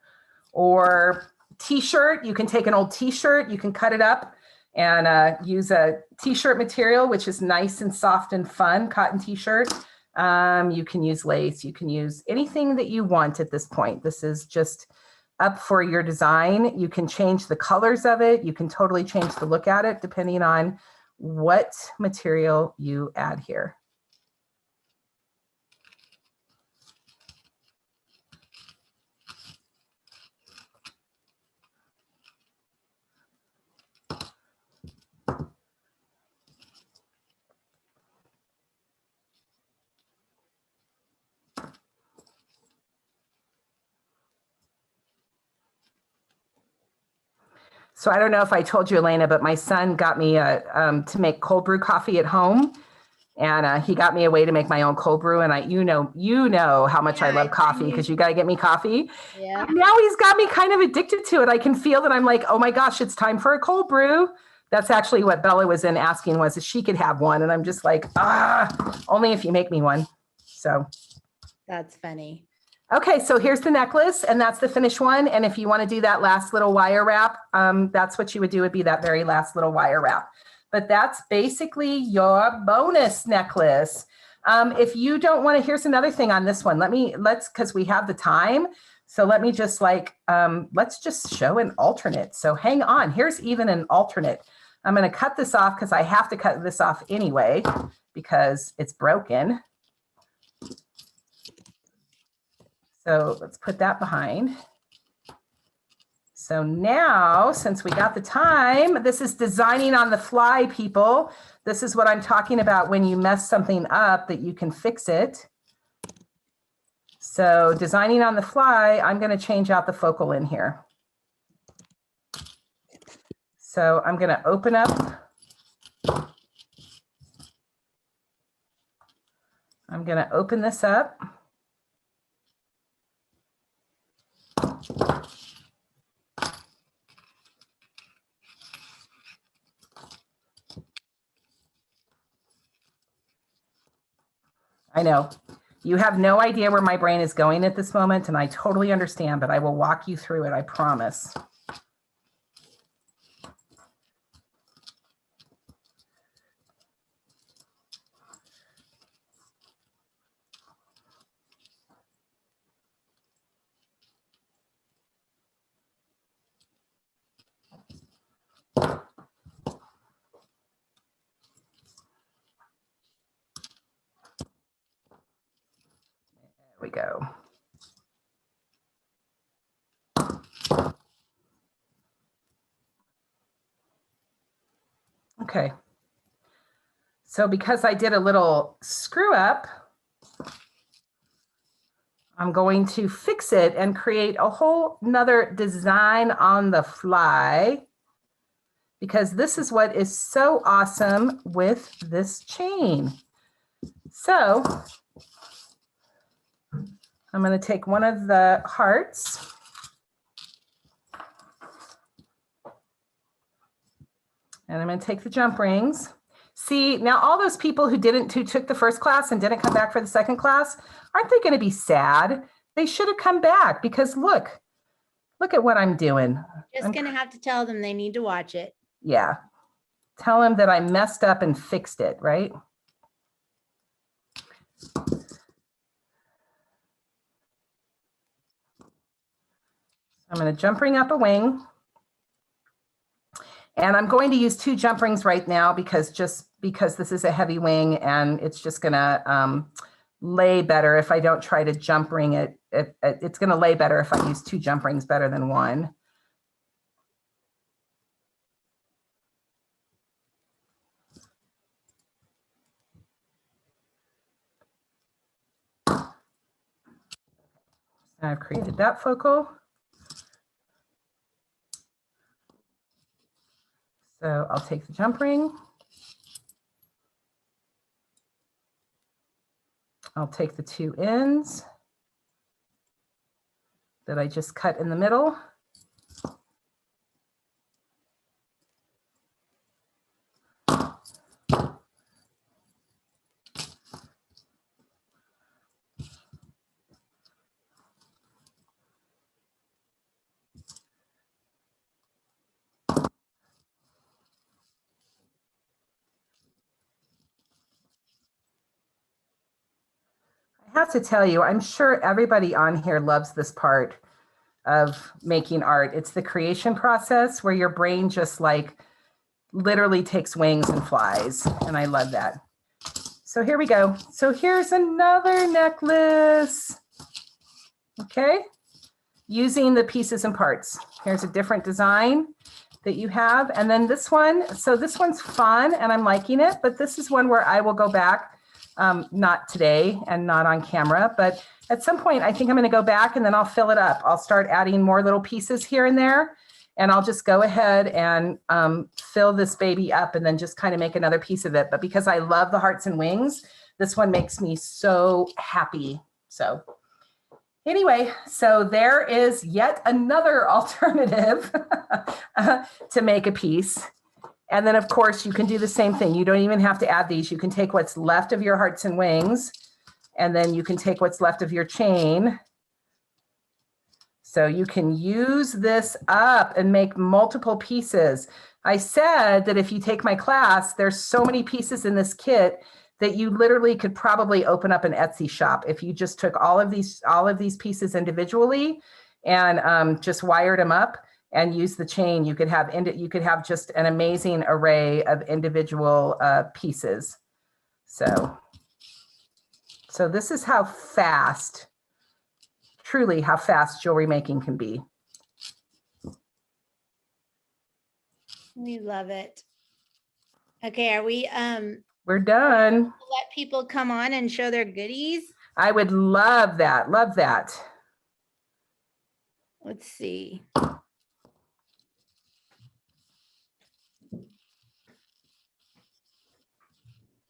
or t-shirt. You can take an old t-shirt, you can cut it up and use a t-shirt material, which is nice and soft and fun, cotton t-shirt. You can use lace, you can use anything that you want at this point. This is just up for your design. You can change the colors of it. You can totally change the look at it depending on what material you add here. So I don't know if I told you, Elena, but my son got me to make cold brew coffee at home, and he got me a way to make my own cold brew. And you know how much I love coffee because you got to get me coffee. Yeah. Now he's got me kind of addicted to it. I can feel that I'm like, oh my gosh, it's time for a cold brew. That's actually what Bella was asking was if she could have one, and I'm just like, only if you make me one. So that's funny. Okay, so here's the necklace, and that's the finished one. And if you want to do that last little wire wrap, that's what you would do, would be that very last little wire wrap. but that's basically your bonus necklace. If you don't want to, here's another thing on this one. Because we have the time. So let me just let's just show an alternate. So hang on, here's even an alternate. I'm going to cut this off because I have to cut this off anyway because it's broken. So let's put that behind. So now, since we got the time, this is designing on the fly, people. This is what I'm talking about when you mess something up that you can fix it. So designing on the fly, I'm going to change out the focal in here. So I'm going to open up. I'm going to open this up. I know you have no idea where my brain is going at this moment, and I totally understand, but I will walk you through it, I promise. We go. Okay. So because I did a little screw up, I'm going to fix it and create a whole nother design on the fly, because this is what is so awesome with this chain. So I'm going to take one of the hearts. And I'm going to take the jump rings. See, now all those people who took the first class and didn't come back for the second class, aren't they going to be sad? They should have come back because look at what I'm doing. Just going to have to tell them they need to watch it. Yeah. Tell them that I messed up and fixed it, right? I'm going to jump ring up a wing. And I'm going to use 2 jump rings right now because this is a heavy wing and it's just going to lay better if I don't try to jump ring it. It's going to lay better if I use 2 jump rings better than 1. I've created that focal. So I'll take the jump ring. I'll take the 2 ends that I just cut in the middle. I have to tell you, I'm sure everybody on here loves this part of making art. It's the creation process where your brain just literally takes wings and flies. And I love that. So here we go. So here's another necklace. Okay. Using the pieces and parts. Here's a different design that you have. And then this one, so this one's fun and I'm liking it, but this is one where I will go back. Not today and not on camera, but at some point I think I'm going to go back and then I'll fill it up. I'll start adding more little pieces here and there, and I'll just go ahead and fill this baby up and then just kind of make another piece of it. But because I love the hearts and wings, this one makes me so happy. So anyway, so there is yet another alternative to make a piece. And then, of course, you can do the same thing. You don't even have to add these. You can take what's left of your hearts and wings, and then you can take what's left of your chain. So you can use this up and make multiple pieces. I said that if you take my class, there's so many pieces in this kit that you literally could probably open up an Etsy shop if you just took all of these pieces individually and just wired them up and use the chain. You could have just an amazing array of individual pieces. So this is how fast, truly how fast jewelry making can be. We love it. Okay, are we We're done. let people come on and show their goodies? I would love that. Love that. Let's see.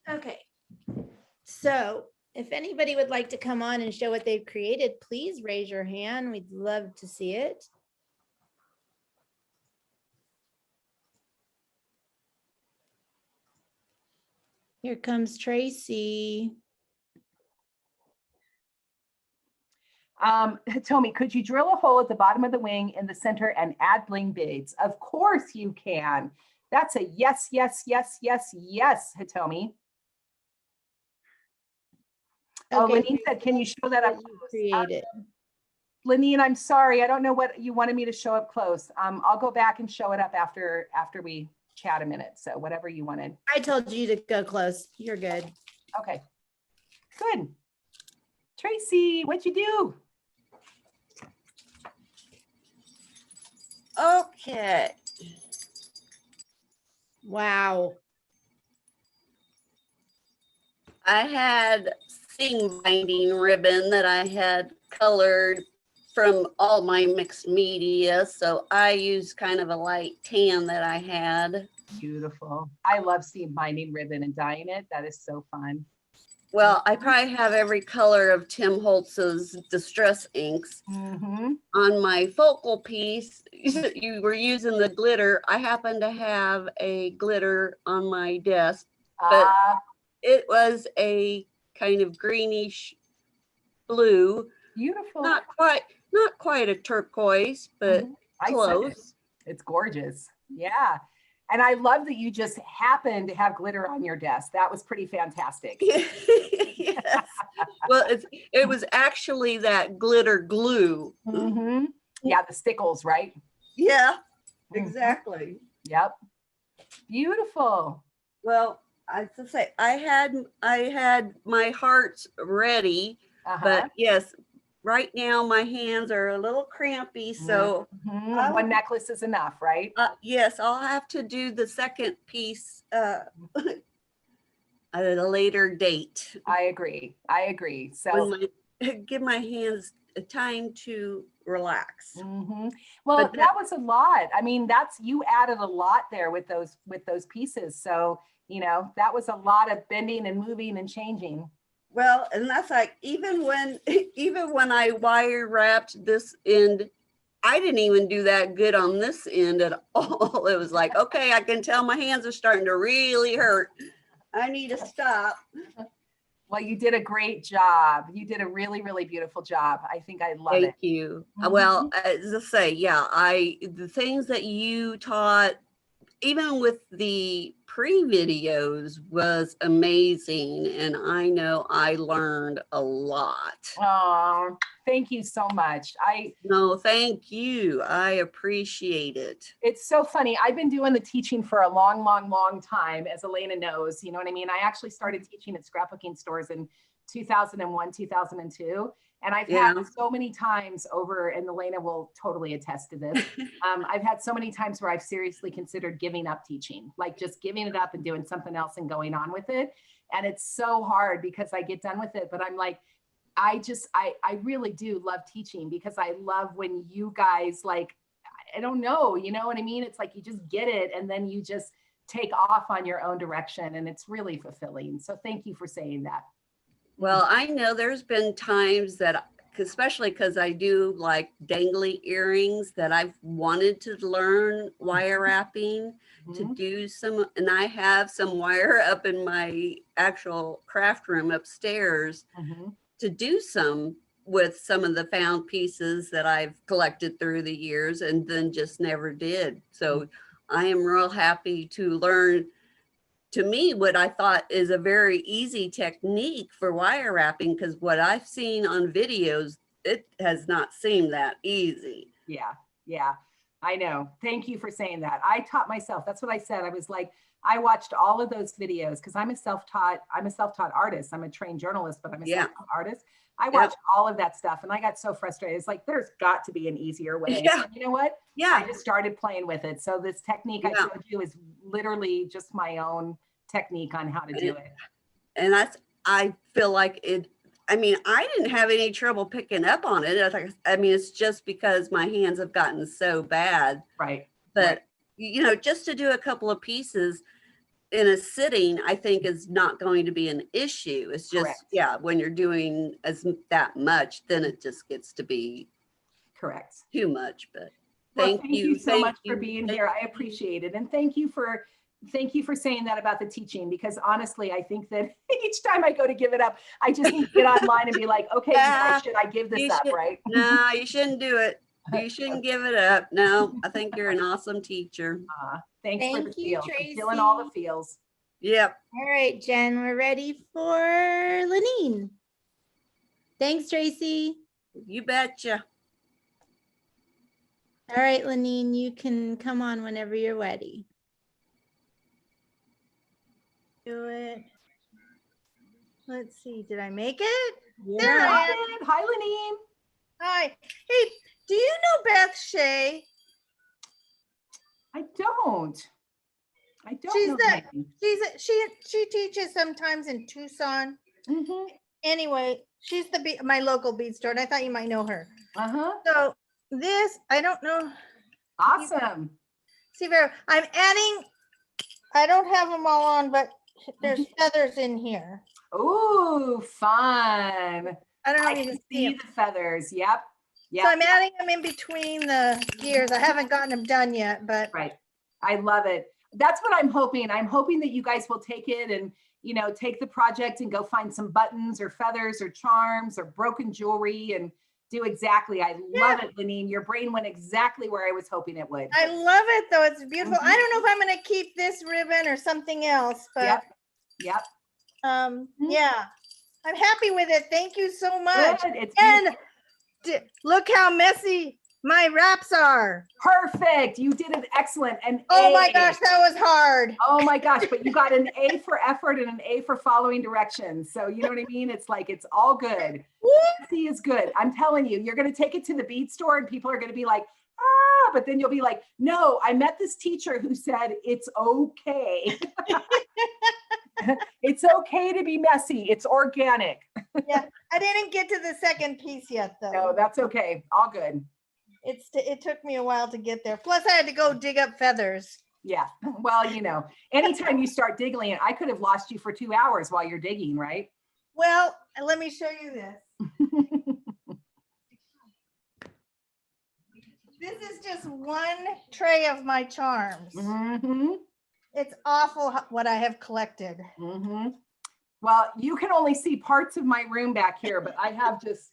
Okay. So if anybody would like to come on and show what they've created, please raise your hand. We'd love to see it. Here comes Tracy. Hitomi, could you drill a hole at the bottom of the wing in the center and add bling beads? Of course you can. That's a yes, yes, yes, yes, yes, Hitomi. Oh, Okay, Lenine said, can you show that up what you close? created. Lenine, I'm sorry. I don't know what you wanted me to show up close. I'll go back and show it up after we chat a minute. So whatever you wanted. I told you to go close. You're good. Okay, good. Tracy, what'd you do? Okay. Wow. I had seam binding ribbon that I had colored from all my mixed media. So I used kind of a light tan that I had. Beautiful. I love seam binding ribbon and dyeing it. That is so fun. Well, I probably have every color of Tim Holtz's Distress inks. Mm-hmm. On my focal piece, you were using the glitter. I happen to have a glitter on my desk, but it was a kind of greenish blue. Beautiful. Not quite a turquoise, but close. It's gorgeous. Yeah. And I love that you just happened to have glitter on your desk. That was pretty fantastic. Yes. Well, it was actually that glitter glue. Mm-hmm. Yeah, the stickles, right? Yeah, exactly. Yep. Beautiful. Well, I have to say, I had my hearts ready, but yes, right now my hands are a little crampy, so one necklace is enough, right? yes, I'll have to do the second piece at a later date. I agree. So give my hands time to relax. Well, that was a lot. I mean, you added a lot there with those pieces. So, that was a lot of bending and moving and changing. Well, and that's like, even when I wire wrapped this end, I didn't even do that good on this end at all. It was like, okay, I can tell my hands are starting to really hurt. I need to stop. Well, you did a great job. You did a really, really beautiful job. I think I love it. Thank you. Well, as I say, yeah, the things that you taught, even with the pre-videos, was amazing. And I know I learned a lot. Oh, thank you so much. No, thank you. I appreciate it. It's so funny. I've been doing the teaching for a long, long, long time, as Elena knows. You know what I mean? I actually started teaching at scrapbooking stores in 2001, 2002. And I've had so many times over, and Elena will totally attest to this. I've had so many times where I've seriously considered giving up teaching, like just giving it up and doing something else and going on with it. And it's so hard because I get done with it, but I'm like, I really do love teaching, because I love when you guys, like, I don't know, you know what I mean? It's like, you just get it and then you just take off on your own direction, and it's really fulfilling. So thank you for saying that. Well, I know there's been times that, especially because I do like dangly earrings, that I've wanted to learn wire wrapping to do some, and I have some wire up in my actual craft room upstairs to do some, with some of the found pieces that I've collected through the years and then just never did. So I am real happy to learn, to me, what I thought is a very easy technique for wire wrapping, because what I've seen on videos, it has not seemed that easy. Yeah, yeah, I know. Thank you for saying that. I taught myself. That's what I said. I was like, I watched all of those videos because I'm a self-taught artist. I'm a trained journalist, but I'm a self-taught artist. I watched all of that stuff and I got so frustrated. It's like, there's got to be an easier way. Yeah. And you know what? Yeah. I just started playing with it. So this technique I showed you is literally just my own technique on how to do it. And I feel like it, I mean, I didn't have any trouble picking up on it. I mean, it's just because my hands have gotten so bad. Right. But, you know, just to do a couple of pieces in a sitting, I think is not going to be an issue. It's just, when you're doing that much, then it just gets to be too much. But thank you so much for being here. I appreciate it. And thank you for saying that about the teaching, because honestly, I think that each time I go to give it up, I just need to get online and be like, okay, should I give this up, right? No, you shouldn't do it. You shouldn't give it up. No, I think you're an awesome teacher. Thanks for the Thank you, feels. I'm Tracy. feeling all the feels. Yep. All right, Jen, we're ready for Lenine. Thanks, Tracy. You betcha. All right, Lenine, you can come on whenever you're ready. Do it. Let's see, did I make it? There I am. Hi, Lenine. Hi. Hey, do you know Beth Shea? I don't. She's know that. that. She teaches sometimes in Tucson. Anyway, she's my local bead store, and I thought you might know her. So this, I don't know. Awesome. See, I'm adding. I don't have them all on, but there's feathers in here. Ooh, fun. I don't know I if you can can see see the feathers. Yep. So I'm adding them in between the gears. I haven't gotten them done yet, but right. I love it. That's what I'm hoping. I'm hoping that you guys will take it and, you know, take the project and go find some buttons or feathers or charms or broken jewelry and do exactly. I love it, Lenine. Your brain went exactly where I was hoping it would. I love it though. It's beautiful. I don't know if I'm going to keep this ribbon or something else, but yeah, I'm happy with it. Thank you so much. And look how messy my wraps are. Perfect. You did it excellent. And oh my gosh, that was hard. Oh my gosh, but you got an A for effort and an A for following directions. So you know what I mean? It's like, it's all good. Messy is good. I'm telling you, you're going to take it to the bead store and people are going to be like, but then you'll be like, no, I met this teacher who said it's okay. It's okay to be messy. It's organic. Yeah, I didn't get to the second piece yet though. No, that's okay. All good. It took me a while to get there. Plus I had to go dig up feathers. Yeah. Well, you know, anytime you start digging, I could have lost you for 2 hours while you're digging, right? Well, let me show you this. This is just one tray of my charms. It's awful what I have collected. Well, you can only see parts of my room back here, but I have just,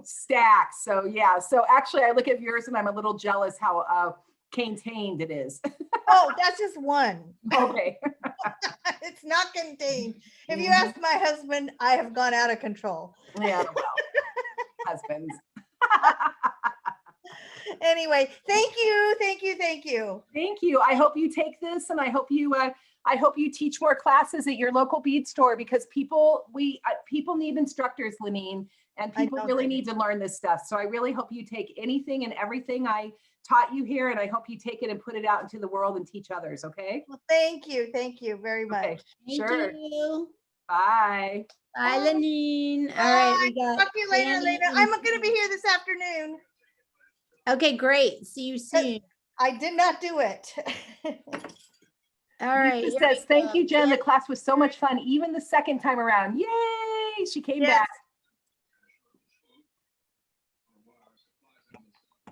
stacks. So yeah. So actually I look at yours and I'm a little jealous how contained it is. Oh, that's just one. Okay. It's not contained. If you ask my husband, I have gone out of control. Yeah, well, husbands. Anyway, thank you. Thank you. I hope you take this and I hope you teach more classes at your local bead store because people need instructors, Lenine, and people really need to learn this stuff. So I really hope you take anything and everything I taught you here, and I hope you take it and put it out into the world and teach others. Okay. Well, thank you very much. Okay. Thank Sure. you. Bye. Bye, Lenine. All right, we got talk to you later. I'm going to be here this afternoon. Okay, great. See you soon. I did not do it. All right. Lisa says, thank you, Jen. The class was so much fun, even the second time around. Yay! She came back.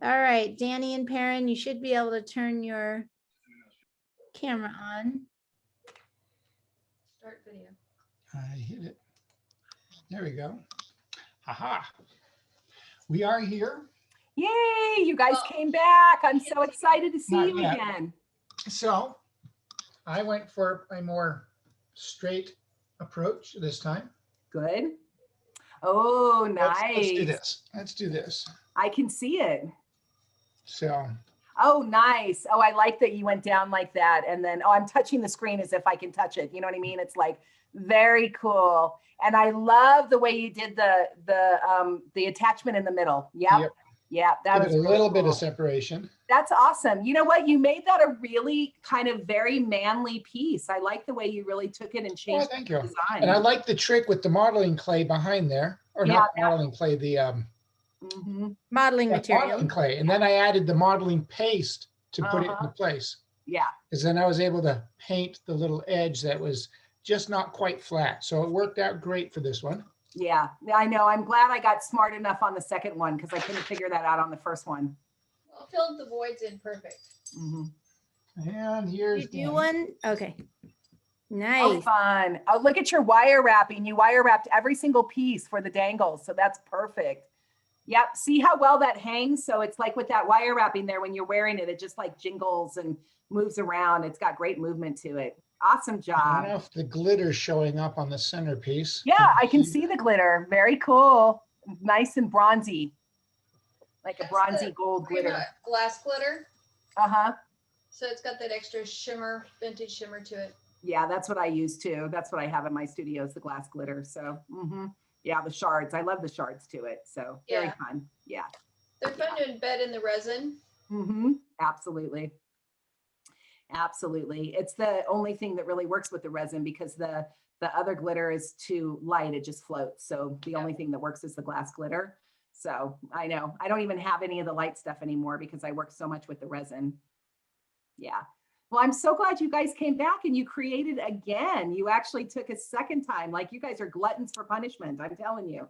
All right, Danny and Perrin, you should be able to turn your camera on. Start video. I hit it. There we go. Haha. We are here. Yay, you guys came back. I'm so excited to see Not you yet. again. So I went for a more straight approach this time. Good. Oh, Let's do nice. this. Let's do this. I can see it. So Oh, nice. Oh, I like that you went down like that. And then, oh, I'm touching the screen as if I can touch it. You know what I mean? It's like very cool. And I love the way you did the attachment in the middle. Yep. Yeah, that give was it a really little bit cool. of separation. That's awesome. You know what? You made that a really kind of very manly piece. I like the way you really took it and changed thank the you. design. And I like the trick with the modeling clay behind there, or Yeah, not modeling clay, the Modeling material. modeling clay. And then I added the modeling paste to put it into place. Yeah. Because then I was able to paint the little edge that was just not quite flat. So it worked out great for this one. Yeah, I know. I'm glad I got smart enough on the second one because I couldn't figure that out on the first one. Well, filled the voids in perfect. And here's You do one? Okay. Oh, Nice. fun. Oh, look at your wire wrapping. You wire wrapped every single piece for the dangles. So that's perfect. Yep. See how well that hangs? So it's like with that wire wrapping there, when you're wearing it, it just like jingles and moves around. It's got great movement to it. Awesome I don't job. know if the glitter's showing up on the centerpiece. Yeah, I can see the glitter. Very cool. Nice and bronzy. Like a That's bronzy the gold Prima glitter. glass glitter. Uh-huh. So it's got that extra shimmer, vintage shimmer to it. Yeah, that's what I use too. That's what I have in my studio is the glass glitter. So yeah, the shards. I love the shards to it. So very Yeah. fun. Yeah. They're fun to embed in the resin. Absolutely. Absolutely. It's the only thing that really works with the resin because the other glitter is too light. It just floats. So the only thing that works is the glass glitter. So I know I don't even have any of the light stuff anymore because I work so much with the resin. Yeah. Well, I'm so glad you guys came back and you created again. You actually took a second time. Like you guys are gluttons for punishment. I'm telling you.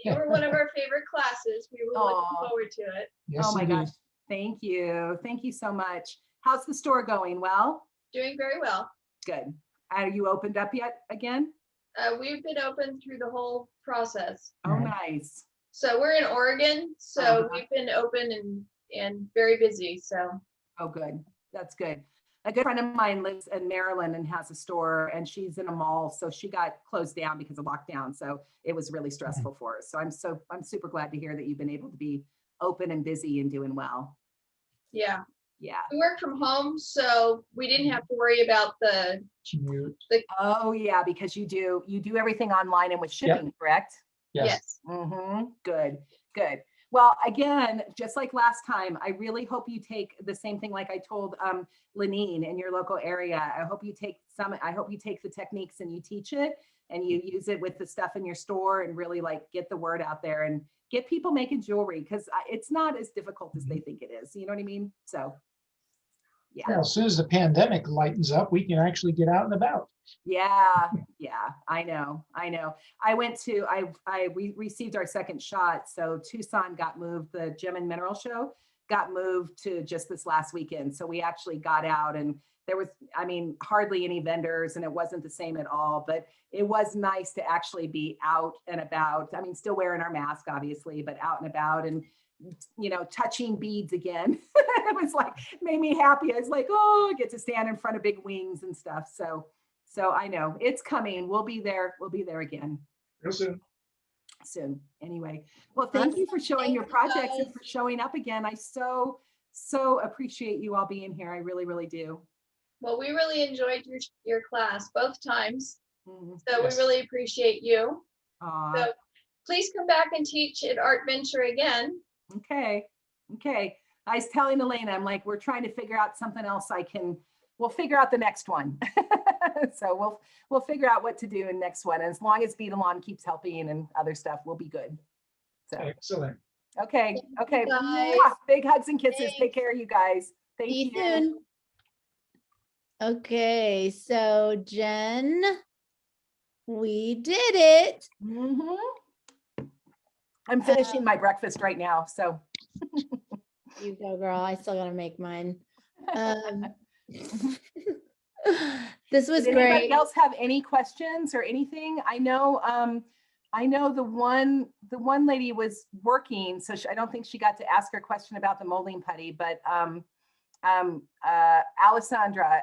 You were one of our favorite classes. We were looking Aw. forward to it. Yes, Oh my indeed. gosh. Thank you. Thank you so much. How's the store going? Well, Doing very well. good. Are you opened up yet again? We've been open through the whole process. Oh, nice. So we're in Oregon. So Uh-huh. we've been open and very busy. So Oh, good. That's good. A good friend of mine lives in Maryland and has a store and she's in a mall. So she got closed down because of lockdown. So it was really stressful for her. So I'm super glad to hear that you've been able to be open and busy and doing well. yeah, Yeah. we work from home. So we didn't have to worry about the Commute. Oh yeah, because you do everything online and with shipping, correct? Yes. Good, good. Well, again, just like last time, I really hope you take the same thing like I told Lenine in your local area. I hope you take the techniques and you teach it and you use it with the stuff in your store and really like get the word out there and get people making jewelry because it's not as difficult as they think it is. You know what I mean? So yeah. Well, as soon as the pandemic lightens up, we can actually get out and about. Yeah, I know. We received our second shot. So Tucson got moved, the Gem and Mineral Show got moved to just this last weekend. So we actually got out and there was, hardly any vendors and it wasn't the same at all, but it was nice to actually be out and about. Still wearing our mask, obviously, but out and about and touching beads again. It was like, made me happy. I was like, oh, I get to stand in front of big wings and stuff. So I know it's coming. We'll be there. We'll be there again Real soon. soon. Anyway, well, thank you for showing your projects and for showing up again. I so appreciate you all being here. I really, really do. Well, we really enjoyed your class both times. So Yes. we really appreciate you. Aw, So please come back and teach at Art Venture again. okay. I was telling Elena, I'm like, we're trying to figure out something else we'll figure out the next one. So we'll figure out what to do in next one. And as long as Beat Along keeps helping and other stuff, we'll be good. So, Excellent. okay. guys. Mwah. Big hugs and kisses. Take care, you guys. Thank See you. you soon. Okay, so Jen, we did it. I'm finishing my breakfast right now. So You go, girl. I still gotta make mine. This was Did anybody great. else have any questions or anything? I know I know the one lady was working, so I don't think she got to ask her question about the molding putty, but Alessandra,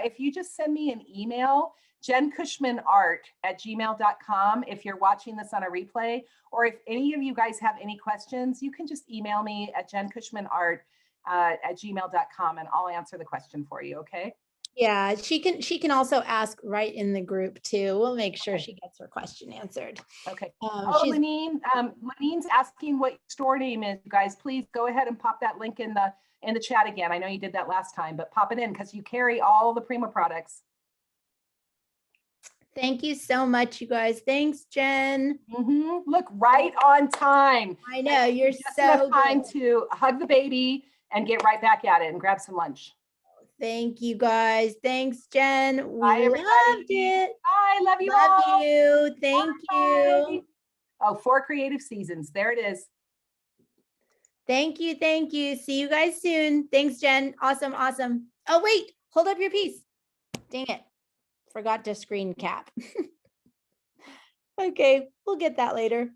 if you just send me an email, jencushmanart@gmail.com, if you're watching this on a replay, or if any of you guys have any questions, you can just email me at jencushmanart@gmail.com and I'll answer the question for you, okay? Yeah, she can also ask right in the group too. We'll make sure she gets her question answered. Okay. She's Lanine's asking what your store name is, you guys. Please go ahead and pop that link in the chat again. I know you did that last time, but pop it in because you carry all the Prima products. Thank you so much, you guys. Thanks, Jen. Look, right on time. I know you're Just so enough time good. to hug the baby and get right back at it and grab some lunch. Thank you, guys. Thanks, Jen. We Bye, everybody. loved it. Bye. Love you all. Love you. Thank you. Oh, 4 creative seasons. There it is. Thank you. Thank you. See you guys soon. Thanks, Jen. Awesome. Awesome. Oh, wait. Hold up your piece. Dang it. Forgot to screen cap. Okay. We'll get that later.